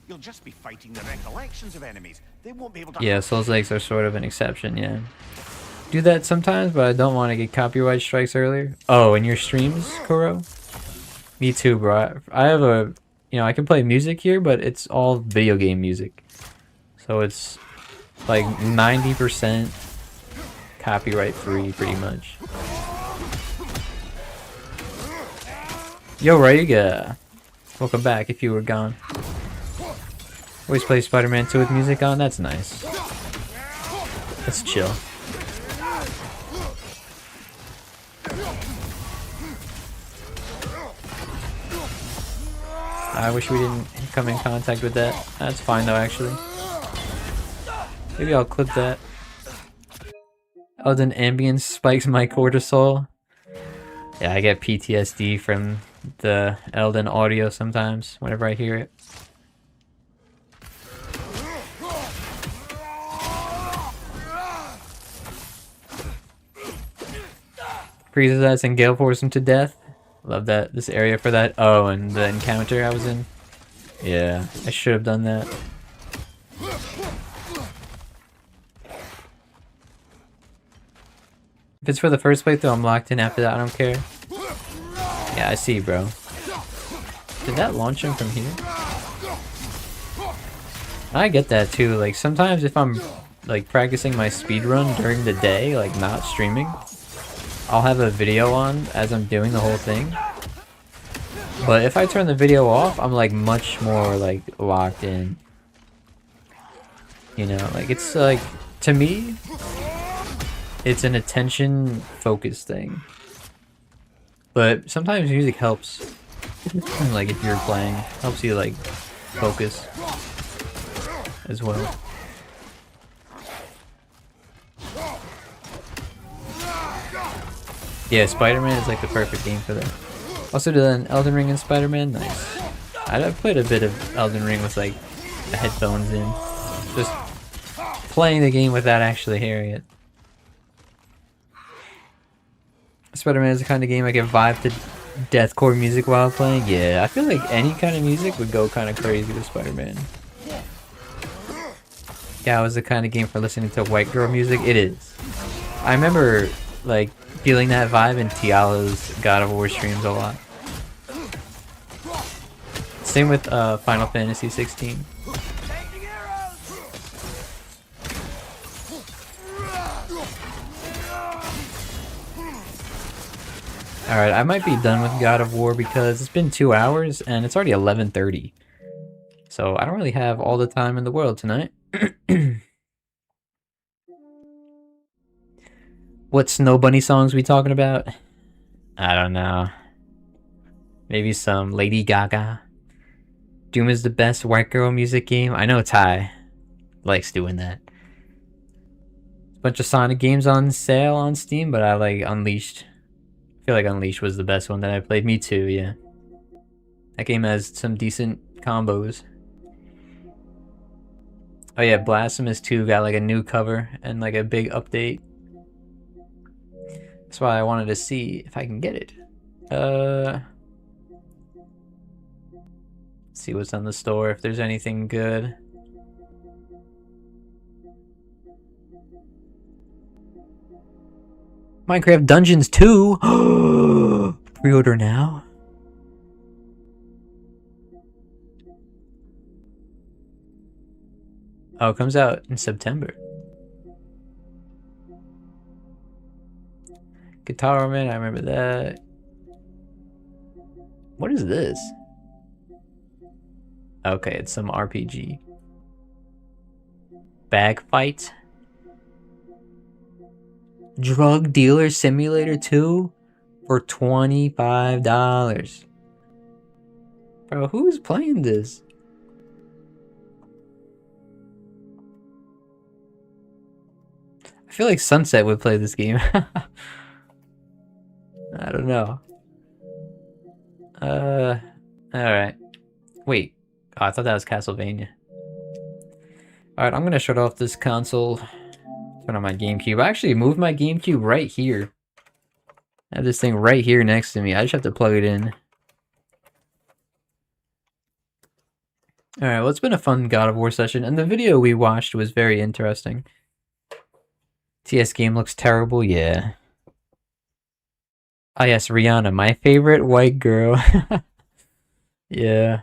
You'll just be fighting the recollections of enemies. They won't be able to...
Yeah, Souls Likes are sort of an exception, yeah. Do that sometimes, but I don't want to get copyright strikes earlier. Oh, in your streams, Kuro? Me too, bro. I have a... You know, I can play music here, but it's all video game music. So it's like 90% copyright free, pretty much. Yo, Raiga! Welcome back if you were gone. Always play Spider-Man 2 with music on? That's nice. That's chill. I wish we didn't come in contact with that. That's fine though, actually. Maybe I'll clip that. Elden ambience spikes my cortisol. Yeah, I get PTSD from the Elden audio sometimes, whenever I hear it. Freezes us and Gale Force him to death. Love that, this area for that. Oh, and the encounter I was in. Yeah, I should have done that. If it's for the first playthrough, I'm locked in. After that, I don't care. Yeah, I see, bro. Did that launch him from here? I get that too. Like, sometimes if I'm like practicing my speedrun during the day, like not streaming, I'll have a video on as I'm doing the whole thing. But if I turn the video off, I'm like much more like locked in. You know, like it's like, to me, it's an attention focus thing. But sometimes music helps. Like if you're playing, helps you like focus as well. Yeah, Spider-Man is like the perfect game for that. Also did an Elden Ring and Spider-Man, nice. I've played a bit of Elden Ring with like the headphones in. Just playing the game without actually hearing it. Spider-Man is the kind of game I can vibe to deathcore music while playing. Yeah, I feel like any kind of music would go kind of crazy with Spider-Man. Yeah, it was the kind of game for listening to white girl music. It is. I remember like feeling that vibe in Tiala's God of War streams a lot. Same with Final Fantasy 16. Alright, I might be done with God of War because it's been 2 hours and it's already 11:30. So I don't really have all the time in the world tonight. What Snow Bunny songs we talking about? I don't know. Maybe some Lady Gaga. Doom is the best white girl music game. I know Ty likes doing that. A bunch of Sonic games on sale on Steam, but I like Unleashed. I feel like Unleashed was the best one that I played. Me too, yeah. That game has some decent combos. Oh yeah, Blasphemous 2 got like a new cover and like a big update. That's why I wanted to see if I can get it. See what's on the store, if there's anything good. Minecraft Dungeons 2! Pre-order now? Oh, it comes out in September. Guitar Man, I remember that. What is this? Okay, it's some RPG. Bag Fight? Drug Dealer Simulator 2 for $25. Bro, who's playing this? I feel like Sunset would play this game. I don't know. Alright. Wait. Oh, I thought that was Castlevania. Alright, I'm gonna shut off this console. Turn on my GameCube. I actually moved my GameCube right here. I have this thing right here next to me. I just have to plug it in. Alright, well, it's been a fun God of War session, and the video we watched was very interesting. TS game looks terrible, yeah. Ah yes, Rihanna, my favorite white girl. Yeah,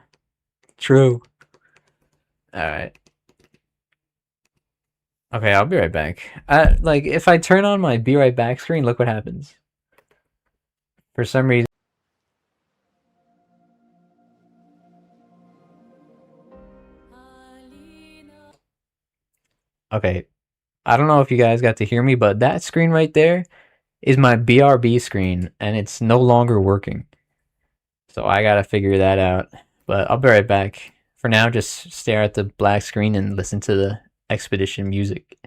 true. Alright. Okay, I'll be right back. Like, if I turn on my be right back screen, look what happens. For some reason... Okay, I don't know if you guys got to hear me, but that screen right there is my BRB screen, and it's no longer working. So I gotta figure that out. But I'll be right back. For now, just stare at the black screen and listen to the Expedition music.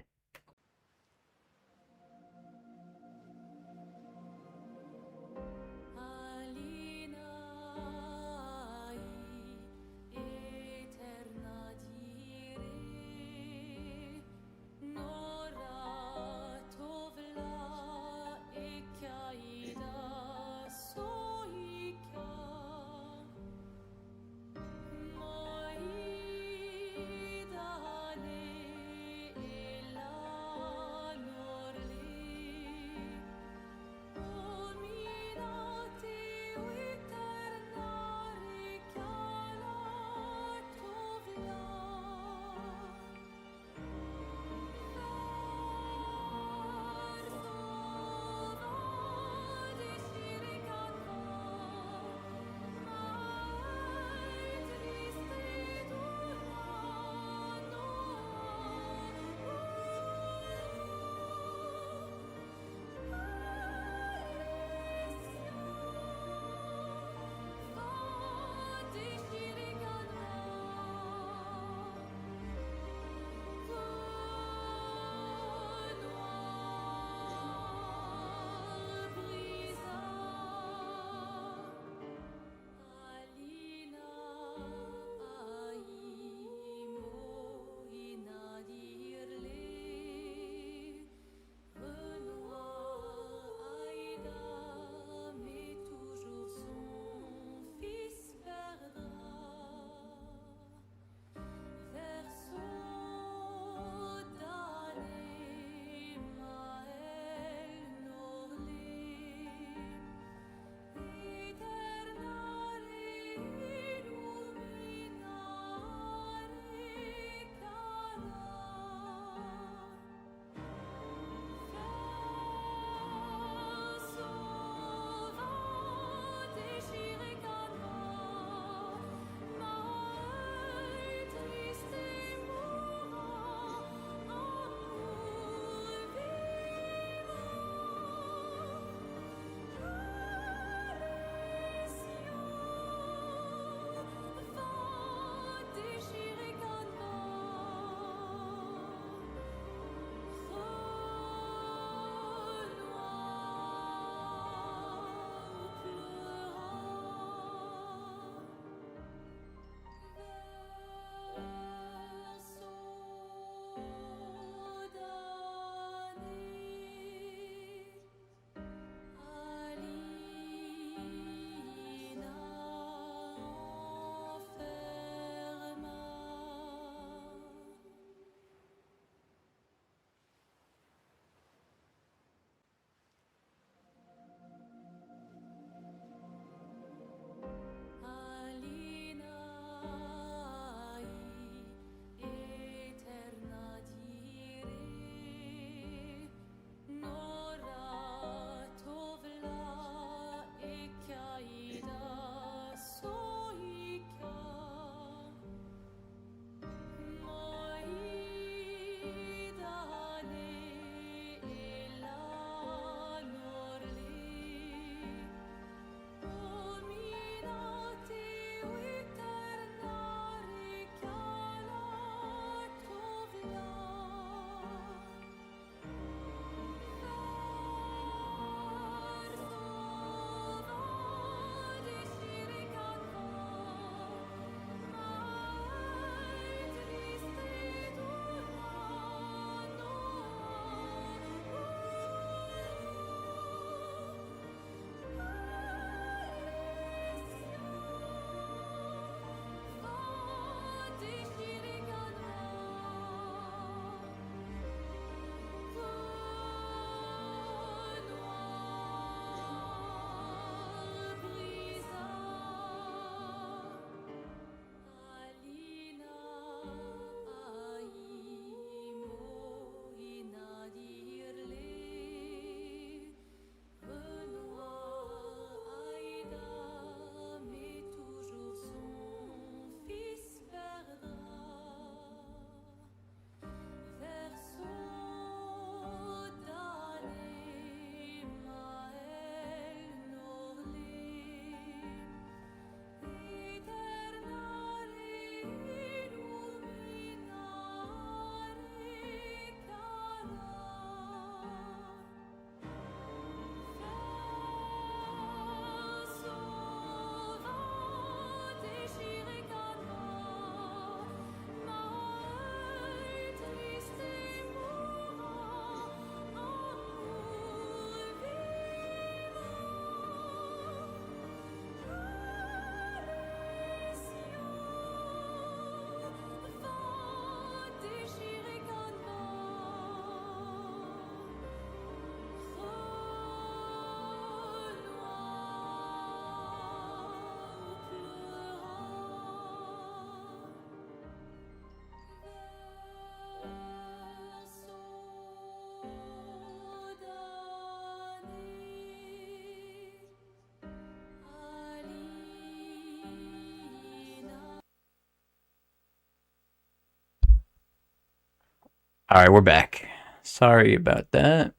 Alright, we're back. Sorry about that.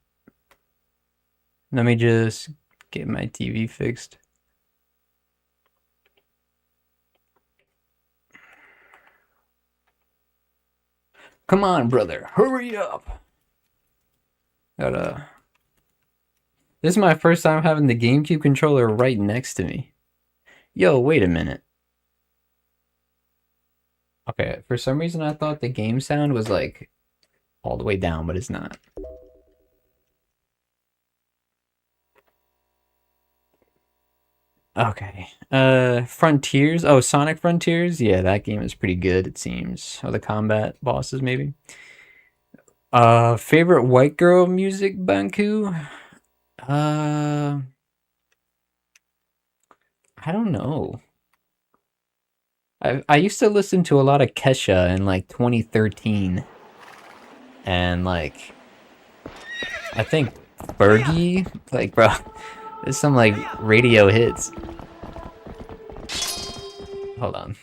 Let me just get my TV fixed. Come on, brother. Hurry up. This is my first time having the GameCube controller right next to me. Yo, wait a minute. Okay, for some reason I thought the game sound was like all the way down, but it's not. Okay. Frontiers. Oh, Sonic Frontiers. Yeah, that game is pretty good, it seems. Or the combat bosses, maybe. Favorite white girl music, Banku? I don't know. I used to listen to a lot of Kesha in like 2013. And like I think Fergie, like bro, there's some like radio hits. Hold on.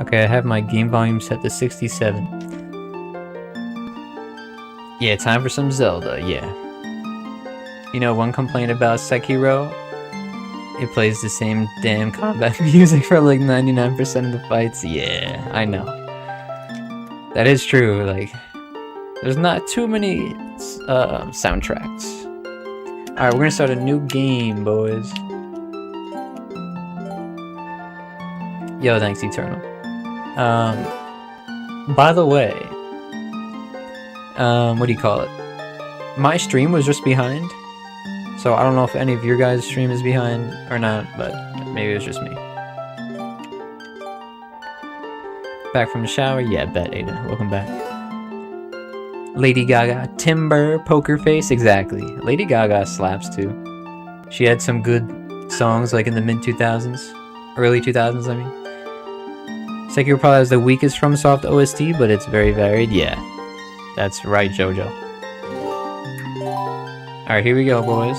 Okay, I have my game volume set to 67. Yeah, time for some Zelda, yeah. You know, one complaint about Sekiro? It plays the same damn combat music for like 99% of the fights. Yeah, I know. That is true, like, there's not too many soundtracks. Alright, we're gonna start a new game, boys. Yo, thanks, Eternal. By the way, what do you call it? My stream was just behind, so I don't know if any of your guys' stream is behind or not, but maybe it was just me. Back from the shower? Yeah, bet, Ada. Welcome back. Lady Gaga, Timber, Poker Face, exactly. Lady Gaga slaps too. She had some good songs like in the mid-2000s, early 2000s, I mean. Sekiro probably has the weakest FromSoft OST, but it's very varied. Yeah, that's right, Jojo. Alright, here we go, boys.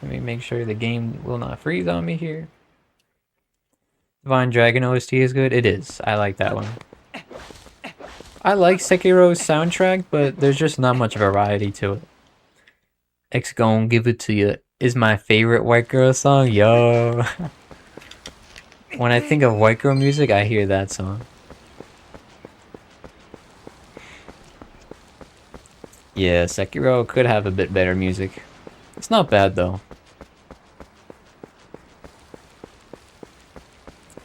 Let me make sure the game will not freeze on me here. Divine Dragon OST is good. It is. I like that one. I like Sekiro's soundtrack, but there's just not much variety to it. X gon' give it to you is my favorite white girl song. Yo. When I think of white girl music, I hear that song. Yeah, Sekiro could have a bit better music. It's not bad though.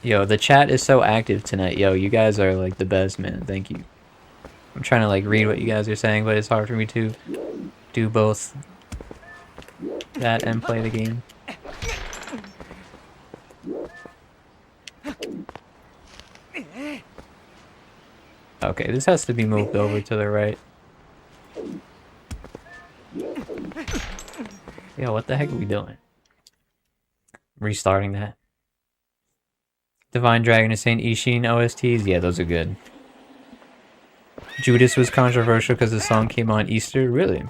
Yo, the chat is so active tonight. Yo, you guys are like the best, man. Thank you. I'm trying to like read what you guys are saying, but it's hard for me to do both that and play the game. Okay, this has to be moved over to the right. Yo, what the heck are we doing? Restarting that. Divine Dragon is saying Ishin OSTs. Yeah, those are good. Judas was controversial because the song came on Easter. Really?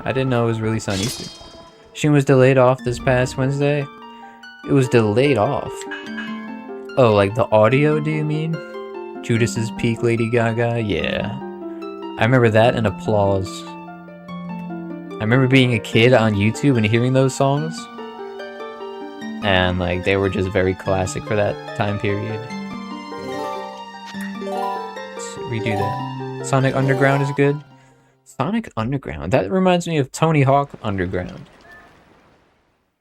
I didn't know it was released on Easter. Shin was delayed off this past Wednesday. It was delayed off. Oh, like the audio, do you mean? Judas's Peak Lady Gaga? Yeah. I remember that and Applause. I remember being a kid on YouTube and hearing those songs. And like they were just very classic for that time period. Let's redo that. Sonic Underground is good. Sonic Underground? That reminds me of Tony Hawk Underground.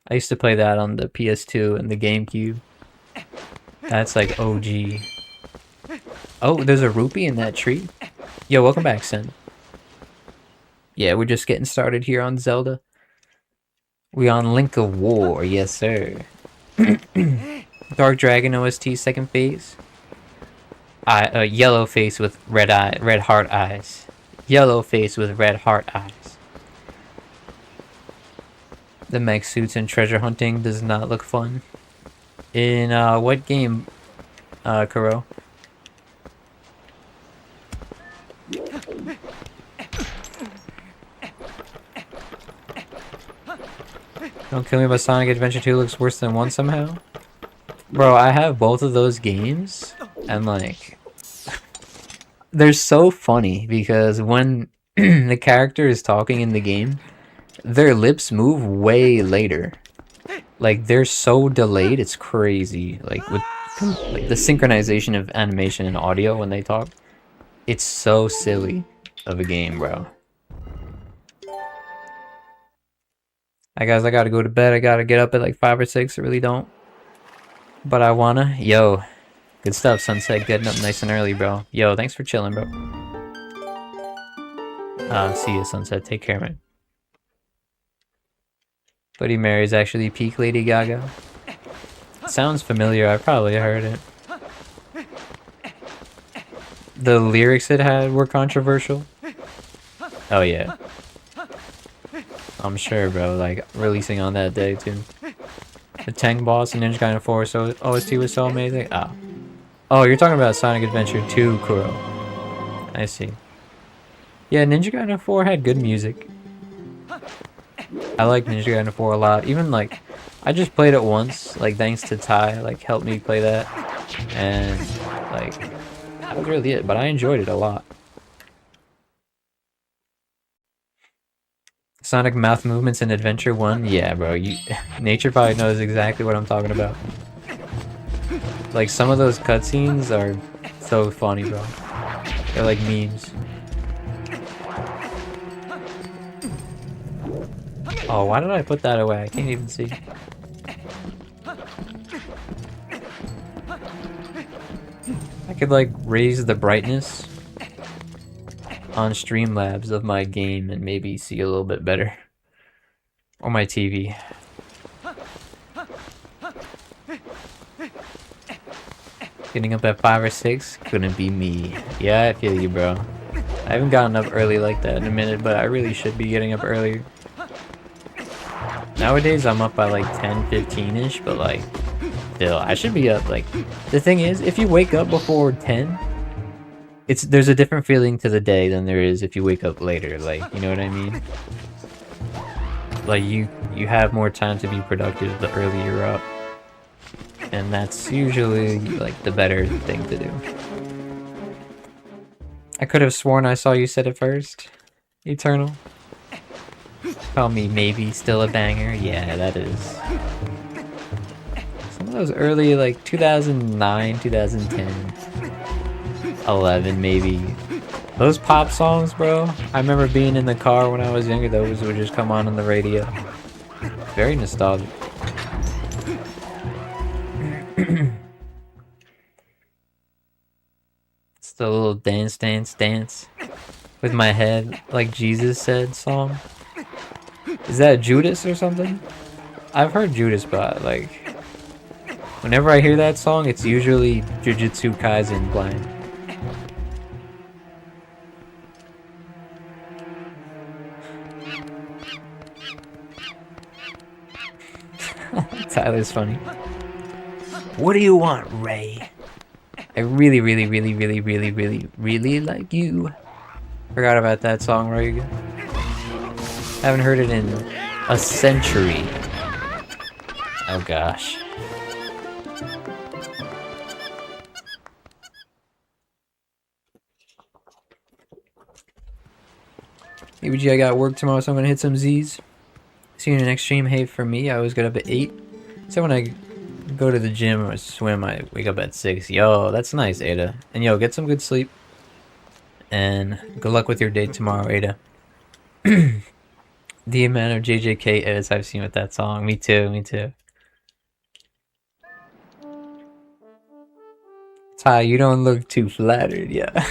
I used to play that on the PS2 and the GameCube. That's like OG. Oh, there's a rupee in that tree? Yo, welcome back, Sen. Yeah, we're just getting started here on Zelda. We on Link of War, yes sir. Dark Dragon OST second phase. Yellow face with red heart eyes. Yellow face with red heart eyes. The mech suits and treasure hunting does not look fun. In what game, Kuro? Don't Kill Me but Sonic Adventure 2 looks worse than 1 somehow. Bro, I have both of those games, and like, they're so funny because when the character is talking in the game, their lips move way later. Like, they're so delayed, it's crazy. Like, with like the synchronization of animation and audio when they talk, it's so silly of a game, bro. Alright guys, I gotta go to bed. I gotta get up at like 5 or 6. I really don't. But I wanna. Yo. Good stuff, Sunset. Getting up nice and early, bro. Yo, thanks for chilling, bro. See you, Sunset. Take care, man. Bloody Mary's actually peak Lady Gaga. Sounds familiar. I've probably heard it. The lyrics it had were controversial. Oh, yeah. I'm sure, bro. Like, releasing on that day, too. The Tank Boss and Ninja Gaiden 4 so OST was so amazing. Oh. Oh, you're talking about Sonic Adventure 2, Kuro. I see. Yeah, Ninja Gaiden 4 had good music. I like Ninja Gaiden 4 a lot. Even, like, I just played it once, like, thanks to Ty, like, helped me play that. And, like, that was really it. But I enjoyed it a lot. Sonic mouth movements in Adventure 1? Yeah, bro. Nature probably knows exactly what I'm talking about. Like, some of those cutscenes are so funny, bro. They're like memes. Oh, why did I put that away? I can't even see. I could, like, raise the brightness on Streamlabs of my game and maybe see a little bit better. Or my TV. Getting up at 5 or 6? Couldn't be me. Yeah, I feel you, bro. I haven't gotten up early like that in a minute, but I really should be getting up earlier. Nowadays, I'm up by like 10, 15-ish, but like, still, I should be up. Like, the thing is, if you wake up before 10, there's a different feeling to the day than there is if you wake up later. Like, you know what I mean? Like, you have more time to be productive the earlier you're up. And that's usually, like, the better thing to do. I could have sworn I saw you said it first. Eternal. Call me maybe still a banger. Yeah, that is. Some of those early, like, 2009, 2010, 11 maybe. Those pop songs, bro. I remember being in the car when I was younger. Those would just come on the radio. Very nostalgic. It's the little dance, dance, dance with my head, like Jesus said song. Is that Judas or something? I've heard Judas, but like, whenever I hear that song, it's usually Jujutsu Kaisen playing. Tyler's funny. What do you want, Ray? I really like you. Forgot about that song, Ray. Haven't heard it in a century. Oh gosh. Hey, BG, I got work tomorrow, so I'm gonna hit some Z's. See you in the next stream. Hey, for me, I always get up at 8. So when I go to the gym or swim, I wake up at 6. Yo, that's nice, Ada. And yo, get some good sleep. And good luck with your date tomorrow, Ada. The amount of JJK edits I've seen with that song. Me too, me too. Ty, you don't look too flattered, yeah.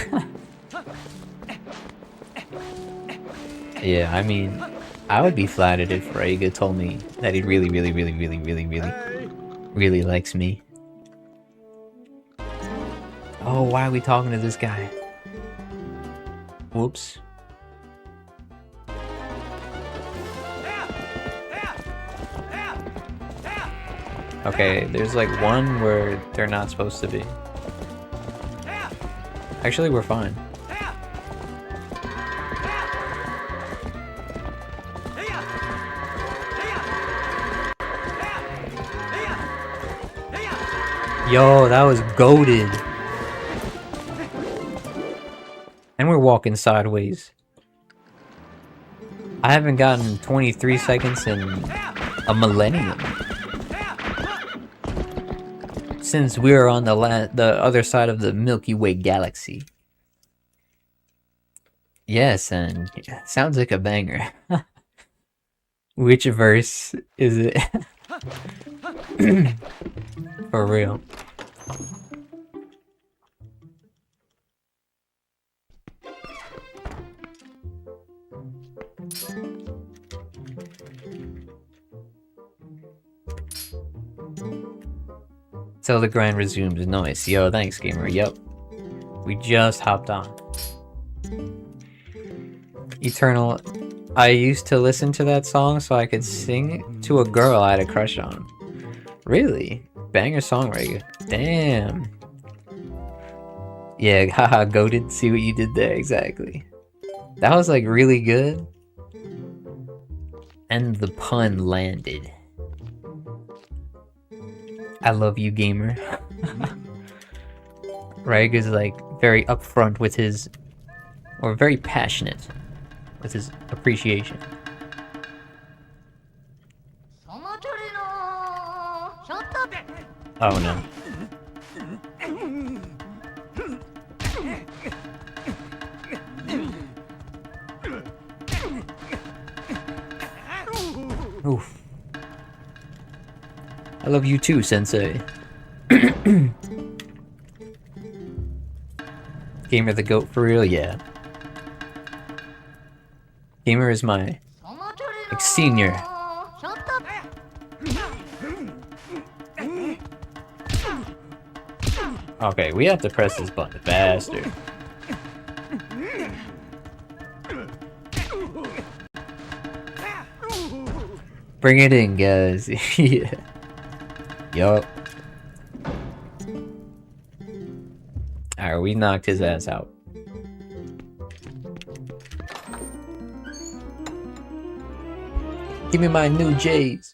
Yeah, I mean, I would be flattered if Raiga told me that he really likes me. Oh, why are we talking to this guy? Whoops. Okay, there's like one where they're not supposed to be. Actually, we're fine. Yo, that was goated. And we're walking sideways. I haven't gotten 23 seconds in a millennium. Since we were on the other side of the Milky Way galaxy. Yes, and it sounds like a banger. Which verse is it? For real. Till the grind resumes. Nice. Yo, thanks, gamer. Yep. We just hopped on. Eternal. I used to listen to that song so I could sing to a girl I had a crush on. Really? Banger song, right? Damn. Yeah, haha, goated. See what you did there, exactly. That was like really good. And the pun landed. I love you, gamer. Rag is like very upfront with his, or very passionate with his appreciation. Oh no. Oof. I love you too, Sensei. Gamer the goat for real? Yeah. Gamer is my like senior. Okay, we have to press this button faster. Bring it in, guys. Yeah. Yup. Alright, we knocked his ass out. Give me my new J's.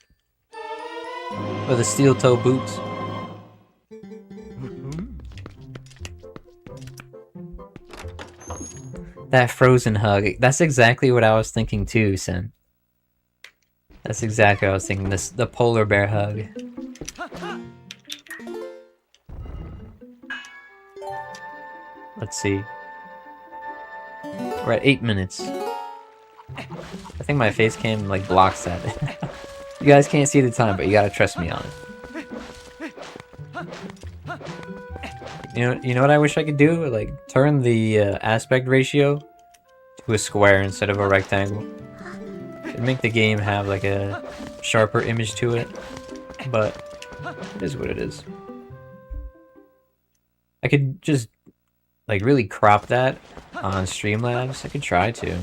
Or the steel toe boots. That frozen hug. That's exactly what I was thinking too, Sen. That's exactly what I was thinking. The polar bear hug. Let's see. We're at 8 minutes. I think my face cam like blocks that. You guys can't see the time, but you gotta trust me on it. You know what I wish I could do? Like turn the aspect ratio to a square instead of a rectangle. It'd make the game have like a sharper image to it, but it is what it is. I could just like really crop that on Streamlabs. I could try to.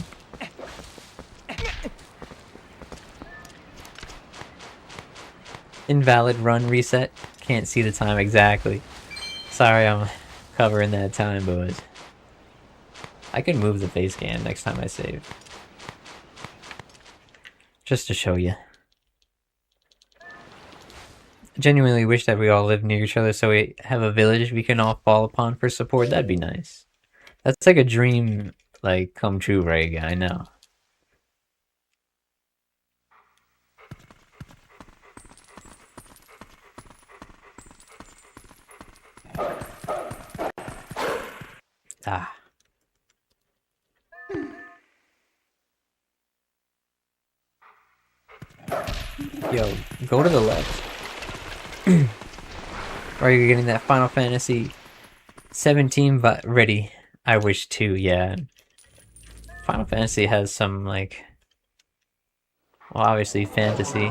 Invalid run reset. Can't see the time exactly. Sorry, I'm covering that time, boys. I can move the face cam next time I save. Just to show you. I genuinely wish that we all lived near each other so we have a village we can all fall upon for support. That'd be nice. That's like a dream, like, come true, right? I know. Ah. Yo, go to the left. Are you getting that Final Fantasy 17 ready? I wish too, yeah. Final Fantasy has some, like... Well, obviously, fantasy.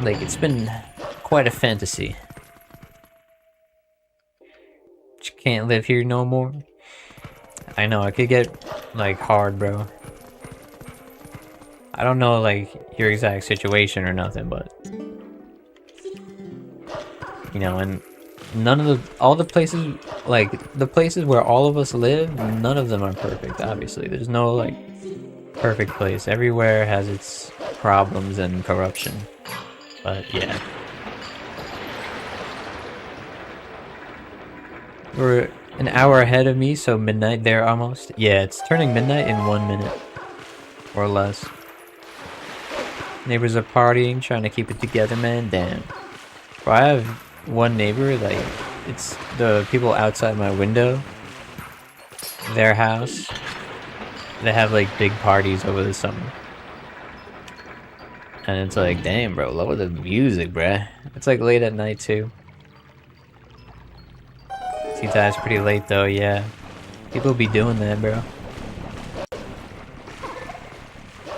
Like, it's been quite a fantasy. But you can't live here no more. I know, it could get, like, hard, bro. I don't know, like, your exact situation or nothing, but... You know, and none of the... All the places, like, the places where all of us live, none of them are perfect, obviously. There's no, like, perfect place. Everywhere has its problems and corruption. But, yeah. We're an hour ahead of me, so midnight there almost. Yeah, it's turning midnight in 1 minute. Or less. Neighbors are partying, trying to keep it together, man. Damn. Bro, I have one neighbor, like, it's the people outside my window. Their house. They have, like, big parties over the summer. And it's like, damn, bro, lower the music, bruh. It's, like, late at night, too. Tea time's pretty late, though, yeah. People be doing that, bro.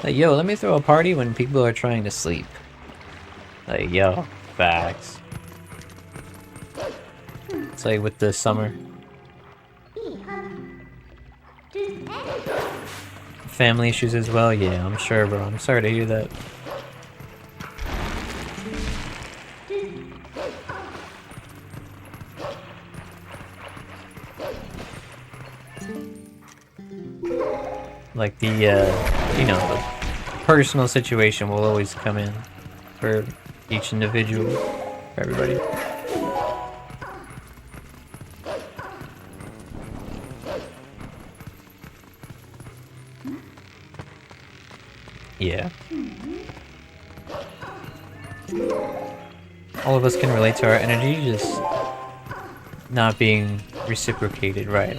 Like, yo, let me throw a party when people are trying to sleep. Like, yo, facts. It's like with the summer. Family issues as well? Yeah, I'm sure, bro. I'm sorry to hear that. Like the, you know, the personal situation will always come in for each individual, for everybody. Yeah. All of us can relate to our energy, just not being reciprocated, right.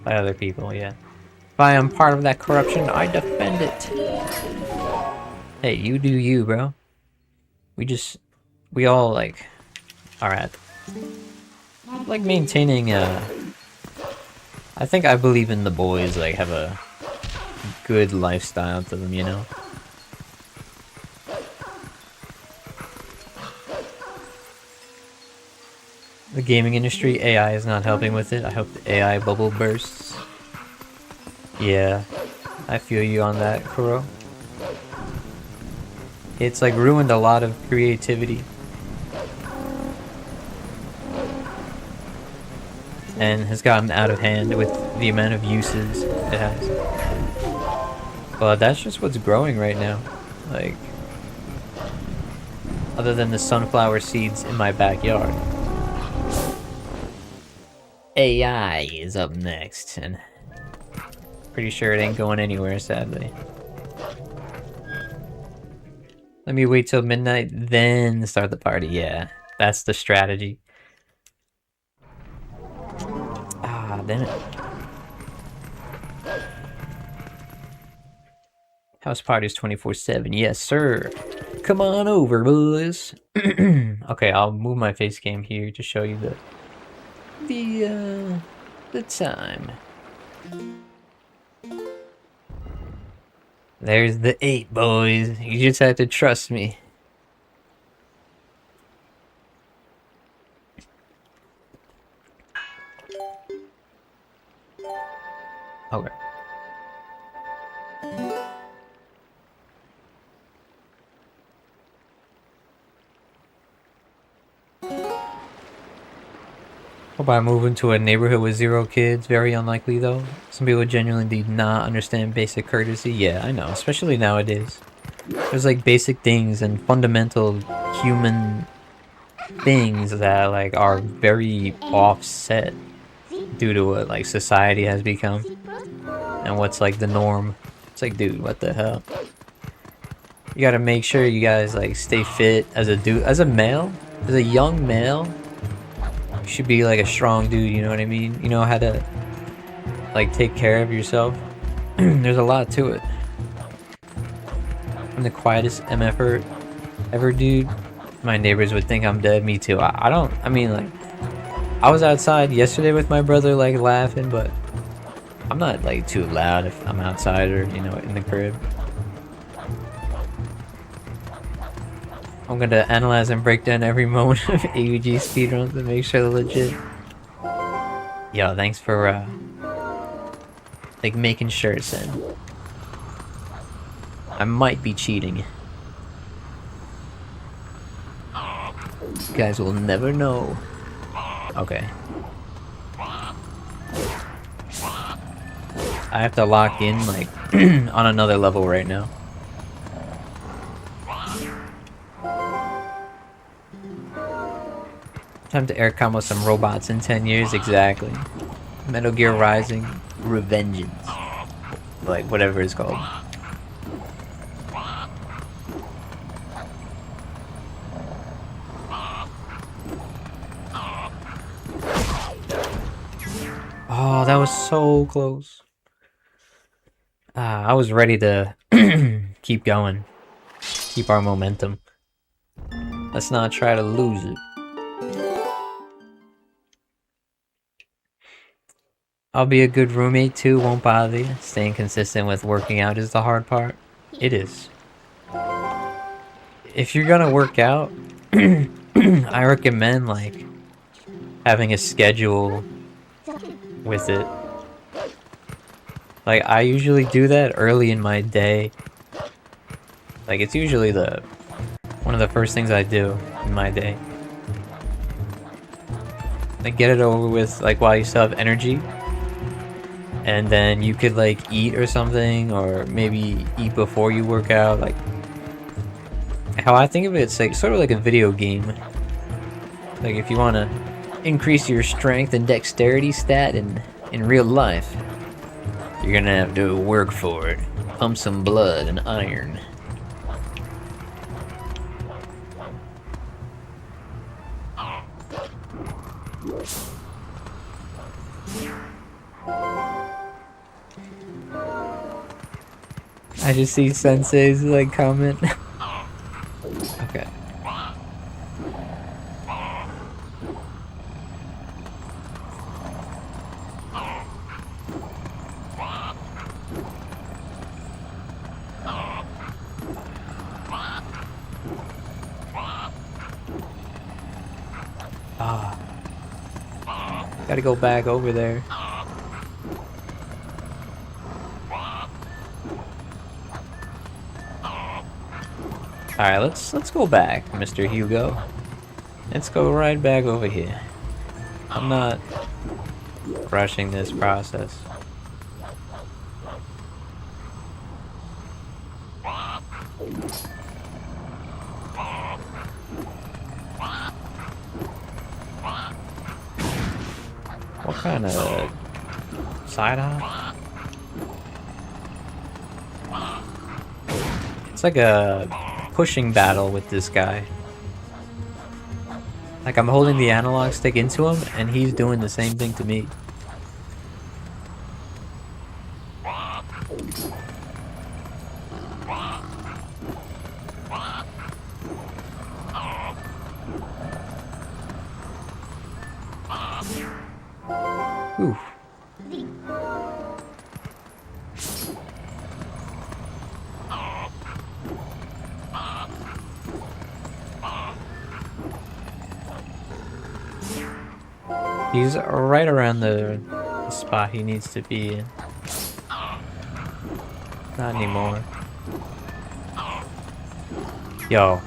By other people, yeah. If I am part of that corruption, I defend it. Hey, you do you, bro. We all, like, are at, like, maintaining, I think I believe in the boys, like, have a good lifestyle to them, you know? The gaming industry, AI is not helping with it. I hope the AI bubble bursts. Yeah, I feel you on that, Kuro. It's like ruined a lot of creativity. And has gotten out of hand with the amount of uses it has. But that's just what's growing right now. Like, other than the sunflower seeds in my backyard. AI is up next, and pretty sure it ain't going anywhere, sadly. Let me wait till midnight, then start the party. Yeah, that's the strategy. Ah, damn it. House parties 24/7. Yes, sir. Come on over, boys. Okay, I'll move my face cam here to show you the time. There's the 8, boys. You just have to trust me. Okay. Hope I move into a neighborhood with 0 kids. Very unlikely, though. Some people genuinely do not understand basic courtesy. Yeah, I know. Especially nowadays. There's, like, basic things and fundamental human things that, like, are very offset due to what, like, society has become. And what's, like, the norm. It's like, dude, what the hell? You gotta make sure you guys, like, stay fit as a dude. As a male, as a young male, you should be like a strong dude, you know what I mean? You know how to, like, take care of yourself. There's a lot to it. I'm the quietest MFer ever, dude. My neighbors would think I'm dead. Me too. I mean, like, I was outside yesterday with my brother, like, laughing, but I'm not, like, too loud if I'm outside or, you know, in the crib. I'm gonna analyze and break down every moment of AUG speedruns to make sure they're legit. Yo, thanks for, like, making sure, Sen. I might be cheating. You guys will never know. Okay. I have to lock in, like, on another level right now. Time to air combo some robots in 10 years, exactly. Metal Gear Rising, Revengeance. Like, whatever it's called. Oh, that was so close. I was ready to keep going. Keep our momentum. Let's not try to lose it. I'll be a good roommate too, won't bother you. Staying consistent with working out is the hard part. It is. If you're gonna work out, I recommend like having a schedule with it. Like I usually do that early in my day. Like it's usually one of the first things I do in my day. Like get it over with like while you still have energy. And then you could like eat or something, or maybe eat before you work out. Like how I think of it, it's like sort of like a video game. Like if you want to increase your strength and dexterity stat in real life, you're gonna have to work for it. Pump some blood and iron. I just see Sensei's like comment. Okay. Gotta go back over there. Alright, let's go back, Mr. Hugo. Let's go right back over here. I'm not rushing this process. What kind of side hop? It's like a pushing battle with this guy. Like I'm holding the analog stick into him and he's doing the same thing to me. Oof. He's right around the spot he needs to be in. Not anymore. Yo.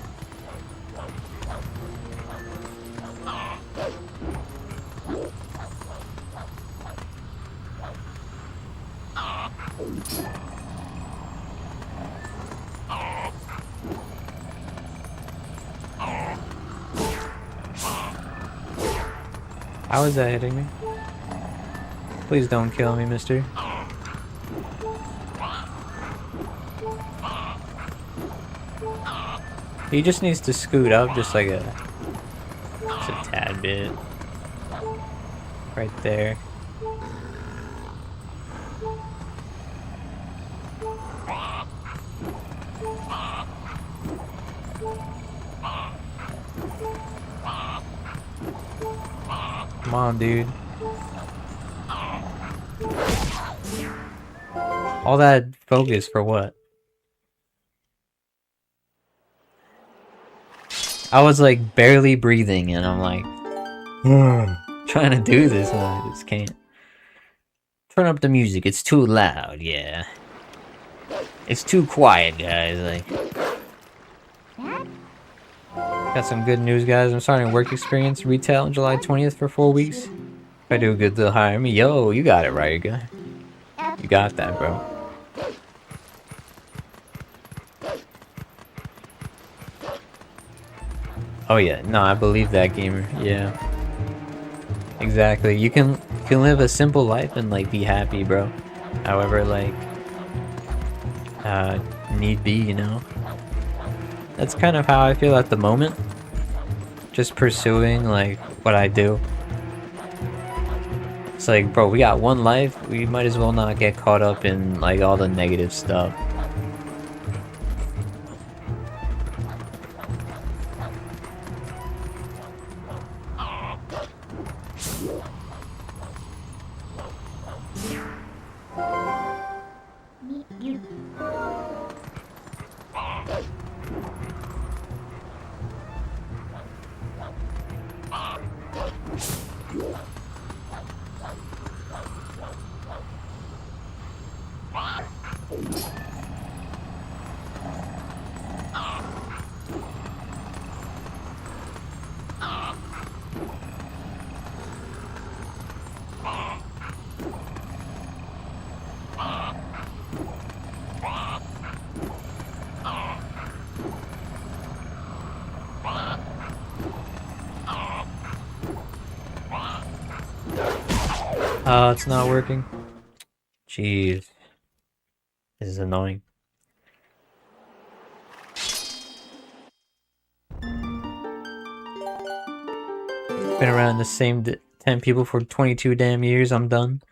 How is that hitting me? Please don't kill me, mister. He just needs to scoot up just like just a tad bit. Right there. Come on, dude. All that focus for what? I was like barely breathing and I'm like trying to do this and I just can't. Turn up the music, it's too loud, yeah. It's too quiet, guys, like. Got some good news, guys. I'm starting work experience retail on July 20th for 4 weeks. If I do good, they'll hire me. Yo, you got it right, guy. You got that, bro. Oh yeah, no, I believe that, gamer. Yeah. Exactly. You can live a simple life and like be happy, bro. However, like need be, you know. That's kind of how I feel at the moment. Just pursuing like what I do. It's like, bro, we got one life. We might as well not get caught up in like all the negative stuff. It's not working. Jeez. This is annoying. Been around the same 10 people for 22 damn years, I'm done.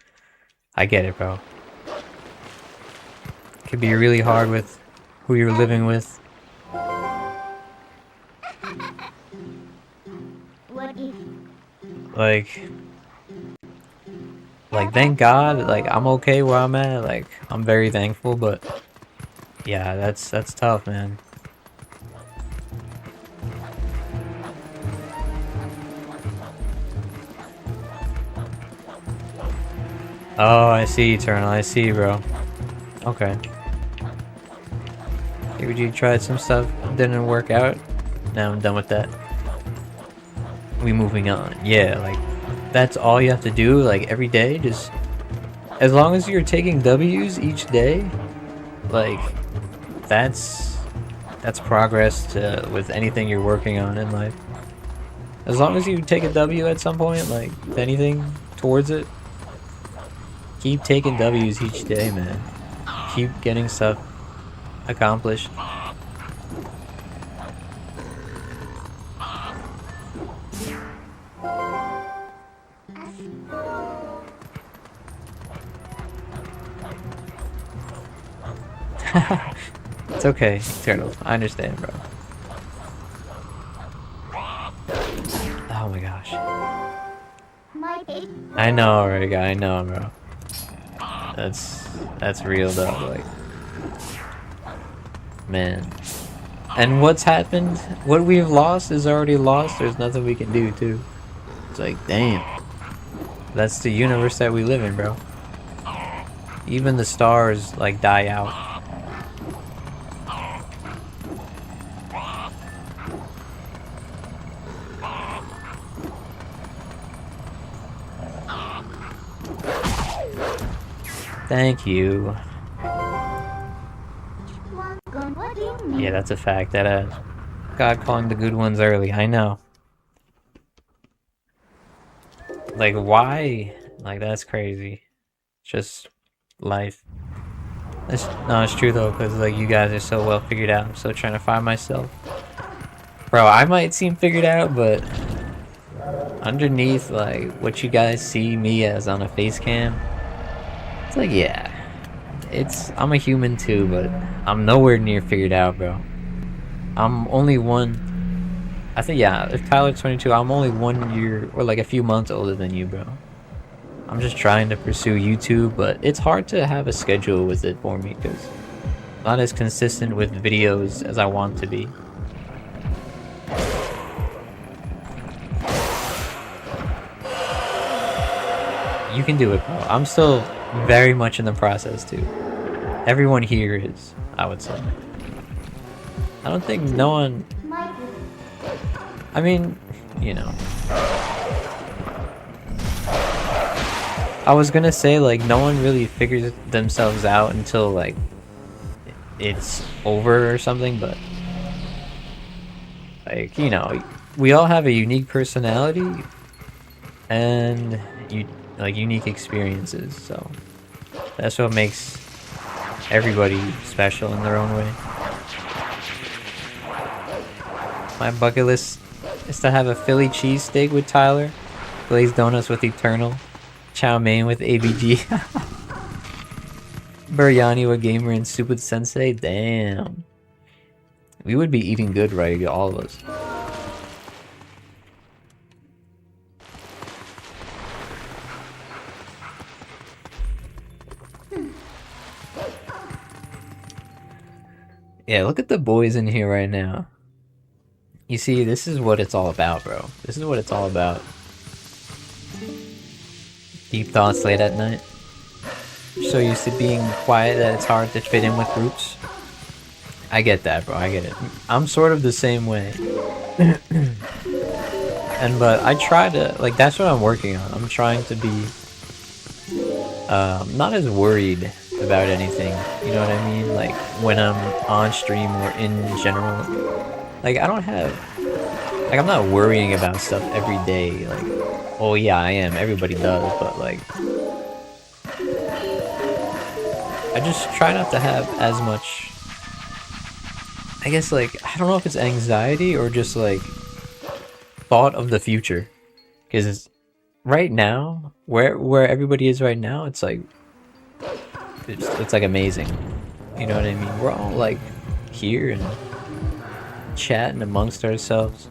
I get it, bro. Could be really hard with who you're living with. Like, thank God, like, I'm okay where I'm at, like, I'm very thankful, but, yeah, that's tough, man. Oh, I see, Eternal, I see, bro. Okay. Maybe you tried some stuff, didn't work out, now I'm done with that. We moving on, yeah, like, that's all you have to do, like, every day, just as long as you're taking W's each day, like, that's progress with anything you're working on in life. As long as you take a W at some point, like, anything towards it, keep taking W's each day, man. Keep getting stuff accomplished. It's okay, Eternal. I understand, bro. Oh my gosh. I know already, guy. I know, bro. That's real though. Like, man. And what's happened? What we've lost is already lost. There's nothing we can do, too. It's like, damn. That's the universe that we live in, bro. Even the stars like die out. Thank you. Yeah, that's a fact. That God calling the good ones early. I know. Like, why? Like, that's crazy. It's just life. No, it's true though, because like you guys are so well figured out. I'm still trying to find myself. Bro, I might seem figured out, but underneath like what you guys see me as on a face cam, it's like, yeah, I'm a human too, but I'm nowhere near figured out, bro. I'm only I think, yeah, if Tyler's 22, I'm only 1 year or like a few months older than you, bro. I'm just trying to pursue YouTube, but it's hard to have a schedule with it for me because I'm not as consistent with videos as I want to be. You can do it, bro. I'm still very much in the process, too. Everyone here is, I would say. I don't think no one... I mean, you know. I was gonna say, like, no one really figures themselves out until, like, it's over or something, but... Like, you know, we all have a unique personality, and unique experiences. So that's what makes everybody special in their own way. My bucket list is to have a Philly cheesesteak with Tyler, glazed donuts with Eternal, chow mein with ABG, biryani with Gamer, and soup with Sensei. Damn. We would be eating good, right? All of us. Yeah, look at the boys in here right now. You see, this is what it's all about, bro. This is what it's all about. Deep thoughts late at night. You're so used to being quiet that it's hard to fit in with groups. I get that, bro. I get it. I'm sort of the same way. But I try to, like, that's what I'm working on. I'm trying to be not as worried about anything. You know what I mean? Like, when I'm on stream or in general. Like, I don't have, like, I'm not worrying about stuff every day. Like, oh yeah, I am. Everybody does. But, like, I just try not to have as much, I guess, like, I don't know if it's anxiety or just, like, thought of the future. Because right now, where everybody is right now, it's like, it's like amazing. You know what I mean? We're all, like, here and chatting amongst ourselves.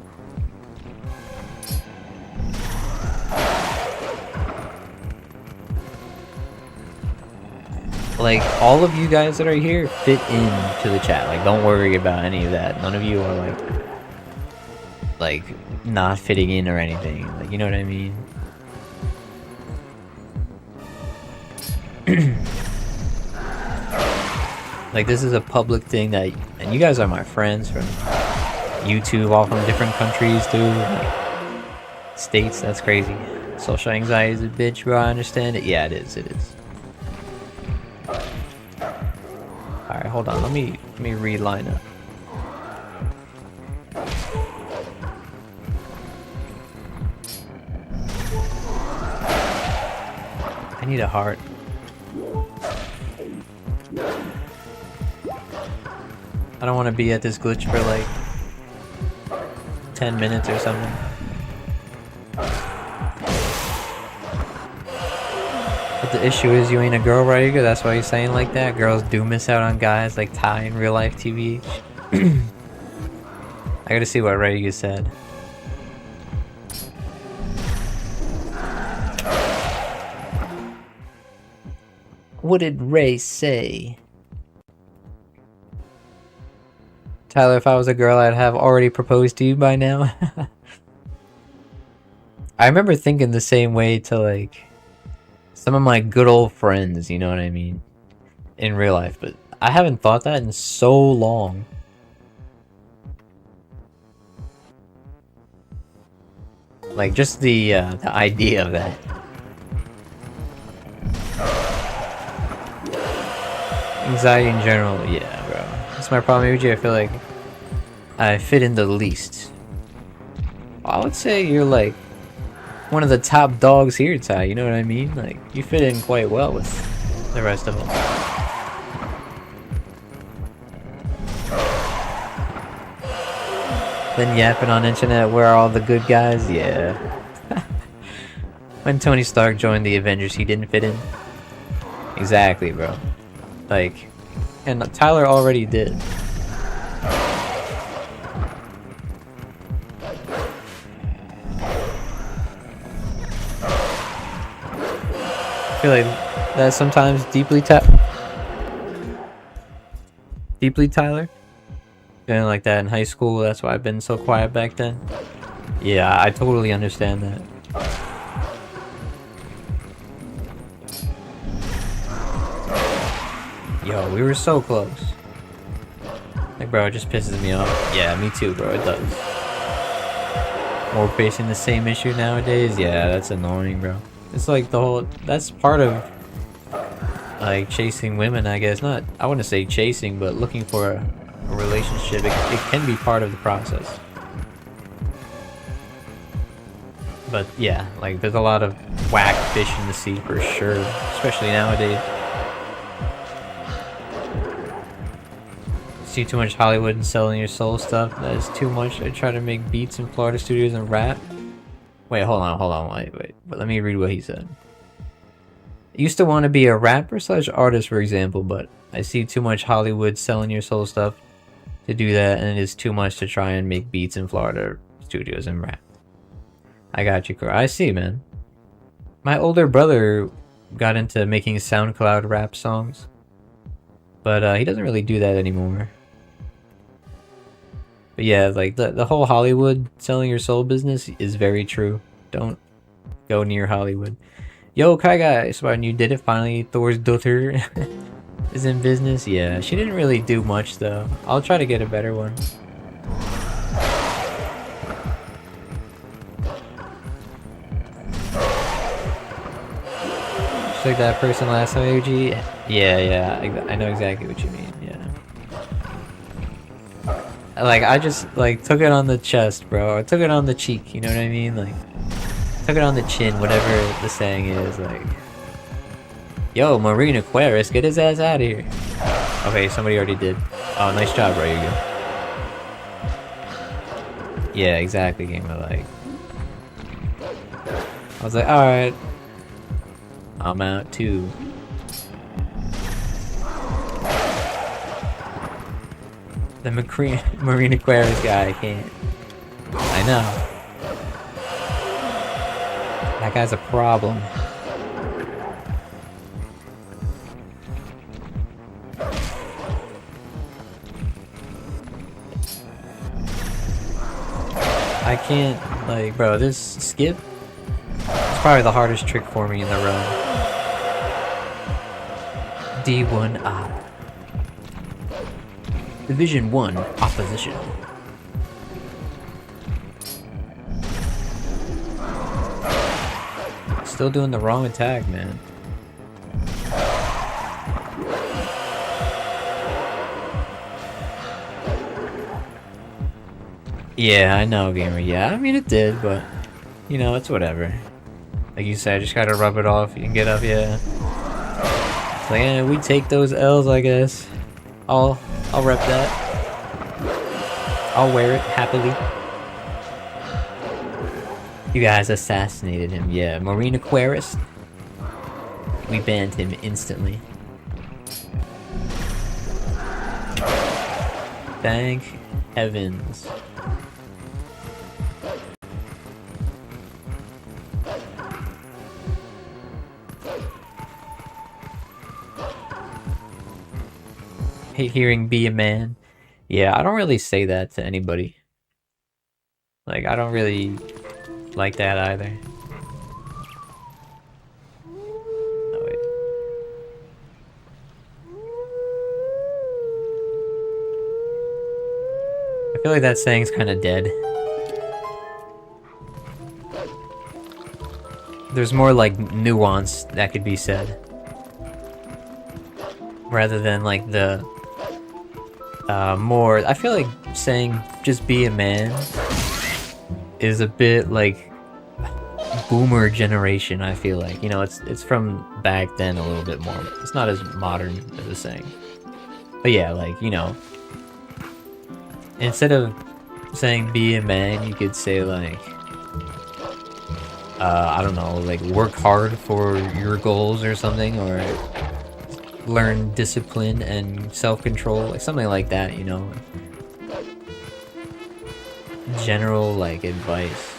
Like, all of you guys that are here fit into the chat. Like, don't worry about any of that. None of you are like not fitting in or anything. Like, you know what I mean? Like, this is a public thing that, and you guys are my friends from YouTube, all from different countries too, like, states. That's crazy. Social anxiety is a bitch, bro. I understand it. Yeah, it is. It is. All right, hold on. Let me reline up. I need a heart. I don't want to be at this glitch for like 10 minutes or something. But the issue is you ain't a girl, Raiga. That's why you're saying like that. Girls do miss out on guys like Ty in real life TV. I gotta see what Raiga said. What did Ray say? Tyler, if I was a girl, I'd have already proposed to you by now. I remember thinking the same way to, like, some of my good old friends, you know what I mean? In real life, but I haven't thought that in so long. Like, just the idea of that. Anxiety in general, yeah, bro. That's my problem, AJ. I feel like I fit in the least. I would say you're like one of the top dogs here, Ty. You know what I mean? Like, you fit in quite well with the rest of them. Then yapping on internet, where are all the good guys? Yeah. When Tony Stark joined the Avengers, he didn't fit in. Exactly, bro. Like, and Tyler already did. I feel like that's sometimes deeply Tyler. Feeling like that in high school, that's why I've been so quiet back then. Yeah, I totally understand that. Yo, we were so close. Like, bro, it just pisses me off. Yeah, me too, bro, it does. More facing the same issue nowadays? Yeah, that's annoying, bro. It's like the whole, that's part of, like, chasing women, I guess. Not, I wouldn't say chasing, but looking for a relationship. It can be part of the process. But yeah, like there's a lot of whack fish in the sea for sure, especially nowadays. See too much Hollywood and selling your soul stuff. That is too much. I try to make beats in Florida studios and rap. Wait, hold on, wait. But let me read what he said. I used to want to be a rapper / artist, for example, but I see too much Hollywood selling your soul stuff to do that, and it is too much to try and make beats in Florida studios and rap. I got you, Cora. I see, man. My older brother got into making SoundCloud rap songs, but he doesn't really do that anymore. But yeah, like the whole Hollywood selling your soul business is very true. Don't go near Hollywood. Yo, Kai Guy, so you did it finally. Thor's daughter is in business. Yeah, she didn't really do much though. I'll try to get a better one. Just like that person last time, OG. Yeah, I know exactly what you mean. Yeah. Like I just like took it on the chest, bro. I took it on the cheek. You know what I mean? Like. Took it on the chin, whatever the saying is, like... Yo, Marine Aquarius, get his ass out of here. Okay, somebody already did. Oh, nice job, bro, you go. Yeah, exactly, gamer, like... I was like, alright. I'm out, too. The Marine Aquarius guy, I can't... I know. That guy's a problem. I can't, like, bro, this skip is probably the hardest trick for me in the run. D1 op. Division 1 opposition. Still doing the wrong attack, man. Yeah, I know, gamer. Yeah, I mean it did, but you know, it's whatever. Like you said, I just gotta rub it off. You can get up, yeah. It's like, yeah, we take those L's, I guess. I'll rep that. I'll wear it happily. You guys assassinated him, yeah. Marine Aquarius. We banned him instantly. Thank heavens. Hate hearing "be a man." Yeah, I don't really say that to anybody. Like, I don't really like that either. Oh, wait. I feel like that saying's kind of dead. There's more like nuance that could be said. Rather than like the more, I feel like saying just be a man is a bit like boomer generation. I feel like, you know, it's from back then a little bit more. It's not as modern as a saying. But yeah, like, you know, instead of saying be a man, you could say like I don't know, like work hard for your goals or something, or learn discipline and self-control, like something like that, you know. General like advice.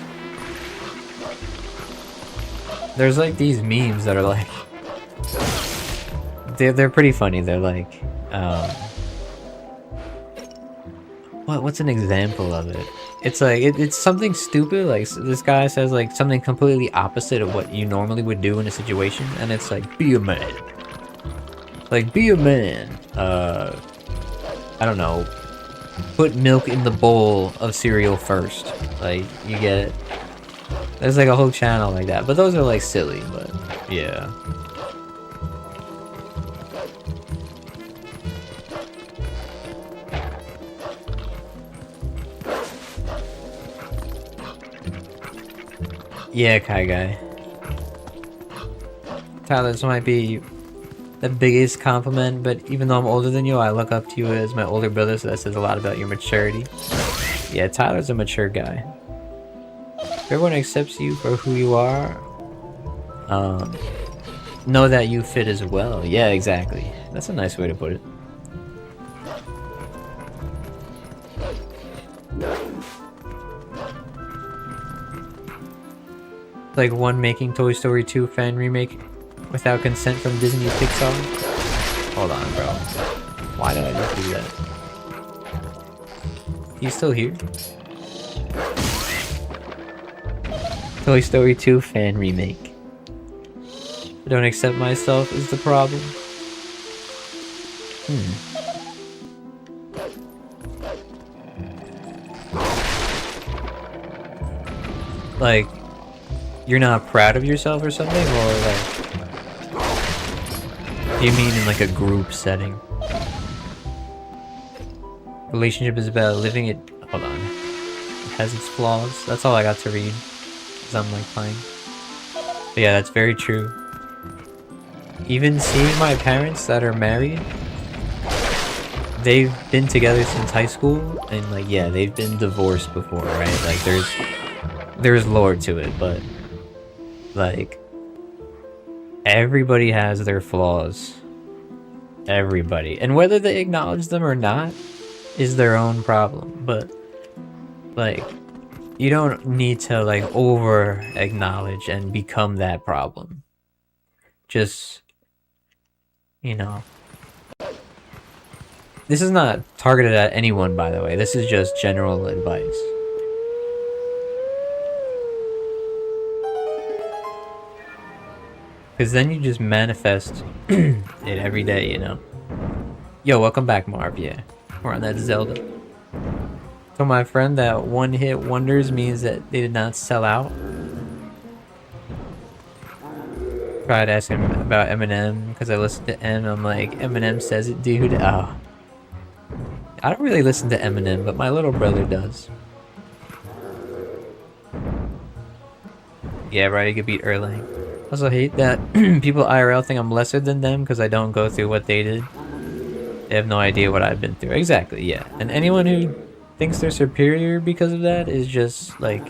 There's like these memes that are like they're pretty funny. They're like what's an example of it? It's like it's something stupid, like this guy says like something completely opposite of what you normally would do in a situation, and it's like, be a man. Like, be a man. I don't know. Put milk in the bowl of cereal first. Like, you get it. There's like a whole channel like that. But those are like silly, but yeah. Yeah, Kai Guy. Tyler, this might be the biggest compliment, but even though I'm older than you, I look up to you as my older brother, so that says a lot about your maturity. Yeah, Tyler's a mature guy. If everyone accepts you for who you are, know that you fit as well. Yeah, exactly. That's a nice way to put it. Like one making Toy Story 2 fan remake without consent from Disney Pixar. Hold on, bro. Why did I just do that? He's still here? Toy Story 2 fan remake. I don't accept myself is the problem. Like, you're not proud of yourself or something, or like, you mean in like a group setting? Relationship is about living it. Hold on. It has its flaws. That's all I got to read. Because I'm like playing. But yeah, that's very true. Even seeing my parents that are married, they've been together since high school, and like, yeah, they've been divorced before, right? Like, there's lore to it, but like, everybody has their flaws. Everybody. And whether they acknowledge them or not is their own problem. But like, you don't need to like over acknowledge and become that problem. Just, you know. This is not targeted at anyone, by the way. This is just general advice. Because then you just manifest it every day, you know? Yo, welcome back, Marv. Yeah, we're on that Zelda. Told my friend that one-hit wonders means that they did not sell out. Tried asking him about Eminem because I listened to M. I'm like, Eminem says it, dude. Oh. I don't really listen to Eminem, but my little brother does. Yeah, right, you could beat Erlang. Also hate that people IRL think I'm lesser than them because I don't go through what they did. They have no idea what I've been through. Exactly, yeah. And anyone who thinks they're superior because of that is just like,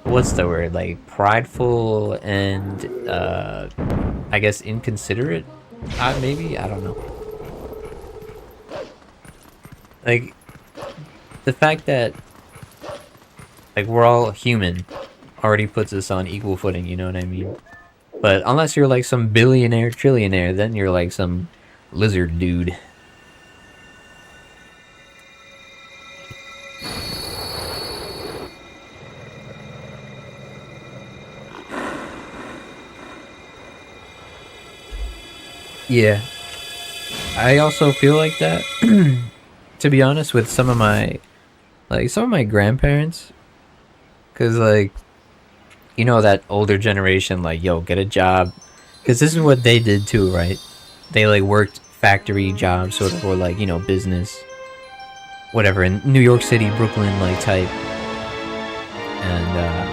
what's the word? Like prideful and I guess inconsiderate? Maybe? I don't know. Like, the fact that like we're all human already puts us on equal footing, you know what I mean? But unless you're like some billionaire, trillionaire, then you're like some lizard dude. Yeah. I also feel like that, to be honest, with some of my grandparents. Because, like, you know, that older generation, like, yo, get a job. Because this is what they did too, right? They, like, worked factory jobs, sort of, or, like, you know, business. Whatever, in New York City, Brooklyn, like, type. And,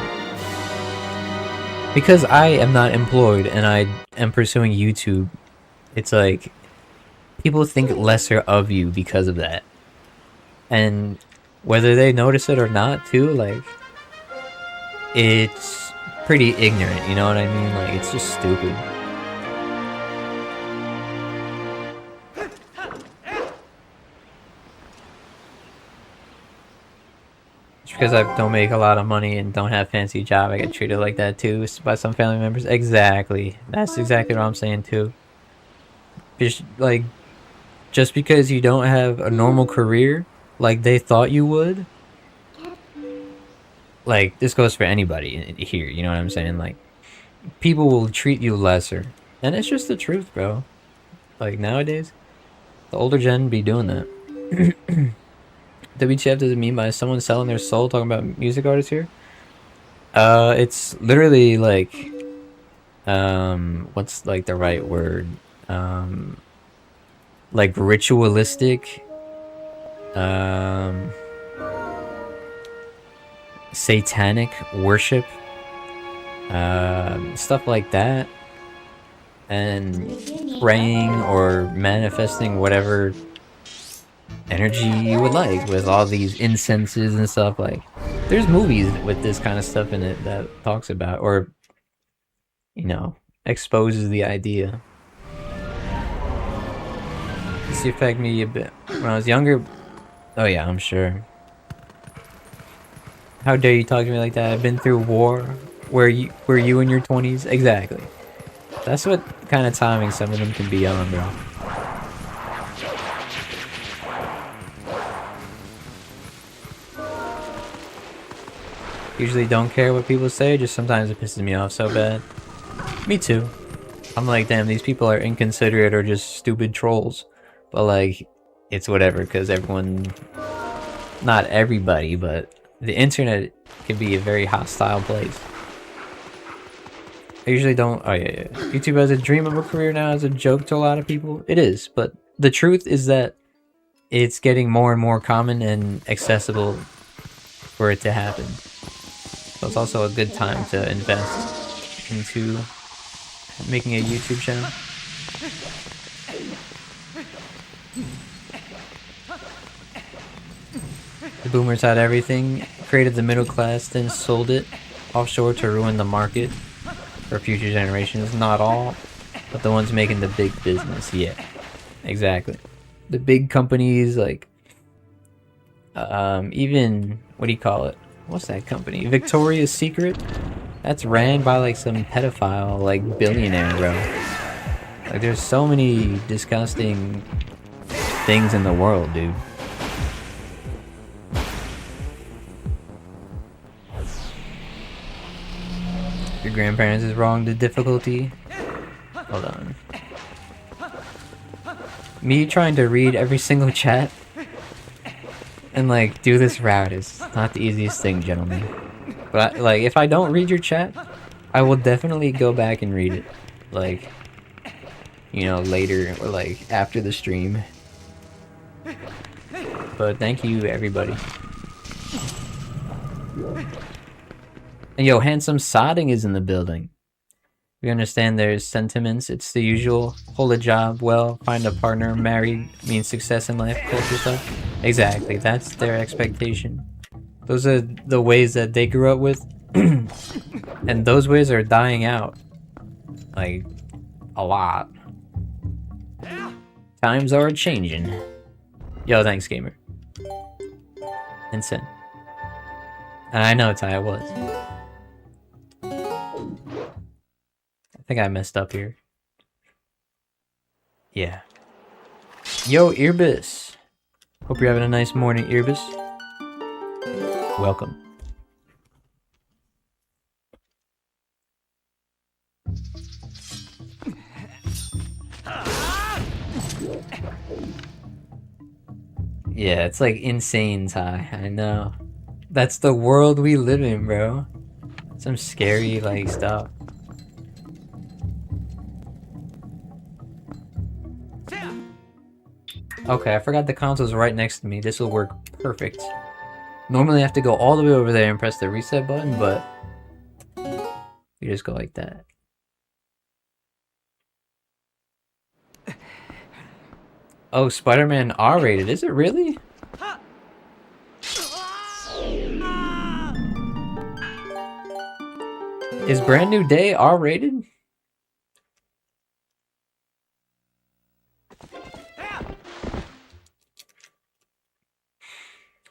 because I am not employed and I am pursuing YouTube, it's like, people think lesser of you because of that. And whether they notice it or not, too, like, it's pretty ignorant, you know what I mean? Like, it's just stupid. Just because I don't make a lot of money and don't have a fancy job, I get treated like that too by some family members. Exactly. That's exactly what I'm saying too. Just, like, just because you don't have a normal career like they thought you would, like, this goes for anybody here, you know what I'm saying? Like, people will treat you lesser. And it's just the truth, bro. Like, nowadays, the older gen be doing that. WTF does it mean by someone selling their soul talking about music artists here? It's literally, like, what's, like, the right word? Like, ritualistic, satanic worship stuff like that, and praying or manifesting whatever energy you would like with all these incenses and stuff. Like, there's movies with this kind of stuff in it that talks about, or, you know, exposes the idea. This affected me a bit when I was younger. Oh yeah, I'm sure. How dare you talk to me like that? I've been through war. Were you in your 20s? Exactly. That's what kind of timing some of them can be on, bro. Usually don't care what people say, just sometimes it pisses me off so bad. Me too. I'm like, damn, these people are inconsiderate or just stupid trolls. But like, it's whatever, because everyone... Not everybody, but the internet can be a very hostile place. I usually don't... Oh yeah. YouTube has a dream of a career now as a joke to a lot of people. It is, but the truth is that it's getting more and more common and accessible for it to happen. So it's also a good time to invest into making a YouTube channel. The boomers had everything, created the middle class, then sold it offshore to ruin the market for future generations. Not all, but the ones making the big business. Yeah, exactly. The big companies, like, even, what do you call it? What's that company? Victoria's Secret? That's ran by like some pedophile, like, billionaire, bro. Like, there's so many disgusting things in the world, dude. Your grandparents is wrong, the difficulty. Hold on. Me trying to read every single chat and like do this route is not the easiest thing, gentlemen. But like, if I don't read your chat, I will definitely go back and read it. Like, you know, later or like after the stream. But thank you, everybody. And yo, Handsome Sodding is in the building. We understand there's sentiments. It's the usual. Hold a job well, find a partner, married means success in life, culture stuff. Exactly, that's their expectation. Those are the ways that they grew up with. And those ways are dying out. Like, a lot. Times are changing. Yo, thanks, gamer. Insane. And I know, Ty, I was. I think I messed up here. Yeah. Yo, Earbus. Hope you're having a nice morning, Earbus. Welcome. Yeah, it's like insane, Ty. I know. That's the world we live in, bro. Some scary, like, stuff. Okay, I forgot the console's right next to me. This will work perfect. Normally I have to go all the way over there and press the reset button, but you just go like that. Oh, Spider-Man R-rated. Is it really? Is Brand New Day R-rated?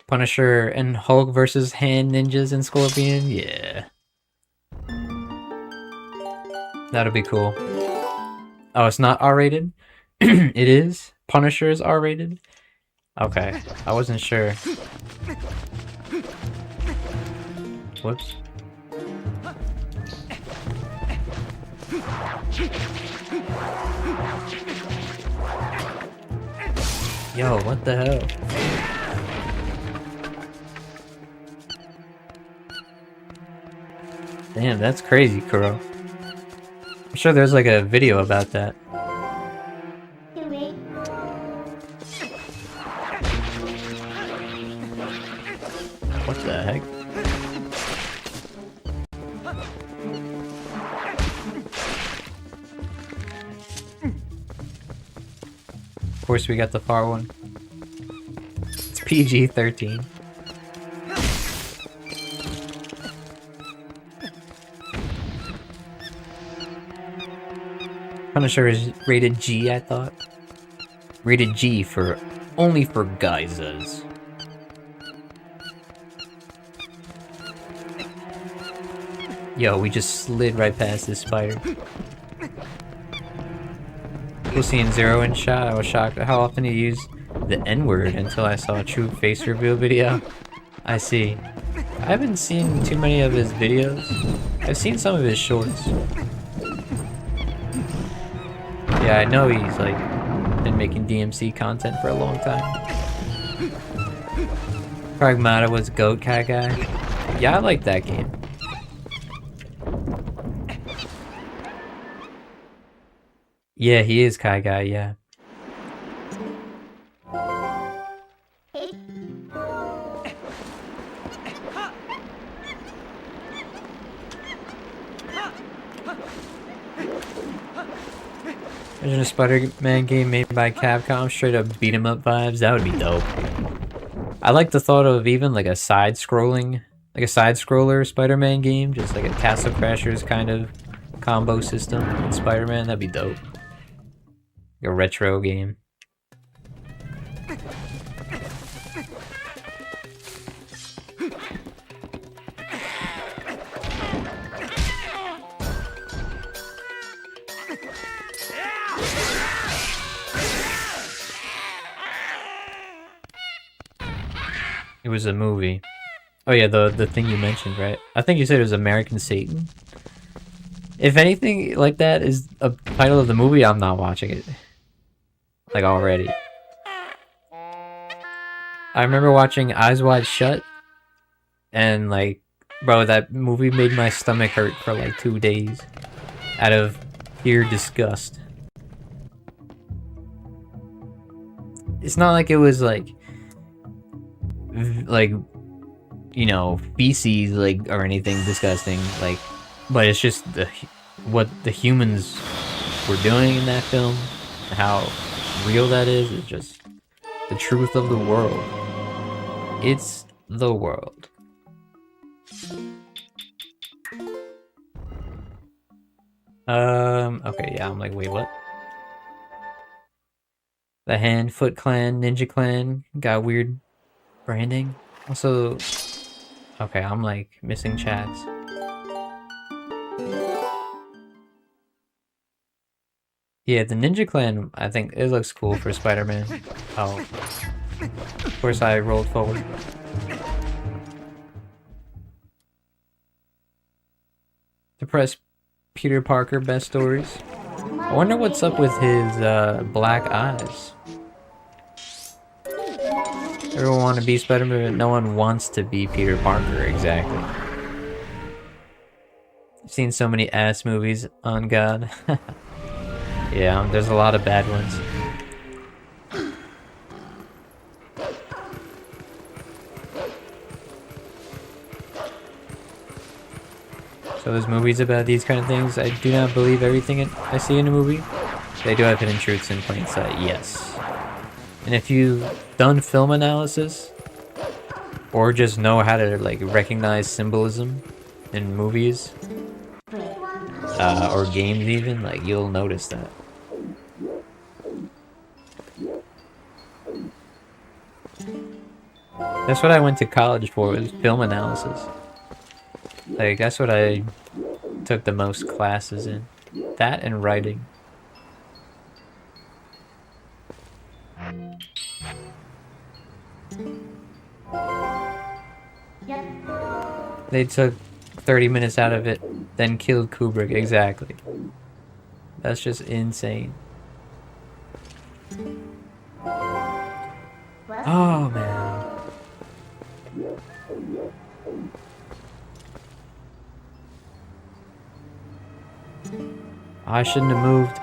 Punisher and Hulk versus Hand Ninjas and Scorpion? Yeah. That'll be cool. Oh, it's not R-rated? It is? Punisher is R-rated? Okay, I wasn't sure. Whoops. Yo, what the hell? Damn, that's crazy, Kuro. I'm sure there's like a video about that. What the heck? course, we got the far one. It's PG-13. Punisher is rated G, I thought. Rated G for only for geysers. Yo, we just slid right past this spider. Cool seeing Zero in shot. I was shocked at how often he used the N-word until I saw a true face reveal video. I see. I haven't seen too many of his videos. I've seen some of his shorts. Yeah, I know he's like been making DMC content for a long time. Pragmata was GOAT Kai Guy. Yeah, I like that game. Yeah, he is Kai Guy, yeah. Imagine a Spider-Man game made by Capcom, straight up beat 'em up vibes. That would be dope. I like the thought of even like a side-scroller Spider-Man game, just like a Castle Crashers kind of combo system in Spider-Man. That'd be dope. Like a retro game. It was a movie. Oh yeah, the thing you mentioned, right? I think you said it was American Satan. If anything like that is a title of the movie, I'm not watching it. Like already. I remember watching Eyes Wide Shut, and like, bro, that movie made my stomach hurt for like 2 days out of pure disgust. It's not like it was like you know, feces like or anything disgusting, like, but it's just what the humans were doing in that film, how real that is just the truth of the world. It's the world. Okay, yeah, I'm like, wait, what? The Hand, Foot Clan, Ninja Clan got weird branding. Also, okay, I'm like missing chats. Yeah, the Ninja Clan, I think it looks cool for Spider-Man. Oh, of course I rolled forward. Depressed Peter Parker best stories. I wonder what's up with his black eyes. Everyone want to be Spider-Man, but no one wants to be Peter Parker, exactly. I've seen so many ass movies on God. Yeah, there's a lot of bad ones. So there's movies about these kind of things. I do not believe everything I see in a movie. They do have hidden truths in plain sight, yes. And if you've done film analysis, or just know how to like recognize symbolism in movies, or games even, like you'll notice that. That's what I went to college for, was film analysis. Like, that's what I took the most classes in. That and writing. They took 30 minutes out of it, then killed Kubrick, exactly. That's just insane. Oh, man. I shouldn't have moved.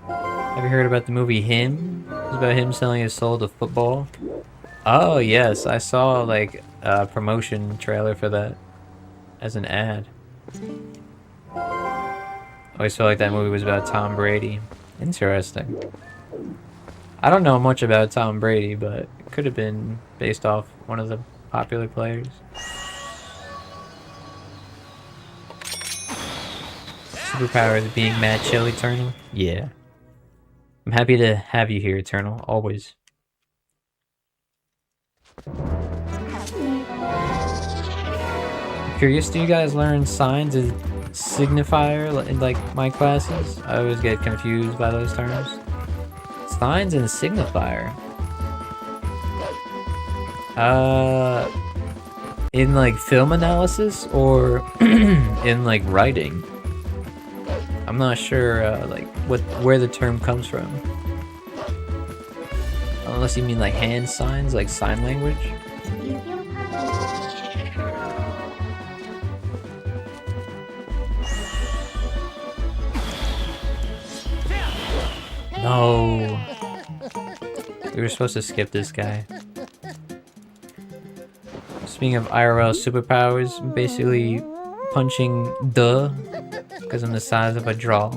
Have you heard about the movie Him? It's about him selling his soul to football. Oh yes, I saw like a promotion trailer for that. as an ad. Always felt like that movie was about Tom Brady. Interesting. I don't know much about Tom Brady, but it could have been based off one of the popular players. Superpowers being mad chill, Eternal? Yeah. I'm happy to have you here, Eternal. Always. Curious, do you guys learn signs and signifier in like my classes? I always get confused by those terms. Signs and signifier. In like film analysis or in like writing? I'm not sure like where the term comes from. Unless you mean like hand signs, like sign language. No. We were supposed to skip this guy. Speaking of IRL superpowers, basically punching because I'm the size of a draw.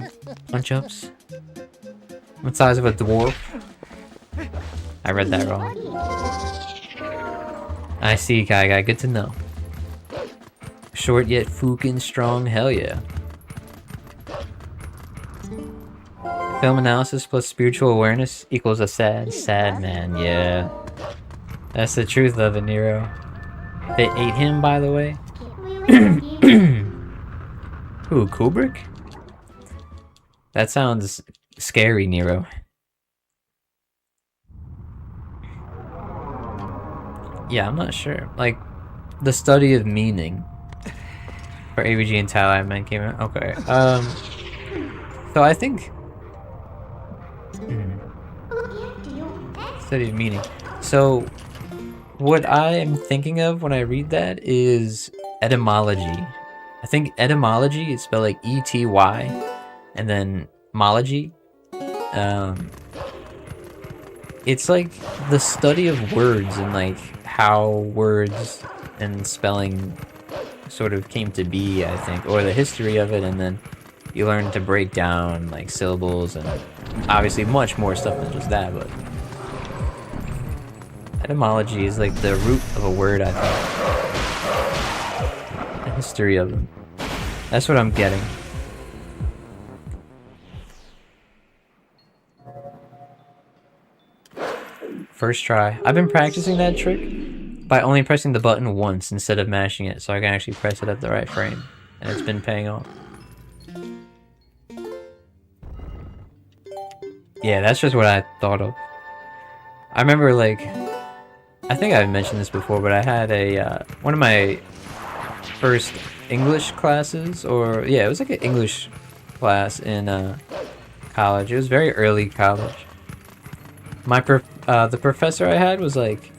Punch-ups. I'm the size of a dwarf. I read that wrong. I see, guy. Good to know. Short yet fucking strong. Hell yeah. Film analysis plus spiritual awareness equals a sad man. Yeah. That's the truth of it, Nero. They ate him, by the way. Who, Kubrick? That sounds scary, Nero. Yeah, I'm not sure. Like, the study of meaning for AVG and Tally Man came out. Okay. So I think study of meaning. So what I am thinking of when I read that is etymology. I think etymology is spelled like E-T-Y and then mology. It's like the study of words and like how words and spelling sort of came to be, I think, or the history of it, and then you learn to break down like syllables and obviously much more stuff than just that, but etymology is like the root of a word, I think. The history of them. That's what I'm getting. First try. I've been practicing that trick by only pressing the button once instead of mashing it, so I can actually press it at the right frame. And it's been paying off. Yeah, that's just what I thought of. I remember, like, I think I've mentioned this before, but I had a, one of my first English classes, or, yeah, it was like an English class in college. It was very early college. The professor I had was like,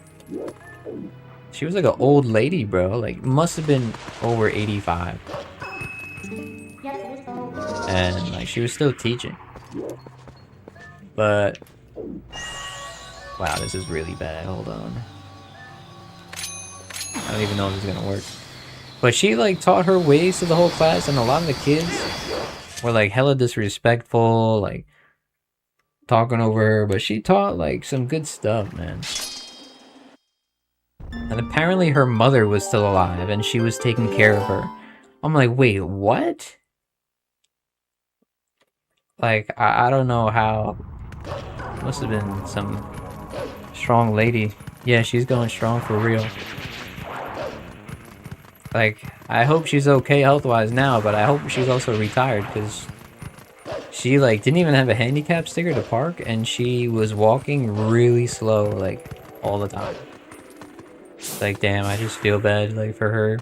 she was like an old lady, bro. Like, must have been over 85. And, like, she was still teaching. But, wow, this is really bad. Hold on. I don't even know if this is gonna work. But she, like, taught her ways to the whole class, and a lot of the kids were, like, hella disrespectful, like, talking over her, but she taught, like, some good stuff, man. And apparently her mother was still alive, and she was taking care of her. I'm like, wait, what? Like, I don't know how. Must have been some strong lady. Yeah, she's going strong for real. Like, I hope she's okay health-wise now, but I hope she's also retired, because she, like, didn't even have a handicap sticker to park, and she was walking really slow, like, all the time. Like, damn, I just feel bad, like, for her.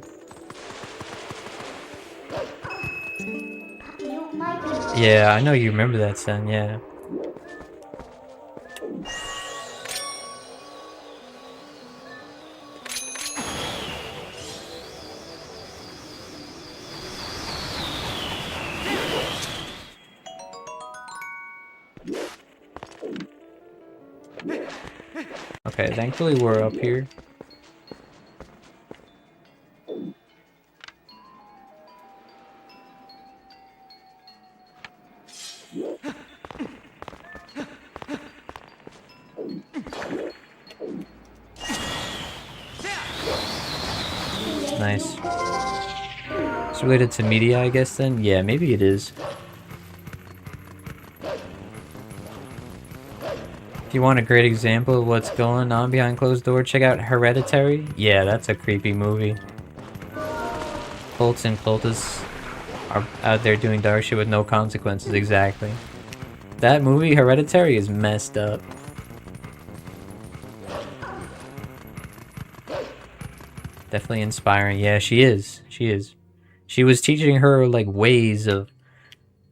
Yeah, I know you remember that, son, yeah. Okay, thankfully we're up here. Nice. It's related to media, I guess, then? Yeah, maybe it is. If you want a great example of what's going on behind closed doors, check out Hereditary. Yeah, that's a creepy movie. Cults and cultists are out there doing dark shit with no consequences, exactly. That movie, Hereditary, is messed up. Definitely inspiring. Yeah, she is. She is. She was teaching her, like, ways of,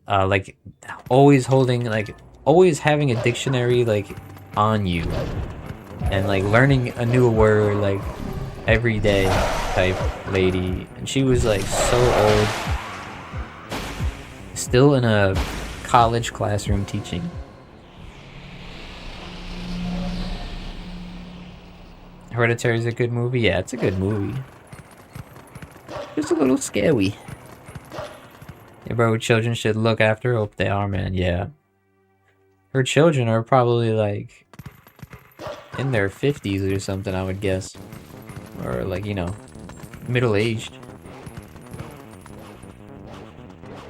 like, always holding, like, always having a dictionary, like, on you. And, like, learning a new word, like, every day type lady. And she was, like, so old. Still in a college classroom teaching. Hereditary is a good movie? Yeah, it's a good movie. Just a little scary. Yeah, bro, children should look after her. Hope they are, man. Yeah. Her children are probably, like, in their 50s or something, I would guess. Or, like, you know, middle-aged.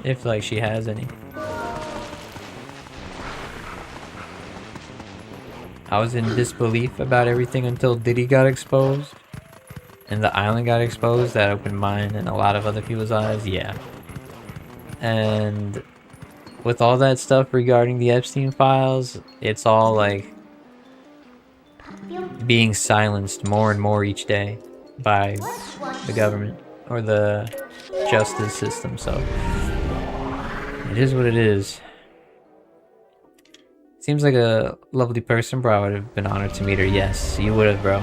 If, like, she has any. I was in disbelief about everything until Diddy got exposed. And the island got exposed. That opened mine and a lot of other people's eyes. Yeah. And with all that stuff regarding the Epstein files, it's all, like, being silenced more and more each day by the government or the justice system. So it is what it is. Seems like a lovely person, bro. I would have been honored to meet her. Yes, you would have, bro.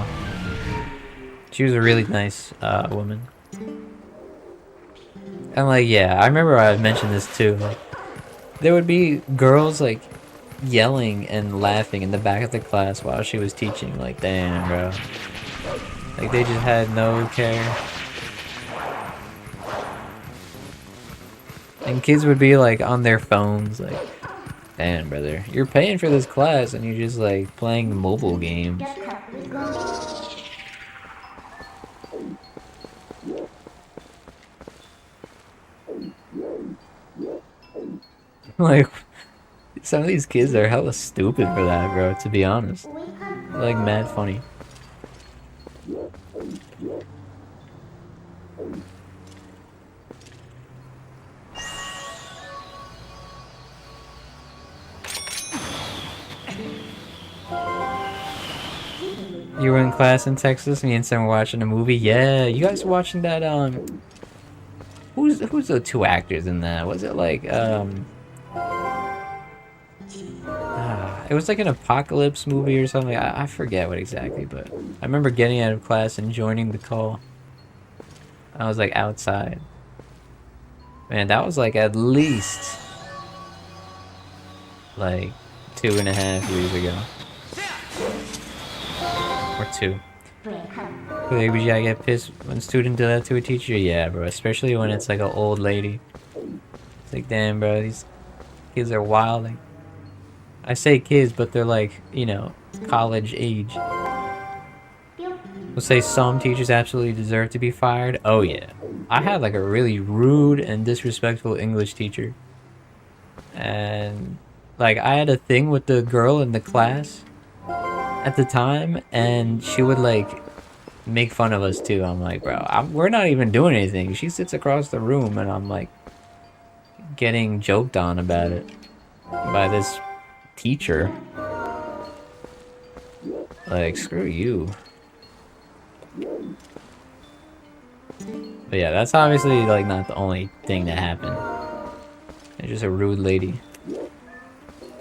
She was a really nice woman. And, like, yeah, I remember I mentioned this too. Like, there would be girls, like, yelling and laughing in the back of the class while she was teaching. Like, damn, bro. Like, they just had no care. And kids would be, like, on their phones, like, damn, brother, you're paying for this class and you're just, like, playing mobile games. Like, some of these kids are hella stupid for that, bro, to be honest. They're, like, mad funny. You were in class in Texas, me and Sam were watching a movie. Yeah, you guys were watching that, who's the two actors in that? Was it like, it was like an apocalypse movie or something. I forget what exactly, but I remember getting out of class and joining the call. I was, like, outside. Man, that was, like, at least, like, 2.5 years ago. Or 2. Like, would you get pissed when a student did that to a teacher? Yeah, bro. Especially when it's, like, an old lady. It's like, damn, bro. These kids are wilding. I say kids, but they're, like, you know, college age. We'll say some teachers absolutely deserve to be fired. Oh, yeah. I had, like, a really rude and disrespectful English teacher. And, like, I had a thing with the girl in the class at the time, and she would, like, make fun of us too. I'm like, bro, we're not even doing anything. She sits across the room and I'm, like, getting joked on about it by this teacher. Like, screw you. But yeah, that's obviously, like, not the only thing that happened. It's just a rude lady.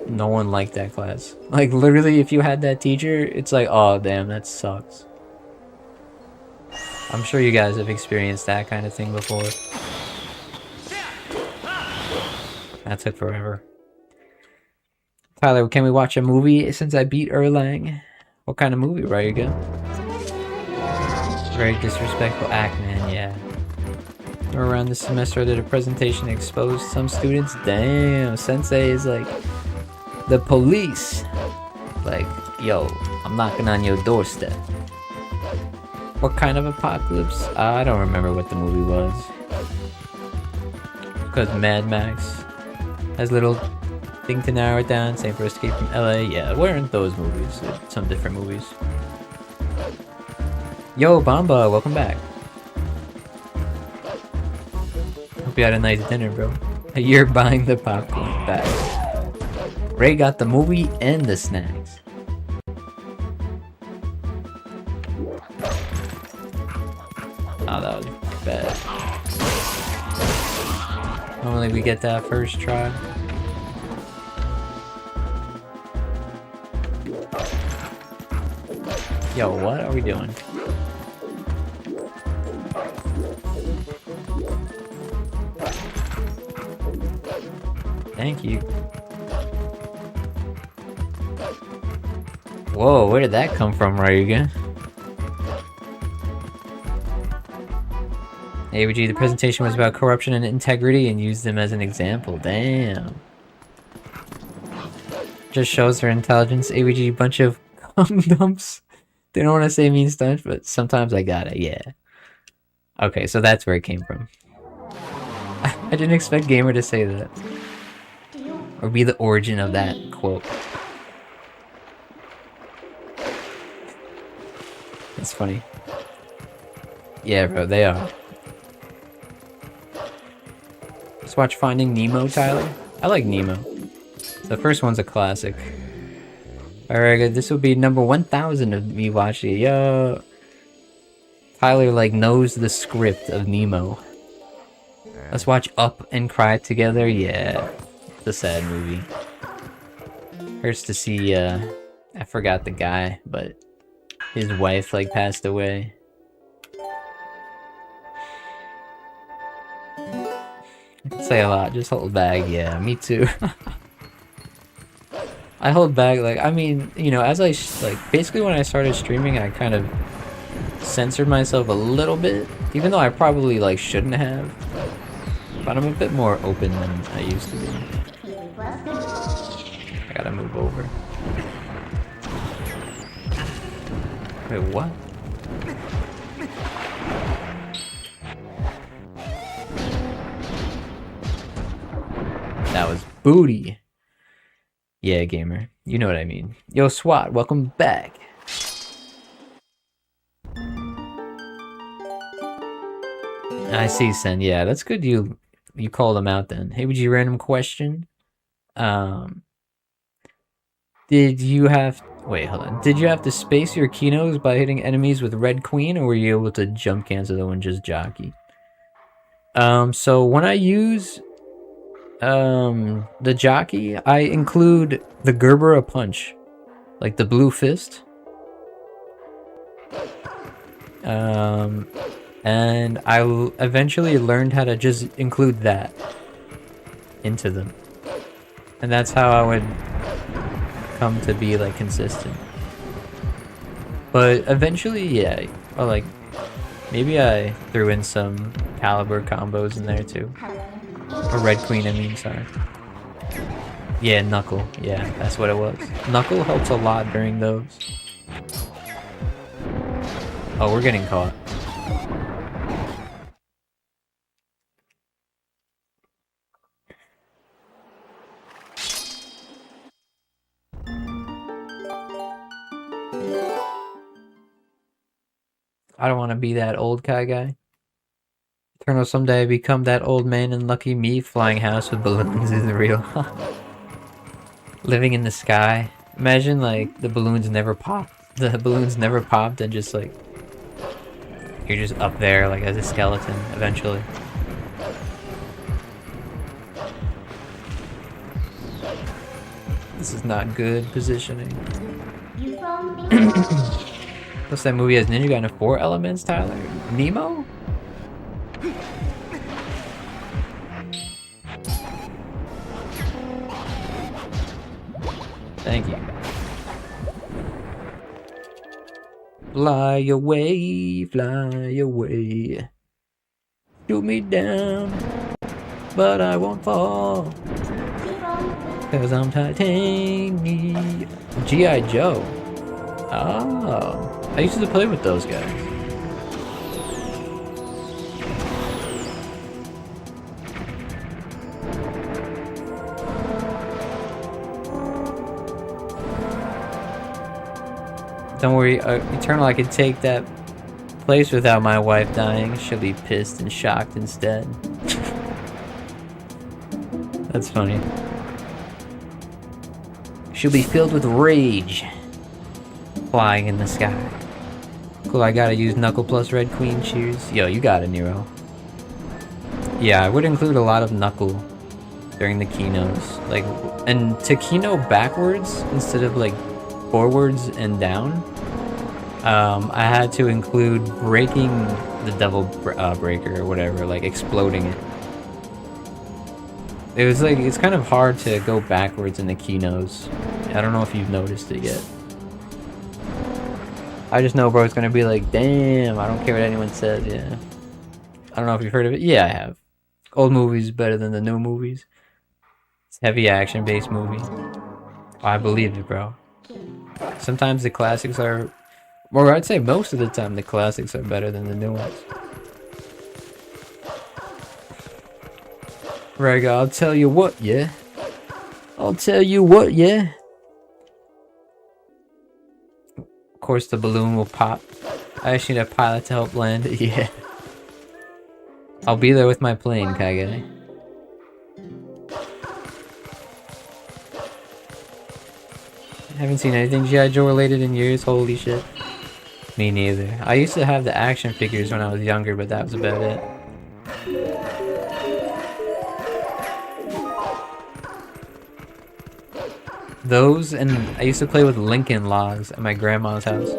No one liked that class. Like, literally, if you had that teacher, it's like, oh, damn, that sucks. I'm sure you guys have experienced that kind of thing before. That took forever. Tyler, can we watch a movie since I beat Erlang? What kind of movie, Ryuga? Very disrespectful act, man, yeah. Around this semester, I did a presentation that exposed some students. Damn, Sensei is like the police. Like, yo, I'm knocking on your doorstep. What kind of apocalypse? I don't remember what the movie was. Because Mad Max has little thing to narrow it down. Same for Escape from LA. Yeah, weren't those movies? Some different movies. Yo, Bamba, welcome back. Hope you had a nice dinner, bro. You're buying the popcorn back. Ray got the movie and the snacks. Oh, that was bad. Normally we get that first try. Yo, what are we doing? Thank you. Whoa, where did that come from, Ryuga? AVG, the presentation was about corruption and integrity and used them as an example. Damn. Just shows her intelligence. AVG, bunch of cum dumps. They don't want to say mean stuff, but sometimes I got it, yeah. Okay, so that's where it came from. I didn't expect Gamer to say that. Or be the origin of that quote. That's funny. Yeah, bro, they are. Just watch Finding Nemo, Tyler. I like Nemo. The first one's a classic. Alright, good. This will be number 1000 of me watching it. Yo, Tyler like knows the script of Nemo. Let's watch Up and cry together. Yeah, it's a sad movie. Hurts to see. I forgot the guy, but his wife like passed away. I can say a lot. Just hold back. Yeah, me too. I hold back, like, I mean, you know, as I, basically when I started streaming, I kind of censored myself a little bit, even though I probably, like, shouldn't have, but I'm a bit more open than I used to be. I gotta move over. Wait, what? That was booty. Yeah, Gamer. You know what I mean. Yo, SWAT, welcome back. I see, Sen. Yeah, that's good you called him out then. Hey, would you random question? Did you have... Wait, hold on. Did you have to space your keynotes by hitting enemies with Red Queen, or were you able to jump cancel them and just jockey? So when I use... the jockey, I include the Gerbera punch, like the blue fist. And I eventually learned how to just include that into them, and that's how I would come to be like consistent. But eventually, yeah, or like maybe I threw in some caliber combos in there too. Or Red Queen, I mean, sorry. Yeah, Knuckle. Yeah, that's what it was. Knuckle helps a lot during those. Oh, we're getting caught. I don't want to be that old guy. Eternal, someday I become that old man, and lucky me, flying house with balloons is real. Living in the sky. Imagine like the balloons never popped. The balloons never popped and just like you're just up there like as a skeleton eventually. This is not good positioning. What's that movie has Ninja Gaiden 4 elements, Tyler? Nemo? Thank you. Fly away, fly away. Shoot me down, but I won't fall. Cause I'm titanium. G.I. Joe. Oh. I used to play with those guys. Don't worry, Eternal, I could take that place without my wife dying. She'll be pissed and shocked instead. That's funny. She'll be filled with rage. Flying in the sky. Cool, I gotta use Knuckle plus Red Queen. Cheers. Yo, you got it, Nero. Yeah, I would include a lot of Knuckle during the keynotes. Like, and to keynote backwards instead of like forwards and down, I had to include breaking the Devil Breaker or whatever, like exploding it. It was like, it's kind of hard to go backwards in the keynotes. I don't know if you've noticed it yet. I just know bro's gonna be like, damn, I don't care what anyone says, yeah. I don't know if you've heard of it. Yeah, I have. Old movies better than the new movies. It's a heavy action-based movie. I believe it, bro. Sometimes the classics are... Or I'd say most of the time the classics are better than the new ones. Right, I'll tell you what, yeah. I'll tell you what, yeah. Of course the balloon will pop. I just need a pilot to help land it, yeah. I'll be there with my plane, Kage. Haven't seen anything G.I. Joe related in years, holy shit. Me neither. I used to have the action figures when I was younger, but that was about it. Those, and I used to play with Lincoln Logs at my grandma's house.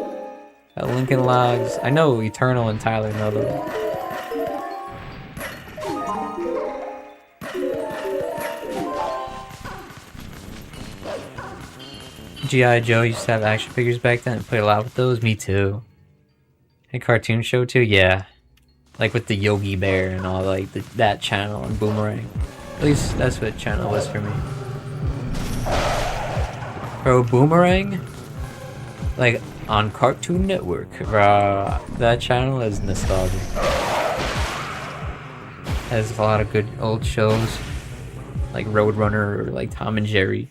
Lincoln Logs, I know Eternal and Tyler know those. G.I. Joe used to have action figures back then and played a lot with those. Me too. And cartoon show too, yeah. Like with the Yogi Bear and all, like that channel and Boomerang. At least that's what channel was for me. Bro, Boomerang? Like on Cartoon Network. Bro, that channel is nostalgic. Has a lot of good old shows. Like Roadrunner or like Tom and Jerry.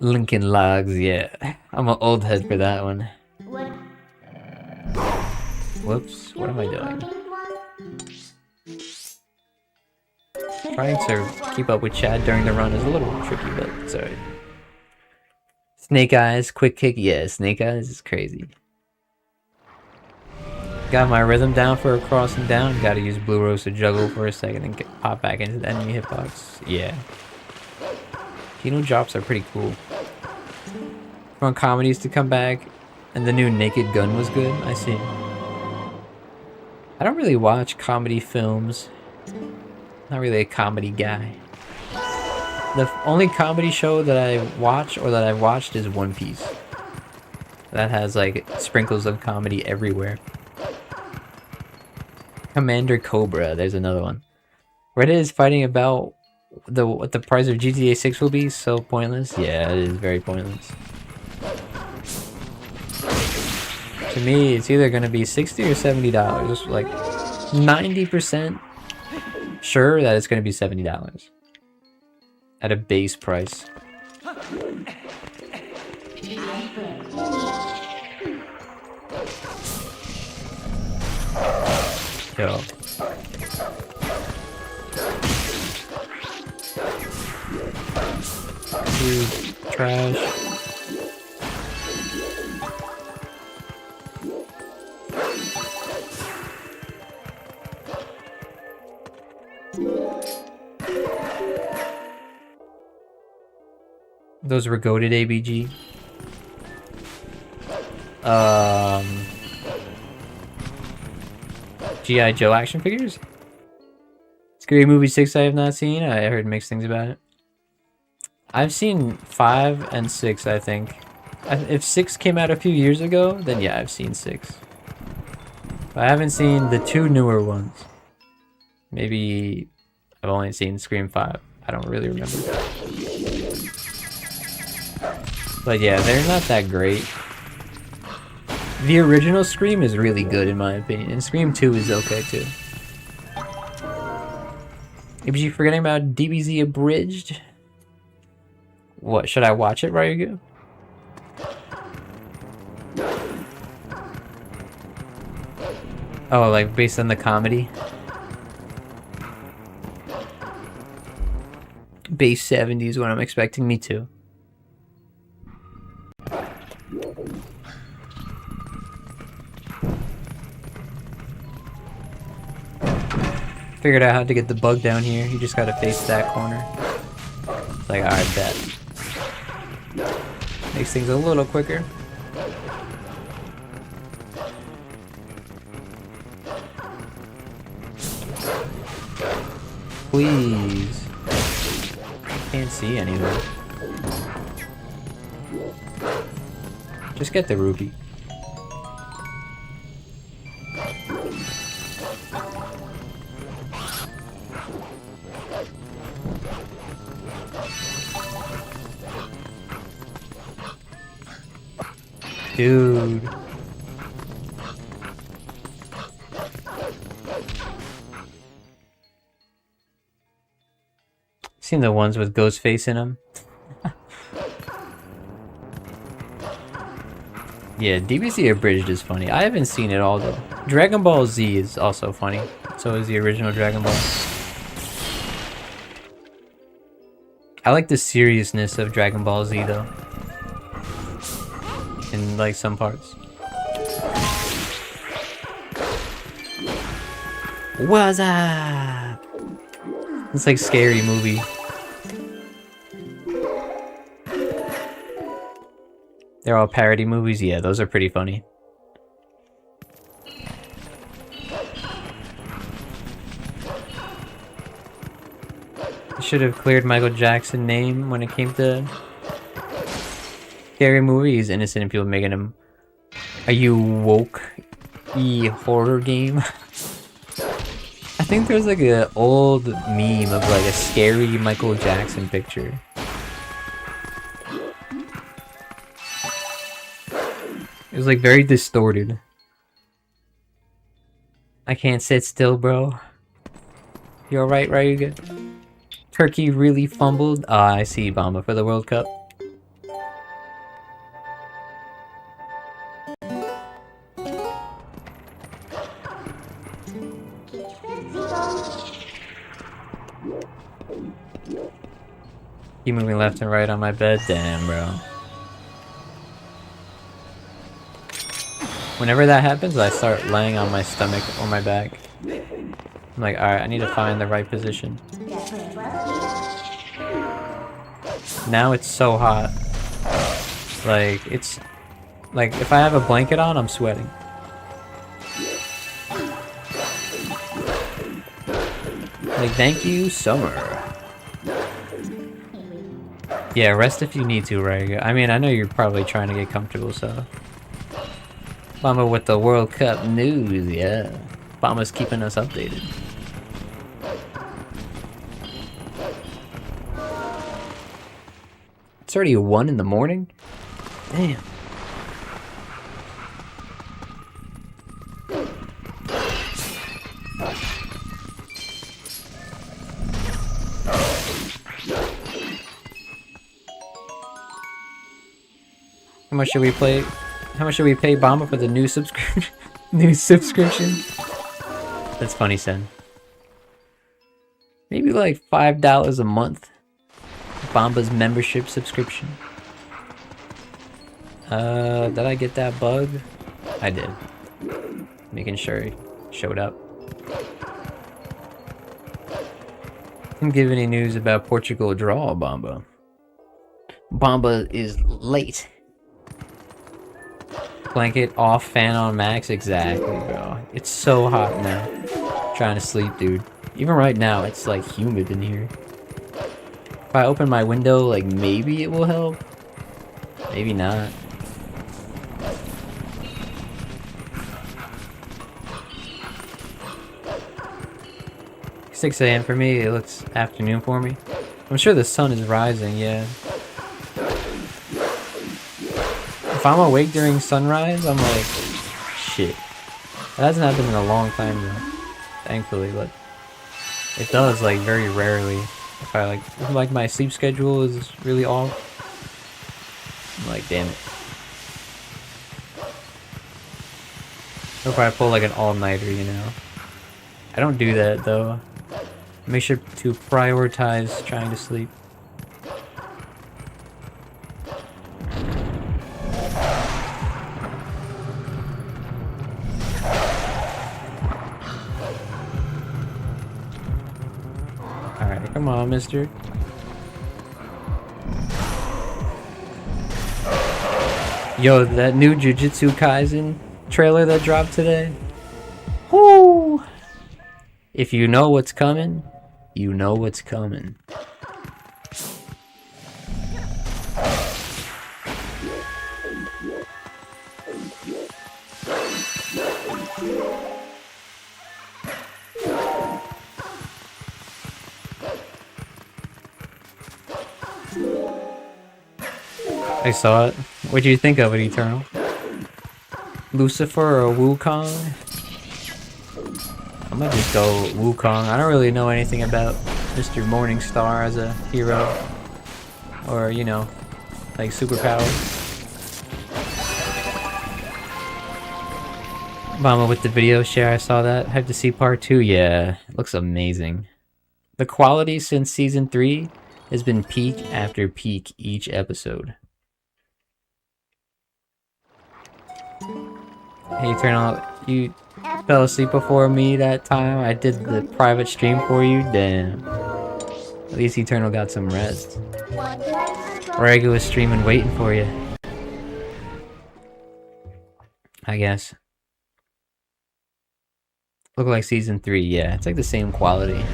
Lincoln Logs, yeah. I'm an old head for that one. Whoops, what am I doing? Trying to keep up with Chad during the run is a little tricky, but it's alright. Snake Eyes, quick kick, yeah, Snake Eyes is crazy. Got my rhythm down for a crossing down, gotta use Blue Rose to juggle for a second and pop back into the enemy hitbox, yeah. Kino drops are pretty cool. Want comedies to come back, and the new Naked Gun was good, I see. I don't really watch comedy films. Not really a comedy guy. The only comedy show that I watch, or that I've watched, is One Piece. That has like sprinkles of comedy everywhere. Commander Cobra, there's another one. Reddit is fighting about what the price of GTA 6 will be. So pointless. Yeah, it is very pointless. To me, it's either going to be $60 or $70. It's like 90% sure that it's going to be $70 at a base price. Yo. Dude, trash. Those were goated ABG. G.I. Joe action figures? Scary Movie 6 I have not seen. I heard mixed things about it. I've seen 5 and 6, I think. If 6 came out a few years ago, then yeah, I've seen 6. But I haven't seen the 2 newer ones. Maybe I've only seen Scream 5. I don't really remember. But yeah, they're not that great. The original Scream is really good in my opinion, and Scream 2 is okay too. Was you forgetting about DBZ Abridged? What, should I watch it, Ryugu? Oh, like based on the comedy? Base 70s what I'm expecting me to. Figured out how to get the bug down here. You just gotta face that corner. It's like, alright, bet. Makes things a little quicker. Please. Can't see anything. Just get the ruby. Dude. Seen the ones with Ghostface in them? Yeah, DBZ Abridged is funny. I haven't seen it all though. Dragon Ball Z is also funny. So is the original Dragon Ball. I like the seriousness of Dragon Ball Z though. In like some parts. What's up? It's like scary movie. They're all parody movies? Yeah, those are pretty funny. I should have cleared Michael Jackson's name when it came to scary movie. He's innocent and people making him a you woke horror game. I think there's like an old meme of like a scary Michael Jackson picture. It was like very distorted. I can't sit still, bro. You alright, Ryuga? Turkey really fumbled. Ah, I see, Bamba, for the World Cup. Keep moving left and right on my bed. Damn, bro. Whenever that happens, I start laying on my stomach or my back. I'm like, alright, I need to find the right position. Now it's so hot. Like, it's... Like, if I have a blanket on, I'm sweating. Like, thank you, summer. Yeah, rest if you need to, right? I mean, I know you're probably trying to get comfortable, so... Bama with the World Cup news, yeah. Bama's keeping us updated. It's already 1 in the morning? Damn. How much should we play? How much should we pay Bamba for the new subscription? New subscription? That's funny, Sen. Maybe like $5 a month. Bamba's membership subscription. Did I get that bug? I did. Making sure it showed up. Didn't give any news about Portugal draw, Bamba. Bamba is late. Blanket off, fan on max. Exactly, bro. It's so hot now. Trying to sleep, dude. Even right now, it's like humid in here. If I open my window, like maybe it will help. Maybe not. $6 a.m. for me. It looks afternoon for me. I'm sure the sun is rising, yeah. If I'm awake during sunrise, I'm like, shit. That hasn't happened in a long time though, thankfully, but it does like very rarely. If I like my sleep schedule is really off, I'm like, damn it. Or if I pull like an all-nighter, you know. I don't do that though. Make sure to prioritize trying to sleep. Alright, come on, mister. Yo, that new Jujutsu Kaisen trailer that dropped today. Whoo! If you know what's coming, you know what's coming. I saw it. What do you think of it, Eternal? Lucifer or Wukong? I'm gonna just go Wukong. I don't really know anything about Mr. Morningstar as a hero. Or, you know, like superpowers. Mama with the video share, I saw that. Have to see part 2. Yeah, it looks amazing. The quality since season 3 has been peak after peak each episode. Hey Eternal, you fell asleep before me that time. I did the private stream for you. Damn. At least Eternal got some rest. Ragu was streaming waiting for you. I guess. Look like season 3, yeah. It's like the same quality.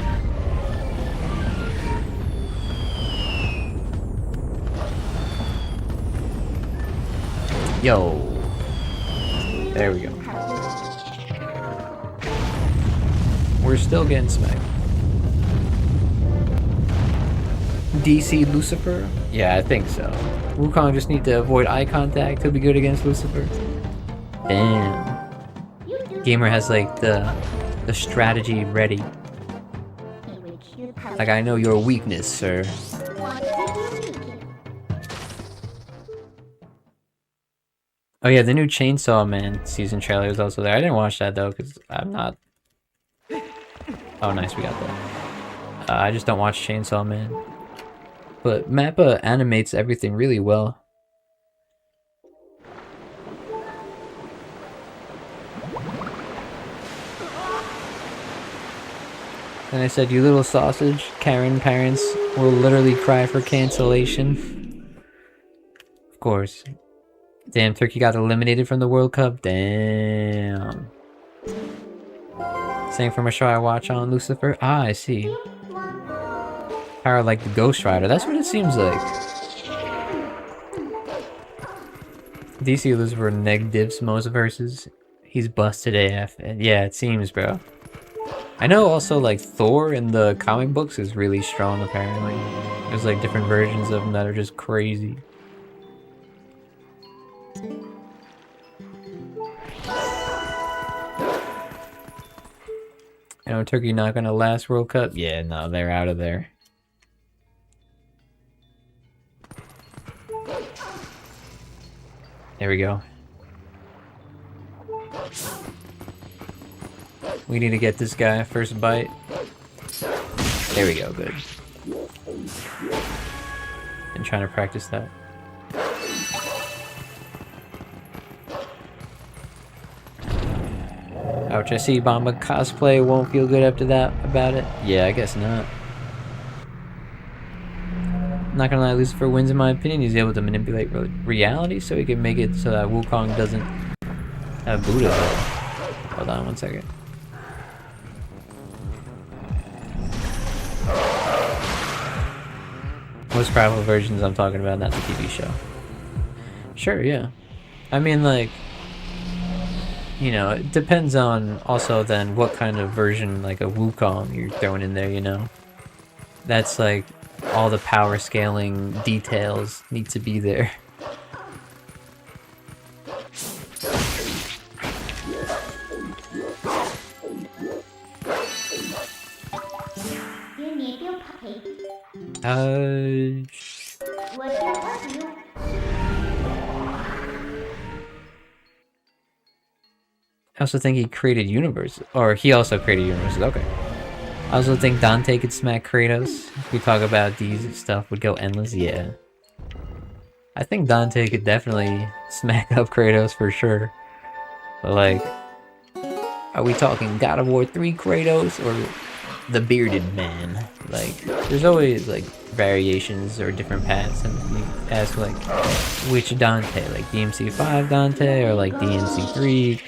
Yo. There we go. We're still getting smacked. DC Lucifer? Yeah, I think so. Wukong just need to avoid eye contact. He'll be good against Lucifer. Damn. Gamer has like the strategy ready. Like, I know your weakness, sir. Oh yeah, the new Chainsaw Man season trailer is also there. I didn't watch that though, because I'm not... Oh nice, we got that. I just don't watch Chainsaw Man. But Mappa animates everything really well. And I said, you little sausage, Karen parents will literally cry for cancellation. Of course. Damn, Turkey got eliminated from the World Cup. Damn. Same from a show I watch on Lucifer. Ah, I see. Power like the Ghost Rider. That's what it seems like. DC Lucifer neg divs most verses. He's busted AF. Yeah, it seems, bro. I know also like Thor in the comic books is really strong apparently. There's like different versions of him that are just crazy. You know, Turkey not gonna last World Cup? Yeah, no, they're out of there. There we go. We need to get this guy first bite. There we go, good. Been trying to practice that. Ouch, I see Bomba cosplay won't feel good after that about it. Yeah, I guess not. Not gonna lie, Lucifer wins in my opinion. He's able to manipulate reality so he can make it so that Wukong doesn't have Buddha. Hold on one second. Most powerful versions I'm talking about, not the TV show. Sure, yeah. I mean, like, you know, it depends on also then what kind of version, like a Wukong you're throwing in there, you know? That's like, all the power scaling details need to be there. I also think he created universes, or he also created universes. Okay. I also think Dante could smack Kratos. If we talk about these stuff would go endless. Yeah. I think Dante could definitely smack up Kratos for sure. But like, are we talking God of War 3 Kratos or the bearded man? Like, there's always like variations or different paths, and you ask like, which Dante? Like DMC5 Dante or like DMC3,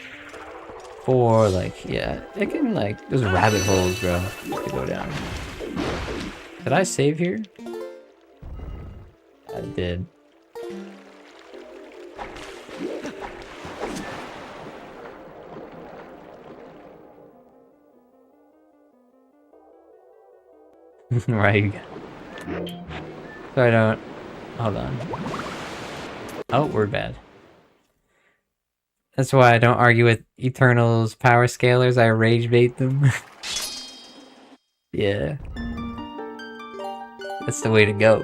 4? Like, yeah, it can like, there's rabbit holes, bro, to go down. Did I save here? I did. Right. So I don't... Hold on. Oh, we're bad. That's why I don't argue with Eternal's power scalers. I rage bait them. Yeah. That's the way to go.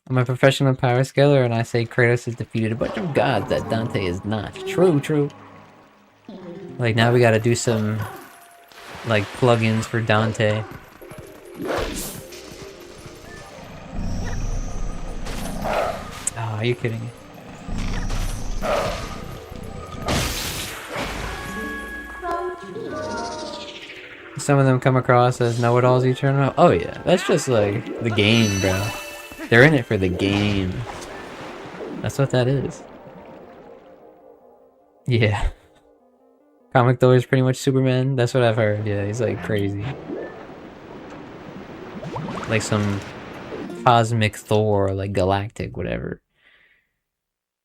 I'm a professional power scaler and I say Kratos has defeated a bunch of gods that Dante is not. True, true. Like, now we gotta do some... like plugins for Dante. Oh, are you kidding me? Some of them come across as know-it-alls Eternal. Oh yeah, that's just like the game, bro. They're in it for the game. That's what that is. Yeah. Comic Thor is pretty much Superman. That's what I've heard. Yeah, he's like crazy. Like some cosmic Thor, like galactic, whatever.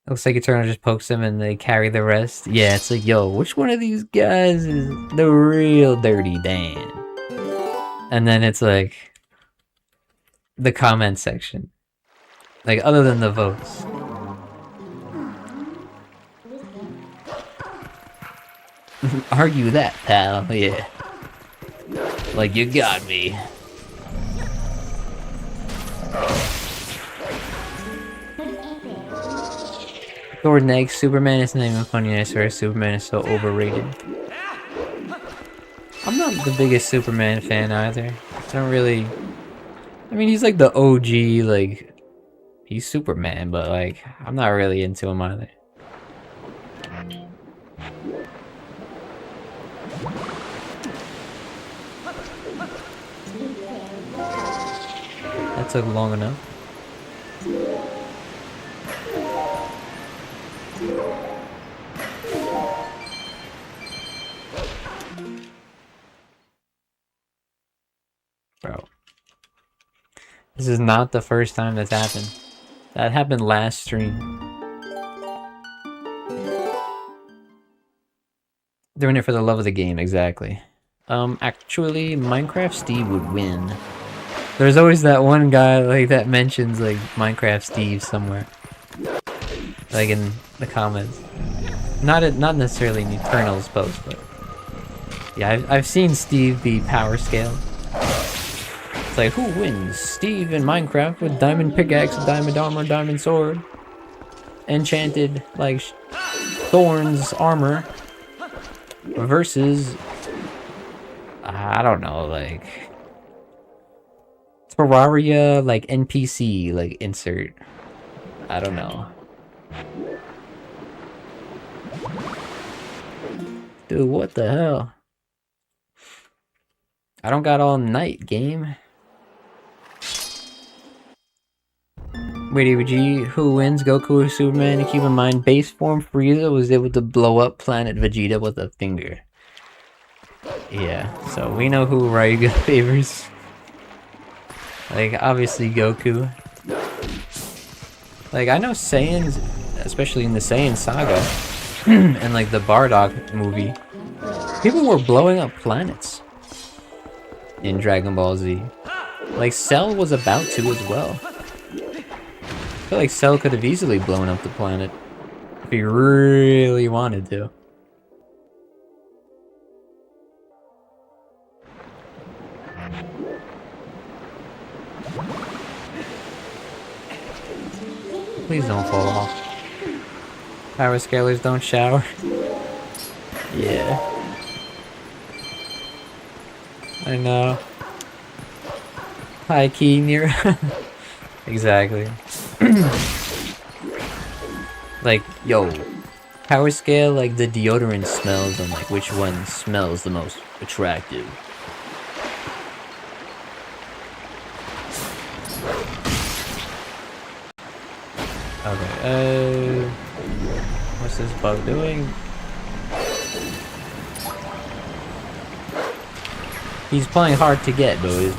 Looks like Eternal just pokes him and they carry the rest. Yeah, it's like, yo, which one of these guys is the real Dirty Dan? And then it's like the comment section. Like, other than the votes. Argue that, pal. Yeah. Like, you got me. Thor negs Superman. It's not even funny. I swear Superman is so overrated. I'm not the biggest Superman fan either. I don't really... I mean, he's like the OG, like... He's Superman, but like, I'm not really into him either. That took long enough. Bro. This is not the first time that's happened. That happened last stream. Doing it for the love of the game, exactly. Actually, Minecraft Steve would win. There's always that one guy like that mentions like Minecraft Steve somewhere, like in the comments. Not necessarily in Eternal's post, but yeah, I've seen Steve be power scaled. It's like, who wins? Steve in Minecraft with diamond pickaxe, diamond armor, diamond sword, enchanted like thorns armor, versus I don't know, like Terraria, like NPC, like insert. I don't know. Dude, what the hell? I don't got all night, game. Wait, EVG, who wins, Goku or Superman? And keep in mind, base form Frieza was able to blow up planet Vegeta with a finger. Yeah, so we know who Ryuga favors. Like, obviously Goku. Like, I know Saiyans, especially in the Saiyan saga, and like the Bardock movie, people were blowing up planets in Dragon Ball Z. Like, Cell was about to as well. I feel like Cell could have easily blown up the planet if he really wanted to. Please don't fall off. Power scalers don't shower. Yeah. I know. High key near. Exactly. Like, yo, power scale, like the deodorant smells and like which one smells the most attractive. Okay, what's this bug doing? He's playing hard to get, boys.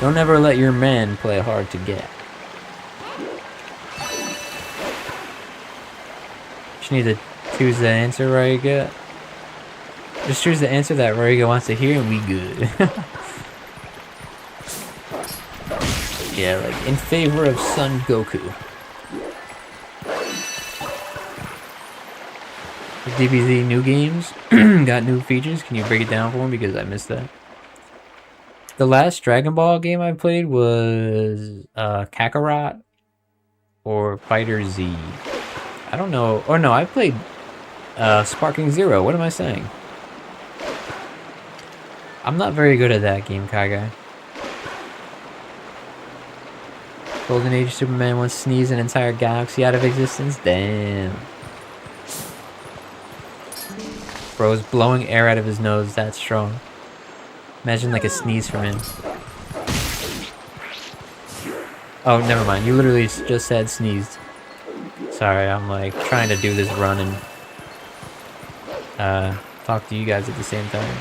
Don't ever let your man play hard to get. Just need to choose the answer Raiga. Just choose the answer that Raiga wants to hear and we good. Yeah, like in favor of Son Goku. DBZ new games got new features. Can you break it down for me because I missed that? The last Dragon Ball game I played was Kakarot or Fighter Z. I don't know. Or no, I played Sparking Zero. What am I saying? I'm not very good at that game, Kai Guy. Golden Age Superman once sneezed an entire galaxy out of existence? Damn. Bro's blowing air out of his nose that strong. Imagine like a sneeze from him. Oh, never mind. You literally just said sneezed. Sorry, I'm like trying to do this run and talk to you guys at the same time.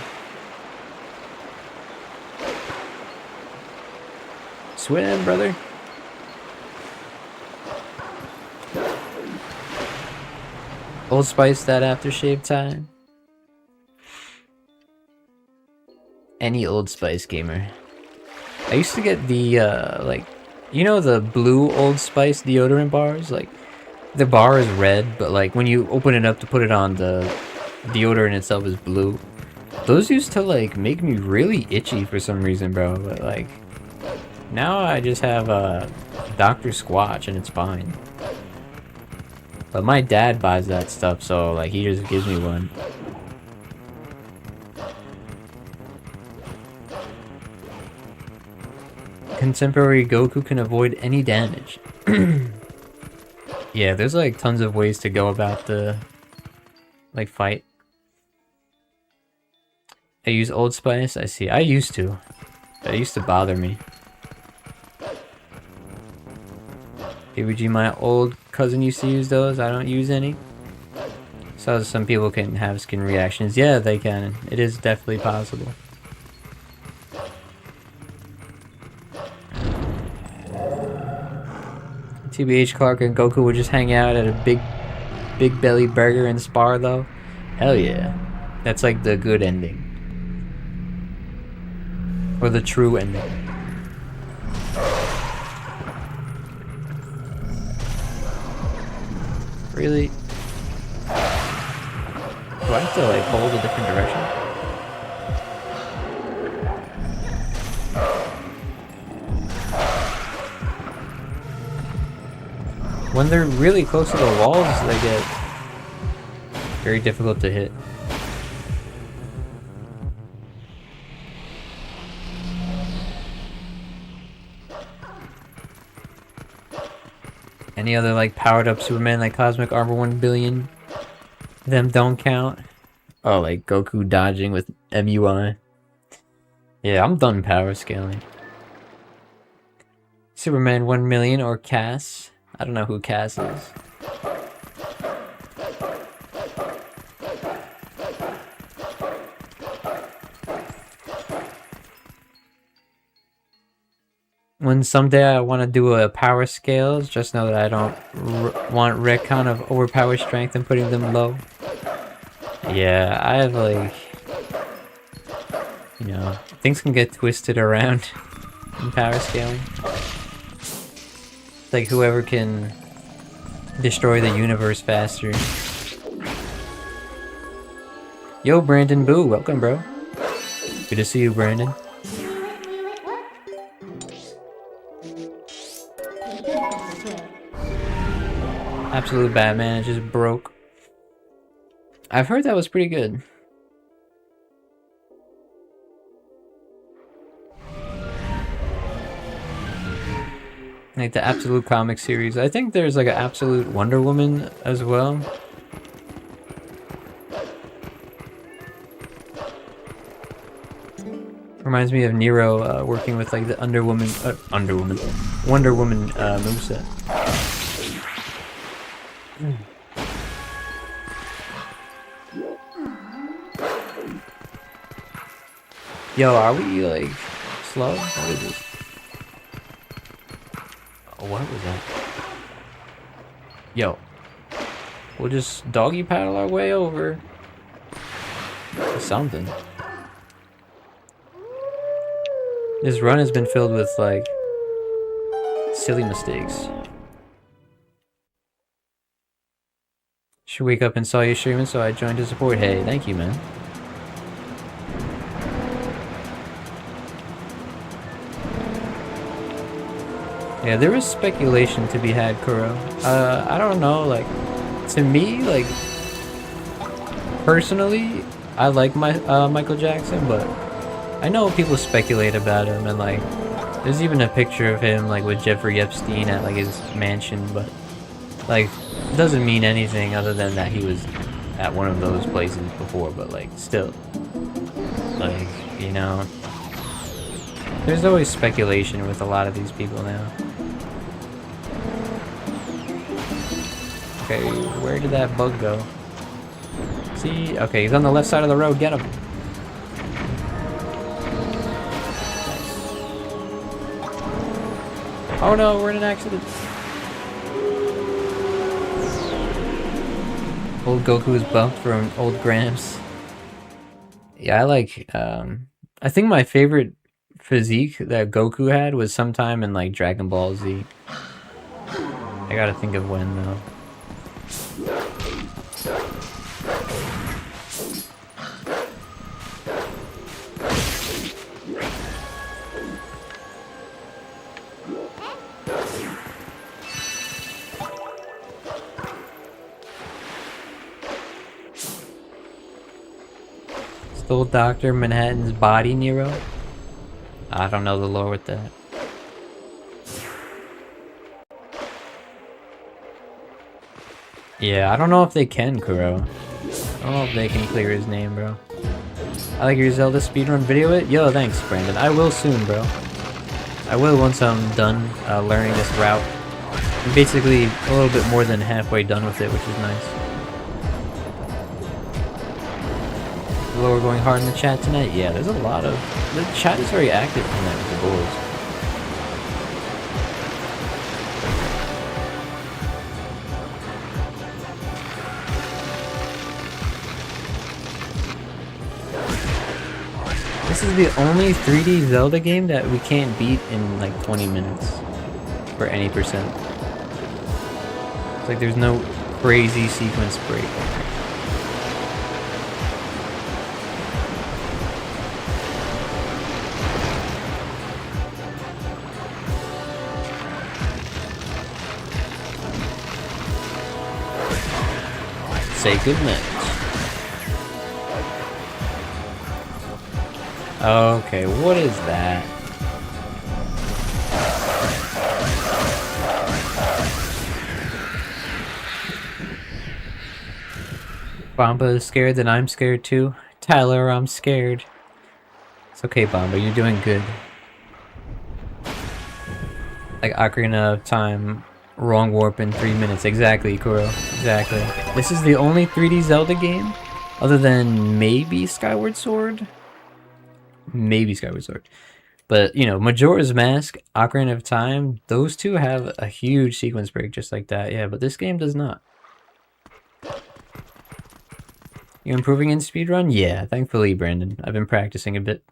Swim, brother. Old Spice that aftershave time. Any Old Spice gamer. I used to get the like, you know, the blue Old Spice deodorant bars. Like the bar is red, but like when you open it up to put it on, the deodorant itself is blue. Those used to like make me really itchy for some reason, bro. But like now I just have Dr. Squatch and it's fine. But my dad buys that stuff, so like he just gives me one. Contemporary Goku can avoid any damage. Yeah, there's like tons of ways to go about the like fight. I use Old Spice. I see. I used to. That used to bother me. PBG, my old cousin used to use those. I don't use any. So some people can have skin reactions. Yeah, they can. It is definitely possible. TBH, Clark and Goku would just hang out at a big belly burger and spar though. Hell yeah. That's like the good ending. Or the true ending. Really? Do I have to like hold a different direction? When they're really close to the walls, they get very difficult to hit. Any other like powered up Superman like Cosmic Armor 1 billion? Them don't count. Oh, like Goku dodging with MUI. Yeah, I'm done power scaling. Superman 1 million or Cass? I don't know who Cass is. When someday I want to do a power scales, just know that I don't want retcon of overpowered strength and putting them low. Yeah, I have like, you know, things can get twisted around in power scaling. It's like whoever can destroy the universe faster. Yo, Brandon Boo, welcome, bro. Good to see you, Brandon. Absolute Batman, it just broke. I've heard that was pretty good. Like the Absolute comic series. I think there's like an Absolute Wonder Woman as well. Reminds me of Nero working with like the Wonder Woman moveset. Yo, are we like slow? What is this? Oh, what was that? Yo, we'll just doggy paddle our way over to something. This run has been filled with like silly mistakes. Should wake up and saw you streaming, so I joined to support. Hey, thank you, man. Yeah, there is speculation to be had, Kuro. I don't know, like, to me, like, personally, I like Michael Jackson, but I know people speculate about him, and like, there's even a picture of him, like, with Jeffrey Epstein at, like, his mansion, but, like, it doesn't mean anything other than that he was at one of those places before, but, like, still, like, you know, there's always speculation with a lot of these people now. Okay, where did that bug go? See? Okay, he's on the left side of the road. Get him. Oh no, we're in an accident. Old Goku is bumped from old Gramps. Yeah, I like, I think my favorite physique that Goku had was sometime in like Dragon Ball Z. I gotta think of when though. Stole Dr. Manhattan's body, Nero? I don't know the lore with that. Yeah, I don't know if they can, Kuro. I don't know if they can clear his name, bro. I like your Zelda speedrun video it. Yo, thanks, Brandon. I will soon, bro. I will once I'm done learning this route. I'm basically a little bit more than halfway done with it, which is nice. We're going hard in the chat tonight. Yeah, there's a lot of... The chat is very active tonight with the boys. This is the only 3D Zelda game that we can't beat in like 20 minutes. For any percent. It's like there's no crazy sequence break. Say goodnight. Okay, what is that? Bamba is scared, then I'm scared too. Tyler, I'm scared. It's okay, Bamba, you're doing good. Like Ocarina of Time. Wrong warp in 3 minutes. Exactly, Kuro. Exactly. This is the only 3D Zelda game, other than maybe Skyward Sword? Maybe Skyward Sword. But, you know, Majora's Mask, Ocarina of Time, those two have a huge sequence break just like that. Yeah, but this game does not. You improving in speedrun? Yeah, thankfully, Brandon. I've been practicing a bit.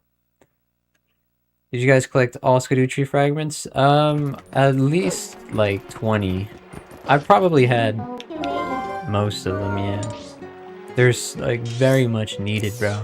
Did you guys collect all Scadutree fragments? At least like 20. I probably had most of them, yeah. There's like very much needed, bro.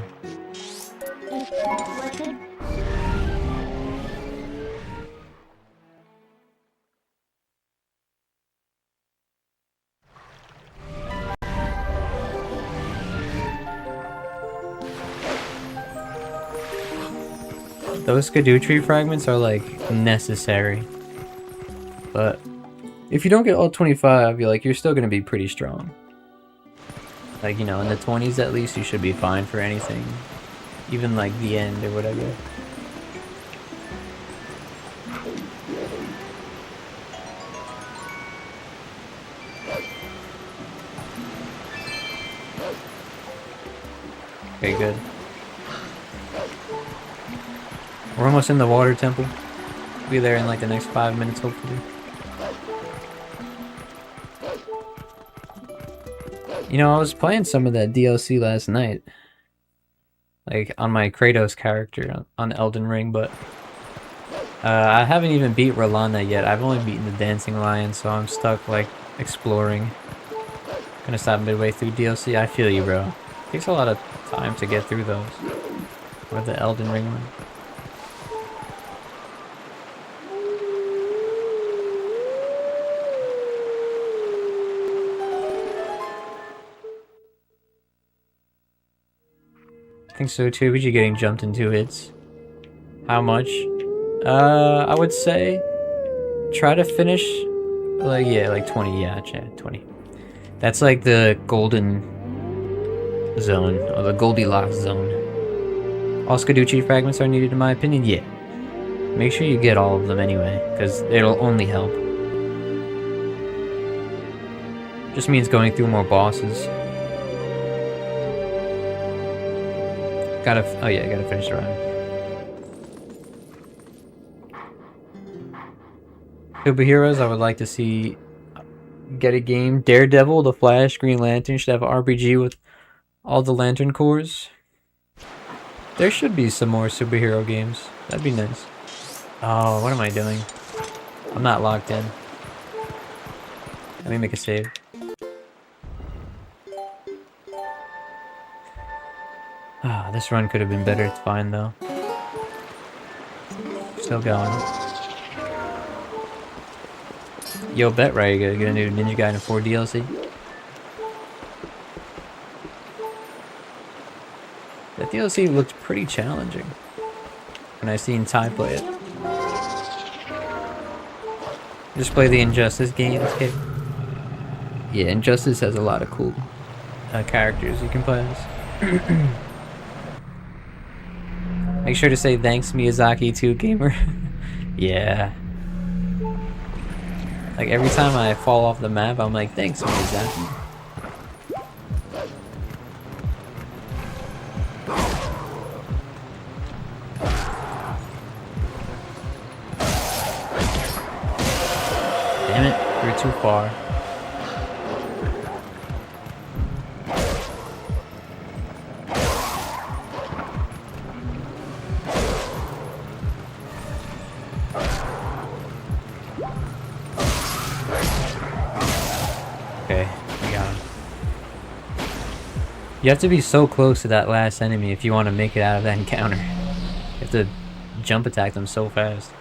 Those Skadoo fragments are like necessary. But if you don't get all 25, you're still gonna be pretty strong. Like, you know, in the 20s at least, you should be fine for anything. Even like the end or whatever. Okay, good. We're almost in the water temple. We'll be there in like the next 5 minutes, hopefully. You know, I was playing some of that DLC last night. Like, on my Kratos character on Elden Ring, but... I haven't even beat Rolanda yet. I've only beaten the Dancing Lion, so I'm stuck, like, exploring. Gonna stop midway through DLC. I feel you, bro. Takes a lot of time to get through those. Or the Elden Ring one. I think so too. But you're getting jumped in 2 hits. How much? I would say try to finish like, yeah, like 20. Yeah, 20. That's like the golden zone, or the Goldilocks zone. All Skadoo fragments are needed in my opinion. Yeah. Make sure you get all of them anyway, because it'll only help. Just means going through more bosses. Oh yeah, gotta finish the run. Superheroes, I would like to see get a game. Daredevil, The Flash, Green Lantern should have an RPG with all the Lantern cores. There should be some more superhero games. That'd be nice. Oh, what am I doing? I'm not locked in. Let me make a save. Ah, this run could have been better. It's fine though. Still going. Yo, bet right, you gotta get a new Ninja Gaiden 4 DLC. That DLC looked pretty challenging when I seen Ty play it. Just play the Injustice games, okay? Yeah, Injustice has a lot of cool characters you can play as. Make sure to say thanks Miyazaki too, gamer. Yeah. Like every time I fall off the map, I'm like, thanks Miyazaki. Damn it, you're too far. You have to be so close to that last enemy if you want to make it out of that encounter. You have to jump attack them so fast.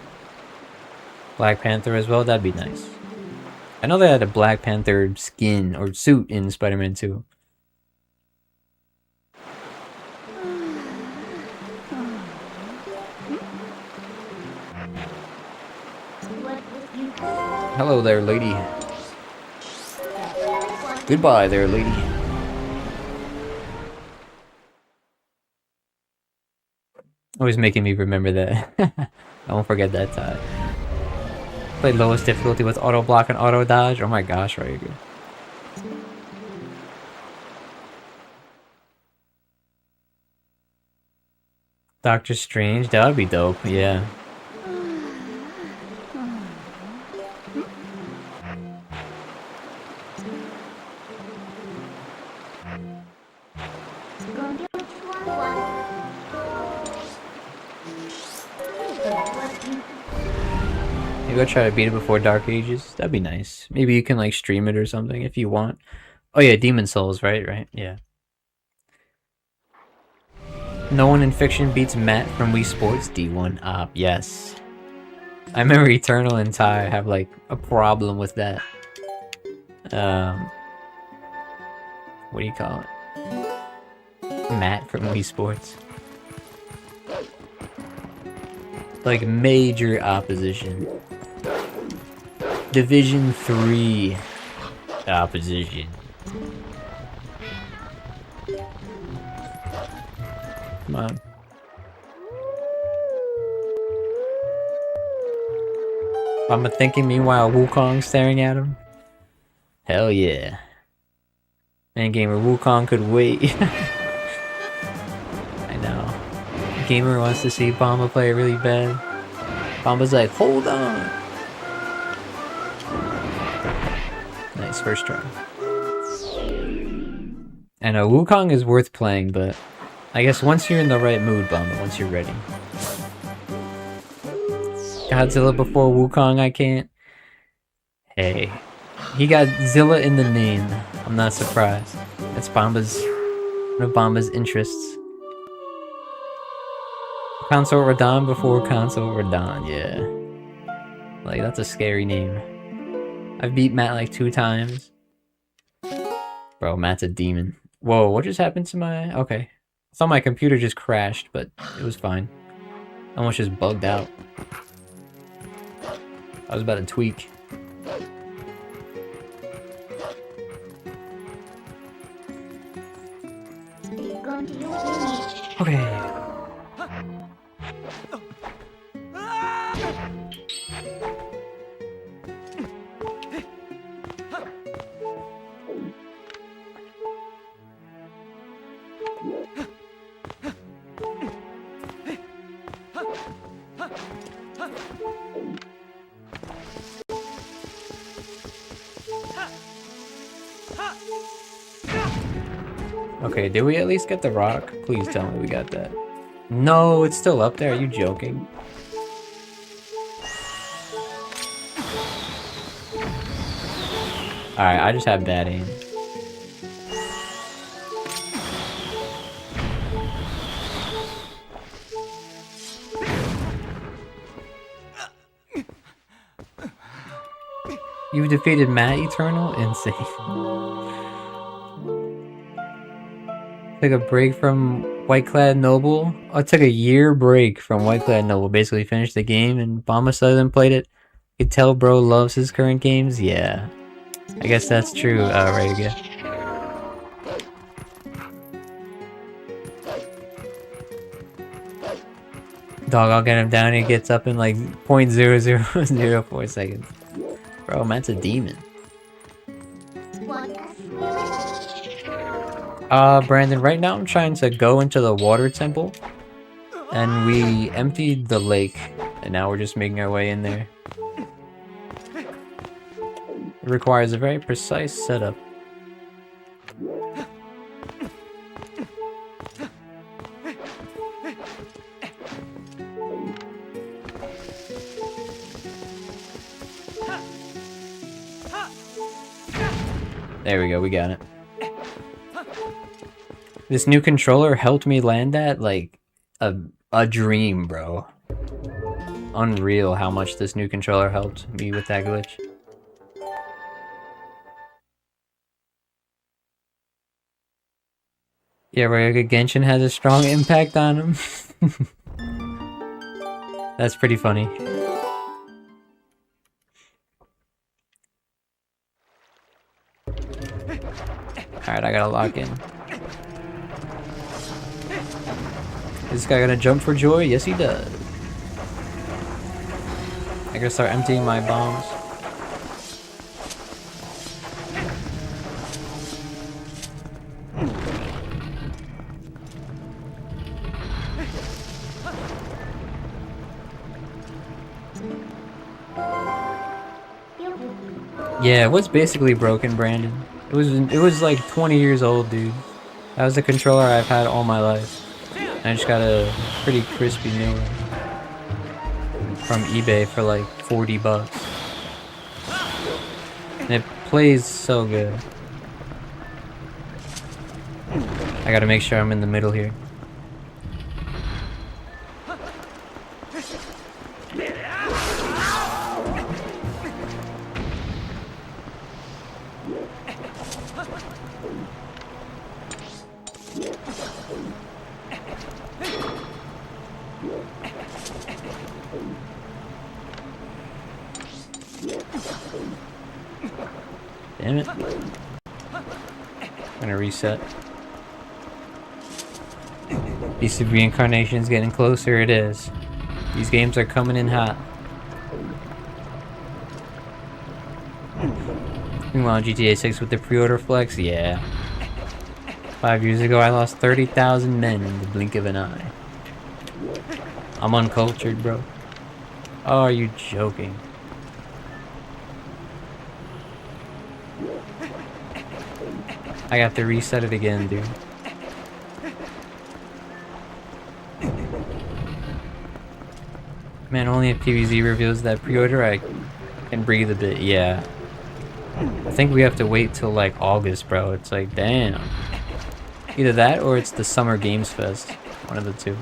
Black Panther as well, that'd be nice. I know they had a Black Panther skin or suit in Spider-Man 2. Hello there, lady. Goodbye there, lady. Always making me remember that. I won't forget that time. Play lowest difficulty with auto block and auto dodge. Oh my gosh, right here. Doctor Strange, that would be dope, yeah. Maybe I'll try to beat it before Dark Ages. That'd be nice. Maybe you can like stream it or something if you want. Oh yeah, Demon Souls, right? Yeah. No one in fiction beats Matt from Wii Sports. D1 up, yes. I remember Eternal and Ty have like a problem with that. What do you call it? Matt from Wii Sports. Like major opposition. Division 3 opposition. Come on. I'm thinking meanwhile Wukong staring at him. Hell yeah. Man, gamer, Wukong could wait. I know. Gamer wants to see Bomba play really bad. Bomba's like, hold on. Nice, first try. I know, Wukong is worth playing, but I guess once you're in the right mood, Bomba, once you're ready. Godzilla before Wukong, I can't. Hey. He got Zilla in the name. I'm not surprised. That's Bomba's... one of Bomba's interests. Console Radon before Console Radon, yeah. Like, that's a scary name. I've beat Matt like 2 times. Bro, Matt's a demon. Whoa, what just happened to my... Okay. I thought my computer just crashed, but it was fine. Almost just bugged out. I was about to tweak. Okay. Okay, did we at least get the rock? Please tell me we got that. No, it's still up there. Are you joking? Alright, I just have bad aim. You've defeated Matt Eternal? Insane. Took a break from White-Clad Noble. I took a year break from White-Clad Noble. Basically finished the game and Bomba still hasn't played it. You can tell bro loves his current games? Yeah. I guess that's true, right again. Dog, I'll get him down. He gets up in like 0.0004 seconds. Bro, Matt's a demon. Brandon, right now I'm trying to go into the water temple. And we emptied the lake. And now we're just making our way in there. It requires a very precise setup. There we go, we got it. This new controller helped me land that like a dream, bro. Unreal how much this new controller helped me with that glitch. Yeah, Ryoga Genshin has a strong impact on him. That's pretty funny. Alright, I gotta lock in. Is this guy gonna jump for joy? Yes, he does. I gotta start emptying my bombs. Yeah, what's basically broken, Brandon? It was like 20 years old, dude. That was the controller I've had all my life. And I just got a pretty crispy new one from eBay for like 40 bucks. And it plays so good. I gotta make sure I'm in the middle here. damn it. I'm gonna reset. Beast of Reincarnation's getting closer, it is. These games are coming in hot. Meanwhile, GTA 6 with the pre-order flex, yeah. 5 years ago, I lost 30,000 men in the blink of an eye. I'm uncultured, bro. Oh, are you joking? I got to reset it again, dude. Man, only if PvZ reveals that pre-order, I can breathe a bit. Yeah. I think we have to wait till like August, bro. It's like, damn. Either that or it's the Summer Games Fest. One of the two.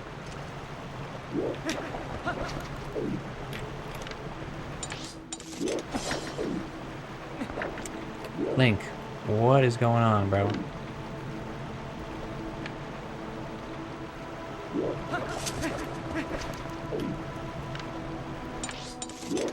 Link, what is going on, bro?